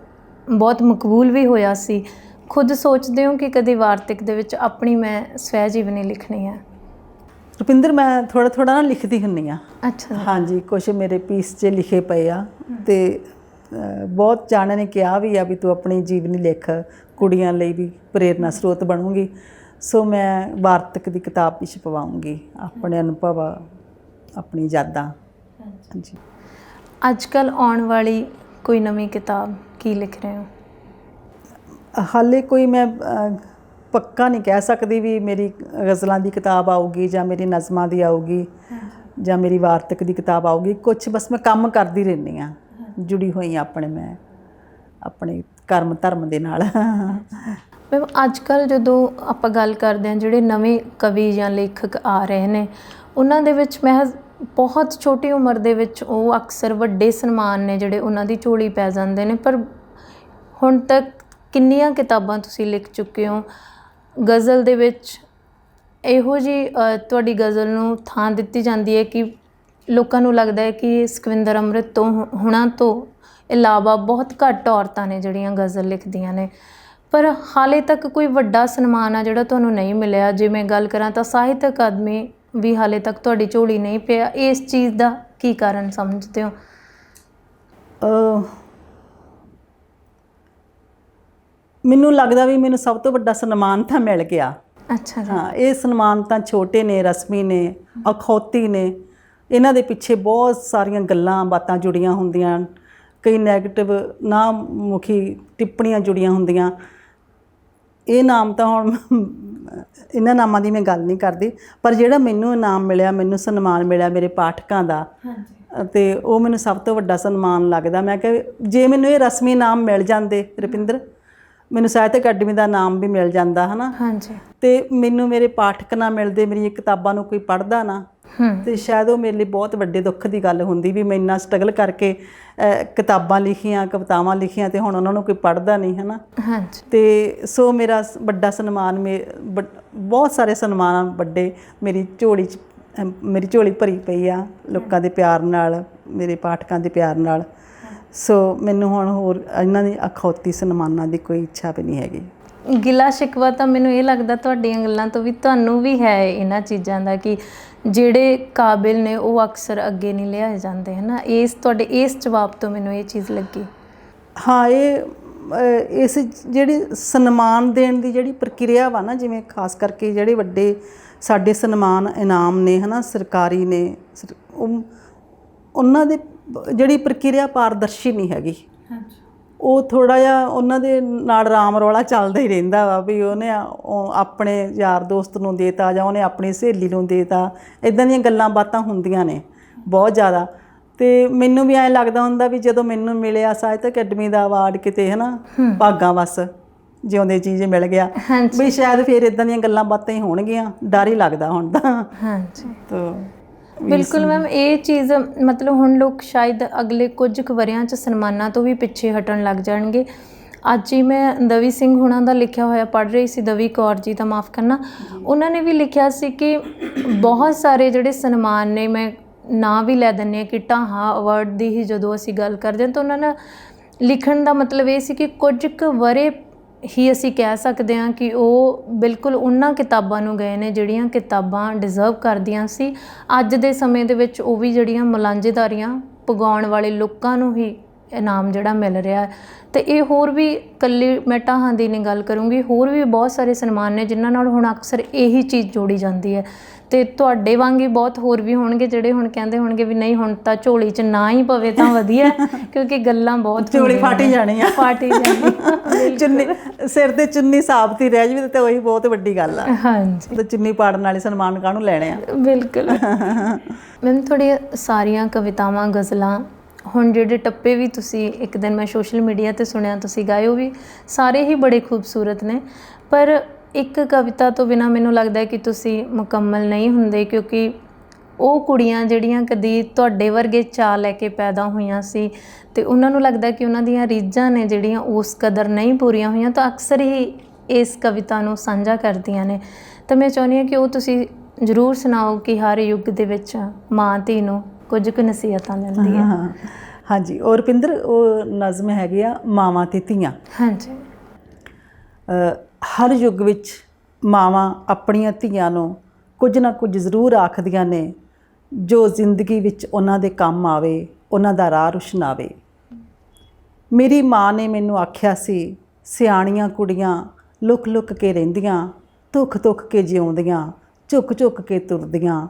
ਬਹੁਤ ਮਕਬੂਲ ਵੀ ਹੋਇਆ ਸੀ। ਖੁਦ ਸੋਚਦੇ ਹੋ ਕਿ ਕਦੇ ਵਾਰਤਕ ਦੇ ਵਿੱਚ ਆਪਣੀ ਮੈਂ ਸਵੈ ਜੀਵਨੀ ਲਿਖਣੀ ਹੈ? ਰੁਪਿੰਦਰ, ਮੈਂ ਥੋੜ੍ਹਾ ਨਾ ਲਿਖਦੀ ਹੁੰਦੀ ਹਾਂ। ਅੱਛਾ। ਹਾਂਜੀ, ਕੁਛ ਮੇਰੇ ਪੀਸ 'ਚ ਲਿਖੇ ਪਏ ਆ ਅਤੇ ਬਹੁਤ ਜਾਣਿਆਂ ਨੇ ਕਿਹਾ ਵੀ ਆ ਵੀ ਤੂੰ ਆਪਣੀ ਜੀਵਨੀ ਲਿਖ, ਕੁੜੀਆਂ ਲਈ ਵੀ ਪ੍ਰੇਰਨਾ ਸਰੋਤ ਬਣੂਗੀ। ਸੋ ਮੈਂ ਵਾਰਤਕ ਦੀ ਕਿਤਾਬ ਵੀ ਛਪਵਾਉਂਗੀ, ਆਪਣੇ ਅਨੁਭਵ, ਆਪਣੀ ਯਾਦਾਂ। ਹਾਂਜੀ। ਅੱਜ ਕੱਲ੍ਹ ਆਉਣ ਵਾਲੀ ਕੋਈ ਨਵੀਂ ਕਿਤਾਬ ਕੀ ਲਿਖ ਰਹੇ ਹੋ? ਹਾਲੇ ਕੋਈ ਮੈਂ ਪੱਕਾ ਨਹੀਂ ਕਹਿ ਸਕਦੀ ਵੀ ਮੇਰੀ ਗਜ਼ਲਾਂ ਦੀ ਕਿਤਾਬ ਆਊਗੀ ਜਾਂ ਮੇਰੀ ਨਜ਼ਮਾਂ ਦੀ ਆਊਗੀ ਜਾਂ ਮੇਰੀ ਵਾਰਤਕ ਦੀ ਕਿਤਾਬ ਆਊਗੀ। ਕੁਛ ਬਸ ਮੈਂ ਕੰਮ ਕਰਦੀ ਰਹਿੰਦੀ ਹਾਂ, ਜੁੜੀ ਹੋਈ ਹਾਂ ਮੈਂ ਆਪਣੇ ਕਰਮ ਧਰਮ ਦੇ ਨਾਲ। ਮੈਮ, ਅੱਜ ਕੱਲ੍ਹ ਜਦੋਂ ਆਪਾਂ ਗੱਲ ਕਰਦੇ ਹਾਂ ਜਿਹੜੇ ਨਵੇਂ ਕਵੀ ਜਾਂ ਲੇਖਕ ਆ ਰਹੇ ਨੇ, ਉਹਨਾਂ ਦੇ ਵਿੱਚ ਮਹਿਜ਼ ਬਹੁਤ ਛੋਟੀ ਉਮਰ ਦੇ ਵਿੱਚ ਉਹ ਅਕਸਰ ਵੱਡੇ ਸਨਮਾਨ ਨੇ ਜਿਹੜੇ ਉਹਨਾਂ ਦੀ ਝੋਲੀ ਪੈ ਜਾਂਦੇ ਨੇ। ਪਰ ਹੁਣ ਤੱਕ ਕਿੰਨੀਆਂ ਕਿਤਾਬਾਂ ਤੁਸੀਂ ਲਿਖ ਚੁੱਕੇ ਹੋ? ਗਜ਼ਲ ਦੇ ਵਿੱਚ ਇਹੋ ਜਿਹੀ ਤੁਹਾਡੀ ਗਜ਼ਲ ਨੂੰ ਥਾਂ ਦਿੱਤੀ ਜਾਂਦੀ ਹੈ ਕਿ ਲੋਕਾਂ ਨੂੰ ਲੱਗਦਾ ਹੈ ਕਿ ਸੁਖਵਿੰਦਰ ਅੰਮ੍ਰਿਤ ਤੋਂ ਹੁਣਾਂ ਤੋਂ ਇਲਾਵਾ ਬਹੁਤ ਘੱਟ ਔਰਤਾਂ ਨੇ ਜਿਹੜੀਆਂ ਗਜ਼ਲ ਲਿਖਦੀਆਂ ਨੇ, ਪਰ ਹਾਲੇ ਤੱਕ ਕੋਈ ਵੱਡਾ ਸਨਮਾਨ ਆ ਜਿਹੜਾ ਤੁਹਾਨੂੰ ਨਹੀਂ ਮਿਲਿਆ। ਜੇ ਮੈਂ ਗੱਲ ਕਰਾਂ ਤਾਂ ਸਾਹਿਤ ਅਕਾਦਮੀ ਵੀ ਹਾਲੇ ਤੱਕ ਤੁਹਾਡੀ ਝੋਲੀ ਨਹੀਂ ਪਿਆ। ਇਸ ਚੀਜ਼ ਦਾ ਕੀ ਕਾਰਨ ਸਮਝਦੇ ਹੋ? ਮੈਨੂੰ ਲੱਗਦਾ ਵੀ ਮੈਨੂੰ ਸਭ ਤੋਂ ਵੱਡਾ ਸਨਮਾਨ ਤਾਂ ਮਿਲ ਗਿਆ। ਅੱਛਾ ਜੀ। ਹਾਂ, ਇਹ ਸਨਮਾਨ ਤਾਂ ਛੋਟੇ ਨੇ, ਰਸਮੀ ਨੇ, ਅਖੌਤੀ ਨੇ। ਇਹਨਾਂ ਦੇ ਪਿੱਛੇ ਬਹੁਤ ਸਾਰੀਆਂ ਗੱਲਾਂ ਬਾਤਾਂ ਜੁੜੀਆਂ ਹੁੰਦੀਆਂ, ਕਈ ਨੈਗੇਟਿਵ ਨਾ ਮੁਖੀ ਟਿੱਪਣੀਆਂ ਜੁੜੀਆਂ ਹੁੰਦੀਆਂ। ਇਹ ਨਾਮ ਤਾਂ ਹੁਣ ਇਹਨਾਂ ਨਾਮਾਂ ਦੀ ਮੈਂ ਗੱਲ ਨਹੀਂ ਕਰਦੀ, ਪਰ ਜਿਹੜਾ ਮੈਨੂੰ ਇਨਾਮ ਮਿਲਿਆ, ਮੈਨੂੰ ਸਨਮਾਨ ਮਿਲਿਆ ਮੇਰੇ ਪਾਠਕਾਂ ਦਾ, ਅਤੇ ਉਹ ਮੈਨੂੰ ਸਭ ਤੋਂ ਵੱਡਾ ਸਨਮਾਨ ਲੱਗਦਾ। ਮੈਂ ਕਿਹਾ ਜੇ ਮੈਨੂੰ ਇਹ ਰਸਮੀ ਇਨਾਮ ਮਿਲ ਜਾਂਦੇ ਰੁਪਿੰਦਰ, ਮੈਨੂੰ ਸਾਹਿਤ ਅਕੈਡਮੀ ਦਾ ਨਾਮ ਵੀ ਮਿਲ ਜਾਂਦਾ ਹੈ ਨਾ, ਹਾਂਜੀ, ਅਤੇ ਮੈਨੂੰ ਮੇਰੇ ਪਾਠਕ ਨਾ ਮਿਲਦੇ, ਮੇਰੀਆਂ ਕਿਤਾਬਾਂ ਨੂੰ ਕੋਈ ਪੜ੍ਹਦਾ ਨਾ, ਅਤੇ ਸ਼ਾਇਦ ਉਹ ਮੇਰੇ ਲਈ ਬਹੁਤ ਵੱਡੇ ਦੁੱਖ ਦੀ ਗੱਲ ਹੁੰਦੀ ਵੀ ਮੈਂ ਇੰਨਾ ਸਟਰਗਲ ਕਰਕੇ ਕਿਤਾਬਾਂ ਲਿਖੀਆਂ, ਕਵਿਤਾਵਾਂ ਲਿਖੀਆਂ, ਅਤੇ ਹੁਣ ਉਹਨਾਂ ਨੂੰ ਕੋਈ ਪੜ੍ਹਦਾ ਨਹੀਂ ਹੈ ਨਾ। ਹਾਂਜੀ। ਅਤੇ ਸੋ ਮੇਰਾ ਵੱਡਾ ਸਨਮਾਨ, ਬਹੁਤ ਸਾਰੇ ਸਨਮਾਨ ਵੱਡੇ ਮੇਰੀ ਝੋਲੀ ਭਰੀ ਪਈ ਆ ਲੋਕਾਂ ਦੇ ਪਿਆਰ ਨਾਲ, ਮੇਰੇ ਪਾਠਕਾਂ ਦੇ ਪਿਆਰ ਨਾਲ। ਸੋ ਮੈਨੂੰ ਹੁਣ ਹੋਰ ਇਹਨਾਂ ਦੀ ਅਖੌਤੀ ਸਨਮਾਨਾਂ ਦੀ ਕੋਈ ਇੱਛਾ ਵੀ ਨਹੀਂ ਹੈਗੀ। ਗਿਲਾ ਸ਼ਿਕਵਾ ਤਾਂ ਮੈਨੂੰ ਇਹ ਲੱਗਦਾ ਤੁਹਾਡੀਆਂ ਗੱਲਾਂ ਤੋਂ ਵੀ ਤੁਹਾਨੂੰ ਵੀ ਹੈ ਇਹਨਾਂ ਚੀਜ਼ਾਂ ਦਾ ਕਿ ਜਿਹੜੇ ਕਾਬਿਲ ਨੇ ਉਹ ਅਕਸਰ ਅੱਗੇ ਨਹੀਂ ਲਿਆਏ ਜਾਂਦੇ, ਹੈ ਨਾ। ਤੁਹਾਡੇ ਇਸ ਜਵਾਬ ਤੋਂ ਮੈਨੂੰ ਇਹ ਚੀਜ਼ ਲੱਗੀ। ਹਾਂ, ਇਸ ਜਿਹੜੀ ਸਨਮਾਨ ਦੇਣ ਦੀ ਜਿਹੜੀ ਪ੍ਰਕਿਰਿਆ ਵਾ ਨਾ, ਜਿਵੇਂ ਖਾਸ ਕਰਕੇ ਜਿਹੜੇ ਵੱਡੇ ਸਾਡੇ ਸਨਮਾਨ ਇਨਾਮ ਨੇ ਹੈ ਨਾ, ਸਰਕਾਰੀ ਨੇ, ਉਹਨਾਂ ਦੇ ਜਿਹੜੀ ਪ੍ਰਕਿਰਿਆ ਪਾਰਦਰਸ਼ੀ ਨਹੀਂ ਹੈਗੀ। ਉਹ ਥੋੜ੍ਹਾ ਜਿਹਾ ਉਹਨਾਂ ਦੇ ਨਾਲ ਰਾਮ ਰੌਲਾ ਚੱਲਦਾ ਹੀ ਰਹਿੰਦਾ ਵਾ ਵੀ ਉਹਨੇ ਆਪਣੇ ਯਾਰ ਦੋਸਤ ਨੂੰ ਦੇਤਾ ਜਾਂ ਉਹਨੇ ਆਪਣੀ ਸਹੇਲੀ ਨੂੰ ਦੇਤਾ, ਇੱਦਾਂ ਦੀਆਂ ਗੱਲਾਂ ਬਾਤਾਂ ਹੁੰਦੀਆਂ ਨੇ ਬਹੁਤ ਜ਼ਿਆਦਾ। ਅਤੇ ਮੈਨੂੰ ਵੀ ਐਂ ਲੱਗਦਾ ਹੁੰਦਾ ਵੀ ਜਦੋਂ ਮੈਨੂੰ ਮਿਲਿਆ ਸਾਹਿਤ ਅਕੈਡਮੀ ਦਾ ਅਵਾਰਡ ਕਿਤੇ ਹੈ ਨਾ, ਭਾਗਾਂ ਵੱਸ ਜਿਉਂਦੇ ਚੀਜ਼ ਮਿਲ ਗਿਆ, ਵੀ ਸ਼ਾਇਦ ਫਿਰ ਇੱਦਾਂ ਦੀਆਂ ਗੱਲਾਂ ਬਾਤਾਂ ਹੀ ਹੋਣਗੀਆਂ। ਡਰ ਹੀ ਲੱਗਦਾ ਹੁਣ ਤਾਂ। ਹਾਂਜੀ, ਤਾਂ ਬਿਲਕੁਲ ਮੈਮ, ਇਹ ਚੀਜ਼ ਮਤਲਬ ਹੁਣ ਲੋਕ ਸ਼ਾਇਦ ਅਗਲੇ ਕੁਝ ਕੁ ਵਰ੍ਹਿਆਂ 'ਚ ਸਨਮਾਨਾਂ ਤੋਂ ਵੀ ਪਿੱਛੇ ਹਟਣ ਲੱਗ ਜਾਣਗੇ। ਅੱਜ ਹੀ ਮੈਂ ਦਵੀ ਸਿੰਘ ਹੁਣਾਂ ਦਾ ਲਿਖਿਆ ਹੋਇਆ ਪੜ੍ਹ ਰਹੀ ਸੀ, ਦਵੀ ਕੌਰ ਜੀ ਦਾ, ਮਾफ़ ਕਰਨਾ। ਉਹਨਾਂ ਨੇ ਵੀ ਲਿਖਿਆ ਸੀ ਕਿ ਬਹੁਤ ਸਾਰੇ ਜਿਹੜੇ ਸਨਮਾਨ ਨੇ, ਮੈਂ ਨਾਂ ਵੀ ਲੈ ਦਿੰਦੀ ਹਾਂ ਕਿ ਢਾਹਾਂ ਅਵਾਰਡ ਦੀ ਹੀ ਜਦੋਂ ਅਸੀਂ ਗੱਲ ਕਰਦੇ ਹਾਂ ਤਾਂ ਉਹਨਾਂ ਨਾਲ ਲਿਖਣ ਦਾ ਮਤਲਬ ਇਹ ਸੀ ਕਿ ਕੁਝ ਕੁ ਵਰ੍ਹੇ ਹੀ ਅਸੀਂ ਕਹਿ ਸਕਦੇ ਹਾਂ ਕਿ ਉਹ ਬਿਲਕੁਲ ਉਹਨਾਂ ਕਿਤਾਬਾਂ ਨੂੰ ਗਏ ਨੇ ਜਿਹੜੀਆਂ ਕਿਤਾਬਾਂ ਡਿਜ਼ਰਵ ਕਰਦੀਆਂ ਸੀ। ਅੱਜ ਦੇ ਸਮੇਂ ਦੇ ਵਿੱਚ ਉਹ ਵੀ ਜਿਹੜੀਆਂ ਮੁਲਾਂਝੇਦਾਰੀਆਂ ਪੁਗਾਉਣ ਵਾਲੇ ਲੋਕਾਂ ਨੂੰ ਹੀ ਇਨਾਮ ਜਿਹੜਾ ਮਿਲ ਰਿਹਾ। ਅਤੇ ਇਹ ਹੋਰ ਵੀ ਇਕੱਲੀ ਮੈਂ ਢਾਹਾਂ ਦੀ ਨਹੀਂ ਗੱਲ ਕਰੂੰਗੀ, ਹੋਰ ਵੀ ਬਹੁਤ ਸਾਰੇ ਸਨਮਾਨ ਨੇ ਜਿਨ੍ਹਾਂ ਨਾਲ ਹੁਣ ਅਕਸਰ ਇਹੀ ਚੀਜ਼ ਜੋੜੀ ਜਾਂਦੀ ਹੈ। ਅਤੇ ਤੁਹਾਡੇ ਵਾਂਗ ਹੀ ਬਹੁਤ ਹੋਰ ਵੀ ਹੋਣਗੇ ਜਿਹੜੇ ਹੁਣ ਕਹਿੰਦੇ ਹੋਣਗੇ ਵੀ ਨਹੀਂ, ਹੁਣ ਤਾਂ ਝੋਲੀ 'ਚ ਨਾ ਹੀ ਪਵੇ ਤਾਂ ਵਧੀਆ, ਕਿਉਂਕਿ ਗੱਲਾਂ ਬਹੁਤ ਝੋਲੀ ਫਾਟੀ ਜਾਣੀ ਆ, ਫਾਟੀ ਜਾਣੀ। ਚੁੰਨੀ ਸਿਰ 'ਤੇ ਚੁੰਨੀ ਸਾਬਤ ਹੀ ਰਹਿ ਜਾਵੇ ਤਾਂ ਉਹੀ ਬਹੁਤ ਵੱਡੀ ਗੱਲ ਆ। ਹਾਂਜੀ, ਤਾਂ ਚੁੰਨੀ ਪਾੜਨ ਵਾਲੇ ਸਨਮਾਨ ਕਾਹਨੂੰ ਲੈਣੇ ਆ। ਬਿਲਕੁਲ। ਮੈਮ, ਤੁਹਾਡੀਆਂ ਸਾਰੀਆਂ ਕਵਿਤਾਵਾਂ, ਗਜ਼ਲਾਂ ਹੁਣ ਜਿਹੜੇ ਟੱਪੇ ਵੀ ਤੁਸੀਂ ਇੱਕ ਦਿਨ ਮੈਂ ਸੋਸ਼ਲ ਮੀਡੀਆ ਤੇ ਸੁਣਿਆ ਤੁਸੀਂ ਗਾਏ, ਉਹ ਵੀ ਸਾਰੇ ਹੀ ਬੜੇ ਖੂਬਸੂਰਤ ਨੇ, ਪਰ ਇੱਕ ਕਵਿਤਾ ਤੋਂ ਬਿਨਾਂ ਮੈਨੂੰ ਲੱਗਦਾ ਹੈ ਕਿ ਤੁਸੀਂ ਮੁਕੰਮਲ ਨਹੀਂ ਹੁੰਦੇ, ਕਿਉਂਕਿ ਉਹ ਕੁੜੀਆਂ ਜਿਹੜੀਆਂ ਕਦੀ ਤੁਹਾਡੇ ਵਰਗੇ ਚਾਅ ਲੈ ਕੇ ਪੈਦਾ ਹੋਈਆਂ ਸੀ ਅਤੇ ਉਹਨਾਂ ਨੂੰ ਲੱਗਦਾ ਕਿ ਉਹਨਾਂ ਦੀਆਂ ਰੀਝਾਂ ਨੇ ਜਿਹੜੀਆਂ ਉਸ ਕਦਰ ਨਹੀਂ ਪੂਰੀਆਂ ਹੋਈਆਂ, ਤਾਂ ਅਕਸਰ ਹੀ ਇਸ ਕਵਿਤਾ ਨੂੰ ਸਾਂਝਾ ਕਰਦੀਆਂ ਨੇ। ਤਾਂ ਮੈਂ ਚਾਹੁੰਦੀ ਹਾਂ ਕਿ ਉਹ ਤੁਸੀਂ ਜ਼ਰੂਰ ਸੁਣਾਓ ਕਿ ਹਰ ਯੁੱਗ ਦੇ ਵਿੱਚ ਮਾਂ ਧੀ ਨੂੰ ਕੁਝ ਕੁ ਨਸੀਹਤਾਂ ਦਿੰਦੀ ਹੈ। ਹਾਂਜੀ, ਔਰ ਰੁਪਿੰਦਰ ਉਹ ਨਜ਼ਮ ਹੈਗੇ ਆ ਮਾਵਾਂ ਤੇ ਧੀਆਂ। ਹਾਂਜੀ। ਹਰ ਯੁੱਗ ਵਿੱਚ ਮਾਵਾਂ ਆਪਣੀਆਂ ਧੀਆਂ ਨੂੰ ਕੁਝ ਨਾ ਕੁਝ ਜ਼ਰੂਰ ਆਖਦੀਆਂ ਨੇ ਜੋ ਜ਼ਿੰਦਗੀ ਵਿੱਚ ਉਹਨਾਂ ਦੇ ਕੰਮ ਆਵੇ, ਉਹਨਾਂ ਦਾ ਰਾਹ ਰੁਸ਼ਨਾਵੇ। ਮੇਰੀ ਮਾਂ ਨੇ ਮੈਨੂੰ ਆਖਿਆ ਸੀ, ਸਿਆਣੀਆਂ ਕੁੜੀਆਂ ਲੁਕ ਲੁਕ ਕੇ ਰਹਿੰਦੀਆਂ, ਧੁੱਖ ਧੁੱਖ ਕੇ ਜਿਉਂਦੀਆਂ, ਝੁਕ ਝੁਕ ਕੇ ਤੁਰਦੀਆਂ,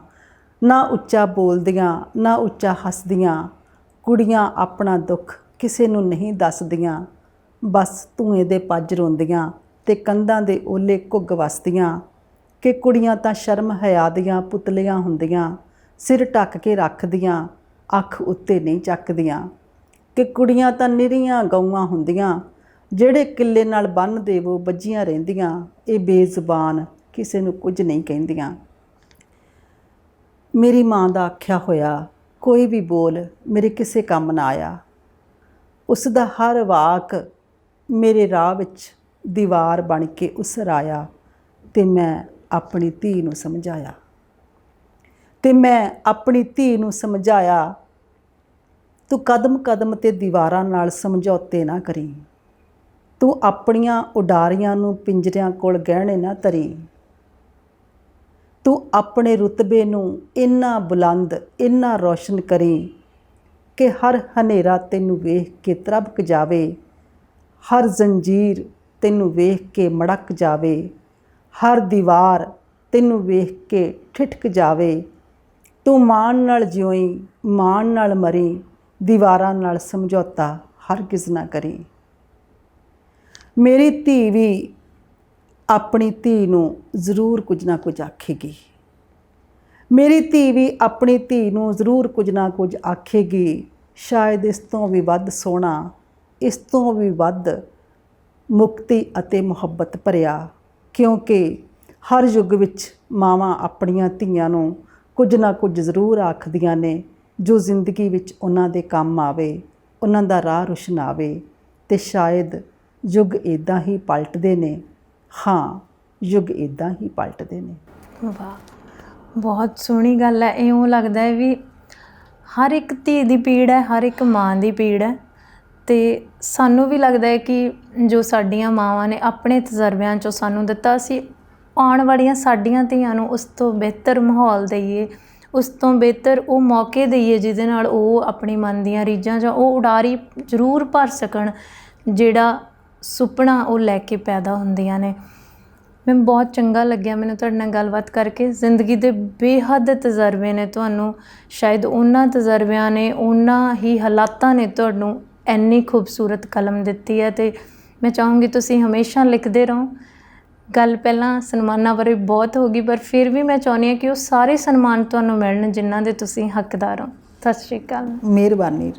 ਨਾ ਉੱਚਾ ਬੋਲਦੀਆਂ ਨਾ ਉੱਚਾ ਹੱਸਦੀਆਂ, ਕੁੜੀਆਂ ਆਪਣਾ ਦੁੱਖ ਕਿਸੇ ਨੂੰ ਨਹੀਂ ਦੱਸਦੀਆਂ, ਬਸ ਧੂਏ ਦੇ ਪੱਜ ਰੋਂਦੀਆਂ ਤੇ ਕੰਧਾਂ ਦੇ ਓਲੇ ਘੁੱਗ ਵਸਦੀਆਂ, ਕਿ ਕੁੜੀਆਂ ਤਾਂ ਸ਼ਰਮ ਹਯਾ ਦੀਆਂ ਪੁਤਲੀਆਂ ਹੁੰਦੀਆਂ, ਸਿਰ ਢੱਕ ਕੇ ਰੱਖਦੀਆਂ ਅੱਖ ਉੱਤੇ ਨਹੀਂ ਚੱਕਦੀਆਂ, ਕਿ ਕੁੜੀਆਂ ਤਾਂ ਨਿਰੀਆਂ ਗਊਆਂ ਹੁੰਦੀਆਂ, ਜਿਹੜੇ ਕਿੱਲੇ ਨਾਲ ਬੰਨ੍ਹ ਦੇਵੋ ਬੱਝੀਆਂ ਰਹਿੰਦੀਆਂ, ਇਹ ਬੇਜ਼ੁਬਾਨ ਕਿਸੇ ਨੂੰ ਕੁਝ ਨਹੀਂ ਕਹਿੰਦੀਆਂ। ਮੇਰੀ ਮਾਂ ਦਾ ਆਖਿਆ ਹੋਇਆ ਕੋਈ ਵੀ ਬੋਲ ਮੇਰੇ ਕਿਸੇ ਕੰਮ ਨਾ ਆਇਆ, ਉਸ ਦਾ ਹਰ ਵਾਕ ਮੇਰੇ ਰਾਹ ਵਿੱਚ ਦੀਵਾਰ ਬਣ ਕੇ ਉਸਰ ਆਇਆ, ਤੇ ਮੈਂ ਆਪਣੀ ਧੀ ਨੂੰ ਸਮਝਾਇਆ, ਤੂੰ ਕਦਮ ਕਦਮ ਤੇ ਦੀਵਾਰਾਂ ਨਾਲ ਸਮਝੌਤੇ ਨਾ ਕਰੀ, ਤੂੰ ਆਪਣੀਆਂ ਉਡਾਰੀਆਂ ਨੂੰ ਪਿੰਜਰਿਆਂ ਕੋਲ ਗਹਿਣੇ ਨਾ ਧਰੀ, ਤੂੰ ਆਪਣੇ ਰੁਤਬੇ ਨੂੰ ਇੰਨਾ ਬੁਲੰਦ ਇੰਨਾ ਰੋਸ਼ਨ ਕਰੀ ਕਿ ਹਰ ਹਨੇਰਾ ਤੈਨੂੰ ਵੇਖ ਕੇ ਤਰਬਕ ਜਾਵੇ, ਹਰ ਜ਼ੰਜੀਰ ਤੈਨੂੰ ਵੇਖ ਕੇ ਮੜਕ ਜਾਵੇ, ਹਰ ਦੀਵਾਰ ਤੈਨੂੰ ਵੇਖ ਕੇ ਠਿਠਕ ਜਾਵੇ, ਤੂੰ ਮਾਣ ਨਾਲ ਜਿਉਈ ਮਾਣ ਨਾਲ ਮਰੀ, ਦੀਵਾਰਾਂ ਨਾਲ ਸਮਝੌਤਾ ਹਰਗਿਜ਼ ਨਾ ਕਰੀ। ਮੇਰੀ ਧੀ ਵੀ ਆਪਣੀ ਧੀ ਨੂੰ ਜ਼ਰੂਰ ਕੁਝ ਨਾ ਕੁਝ ਆਖੇਗੀ, ਮੇਰੀ ਧੀ ਵੀ ਆਪਣੀ ਧੀ ਨੂੰ ਜ਼ਰੂਰ ਕੁਝ ਨਾ ਕੁਝ ਆਖੇਗੀ, ਸ਼ਾਇਦ ਇਸ ਤੋਂ ਵੀ ਵੱਧ ਸੋਹਣਾ, ਇਸ ਤੋਂ ਵੀ ਵੱਧ ਮੁਕਤੀ ਅਤੇ ਮੁਹੱਬਤ ਭਰਿਆ, ਕਿਉਂਕਿ ਹਰ ਯੁੱਗ ਵਿੱਚ ਮਾਵਾਂ ਆਪਣੀਆਂ ਧੀਆਂ ਨੂੰ ਕੁਝ ਨਾ ਕੁਝ ਜ਼ਰੂਰ ਆਖਦੀਆਂ ਨੇ ਜੋ ਜ਼ਿੰਦਗੀ ਵਿੱਚ ਉਹਨਾਂ ਦੇ ਕੰਮ ਆਵੇ, ਉਹਨਾਂ ਦਾ ਰਾਹ ਰੁਸ਼ਨਾਵੇ। ਤੇ ਸ਼ਾਇਦ ਯੁੱਗ ਇੱਦਾਂ ਹੀ ਪਲਟਦੇ ਨੇ, ਹਾਂ ਯੁੱਗ ਇੱਦਾਂ ਹੀ ਪਲਟਦੇ ਨੇ। ਵਾਹ, ਬਹੁਤ ਸੋਹਣੀ ਗੱਲ ਹੈ। ਇਉਂ ਲੱਗਦਾ ਹੈ ਵੀ ਹਰ ਇੱਕ ਧੀ ਦੀ ਪੀੜ ਹੈ, ਹਰ ਇੱਕ ਮਾਂ ਦੀ ਪੀੜ ਹੈ, ਅਤੇ ਸਾਨੂੰ ਵੀ ਲੱਗਦਾ ਹੈ ਕਿ ਜੋ ਸਾਡੀਆਂ ਮਾਵਾਂ ਨੇ ਆਪਣੇ ਤਜਰਬਿਆਂ 'ਚੋਂ ਸਾਨੂੰ ਦਿੱਤਾ, ਅਸੀਂ ਆਉਣ ਵਾਲੀਆਂ ਸਾਡੀਆਂ ਧੀਆਂ ਨੂੰ ਉਸ ਤੋਂ ਬਿਹਤਰ ਮਾਹੌਲ ਦੇਈਏ, ਉਸ ਤੋਂ ਬਿਹਤਰ ਉਹ ਮੌਕੇ ਦੇਈਏ ਜਿਹਦੇ ਨਾਲ ਉਹ ਆਪਣੀ ਮਨ ਦੀਆਂ ਰੀਝਾਂ ਜਾਂ ਉਹ ਉਡਾਰੀ ਜ਼ਰੂਰ ਭਰ ਸਕਣ ਜਿਹੜਾ ਸੁਪਨਾ ਉਹ ਲੈ ਕੇ ਪੈਦਾ ਹੁੰਦੀਆਂ ਨੇ। ਮੈਨੂੰ ਬਹੁਤ ਚੰਗਾ ਲੱਗਿਆ ਮੈਨੂੰ ਤੁਹਾਡੇ ਨਾਲ ਗੱਲਬਾਤ ਕਰਕੇ। ਜ਼ਿੰਦਗੀ ਦੇ ਬੇਹੱਦ ਤਜਰਬੇ ਨੇ ਤੁਹਾਨੂੰ, ਸ਼ਾਇਦ ਉਹਨਾਂ ਤਜਰਬਿਆਂ ਨੇ, ਉਹਨਾਂ ਹੀ ਹਾਲਾਤਾਂ ਨੇ ਤੁਹਾਨੂੰ ਇੰਨੀ ਖੂਬਸੂਰਤ ਕਲਮ ਦਿੱਤੀ ਹੈ, ਅਤੇ ਮੈਂ ਚਾਹੂੰਗੀ ਤੁਸੀਂ ਹਮੇਸ਼ਾ ਲਿਖਦੇ ਰਹੋ। ਗੱਲ ਪਹਿਲਾਂ ਸਨਮਾਨਾਂ ਬਾਰੇ ਬਹੁਤ ਹੋ ਗਈ, ਪਰ ਫਿਰ ਵੀ ਮੈਂ ਚਾਹੁੰਦੀ ਹਾਂ ਕਿ ਉਹ ਸਾਰੇ ਸਨਮਾਨ ਤੁਹਾਨੂੰ ਮਿਲਣ ਜਿਨ੍ਹਾਂ ਦੇ ਤੁਸੀਂ ਹੱਕਦਾਰ ਹੋ। ਸਤਿ ਸ਼੍ਰੀ ਅਕਾਲ। ਮਿਹਰਬਾਨੀ।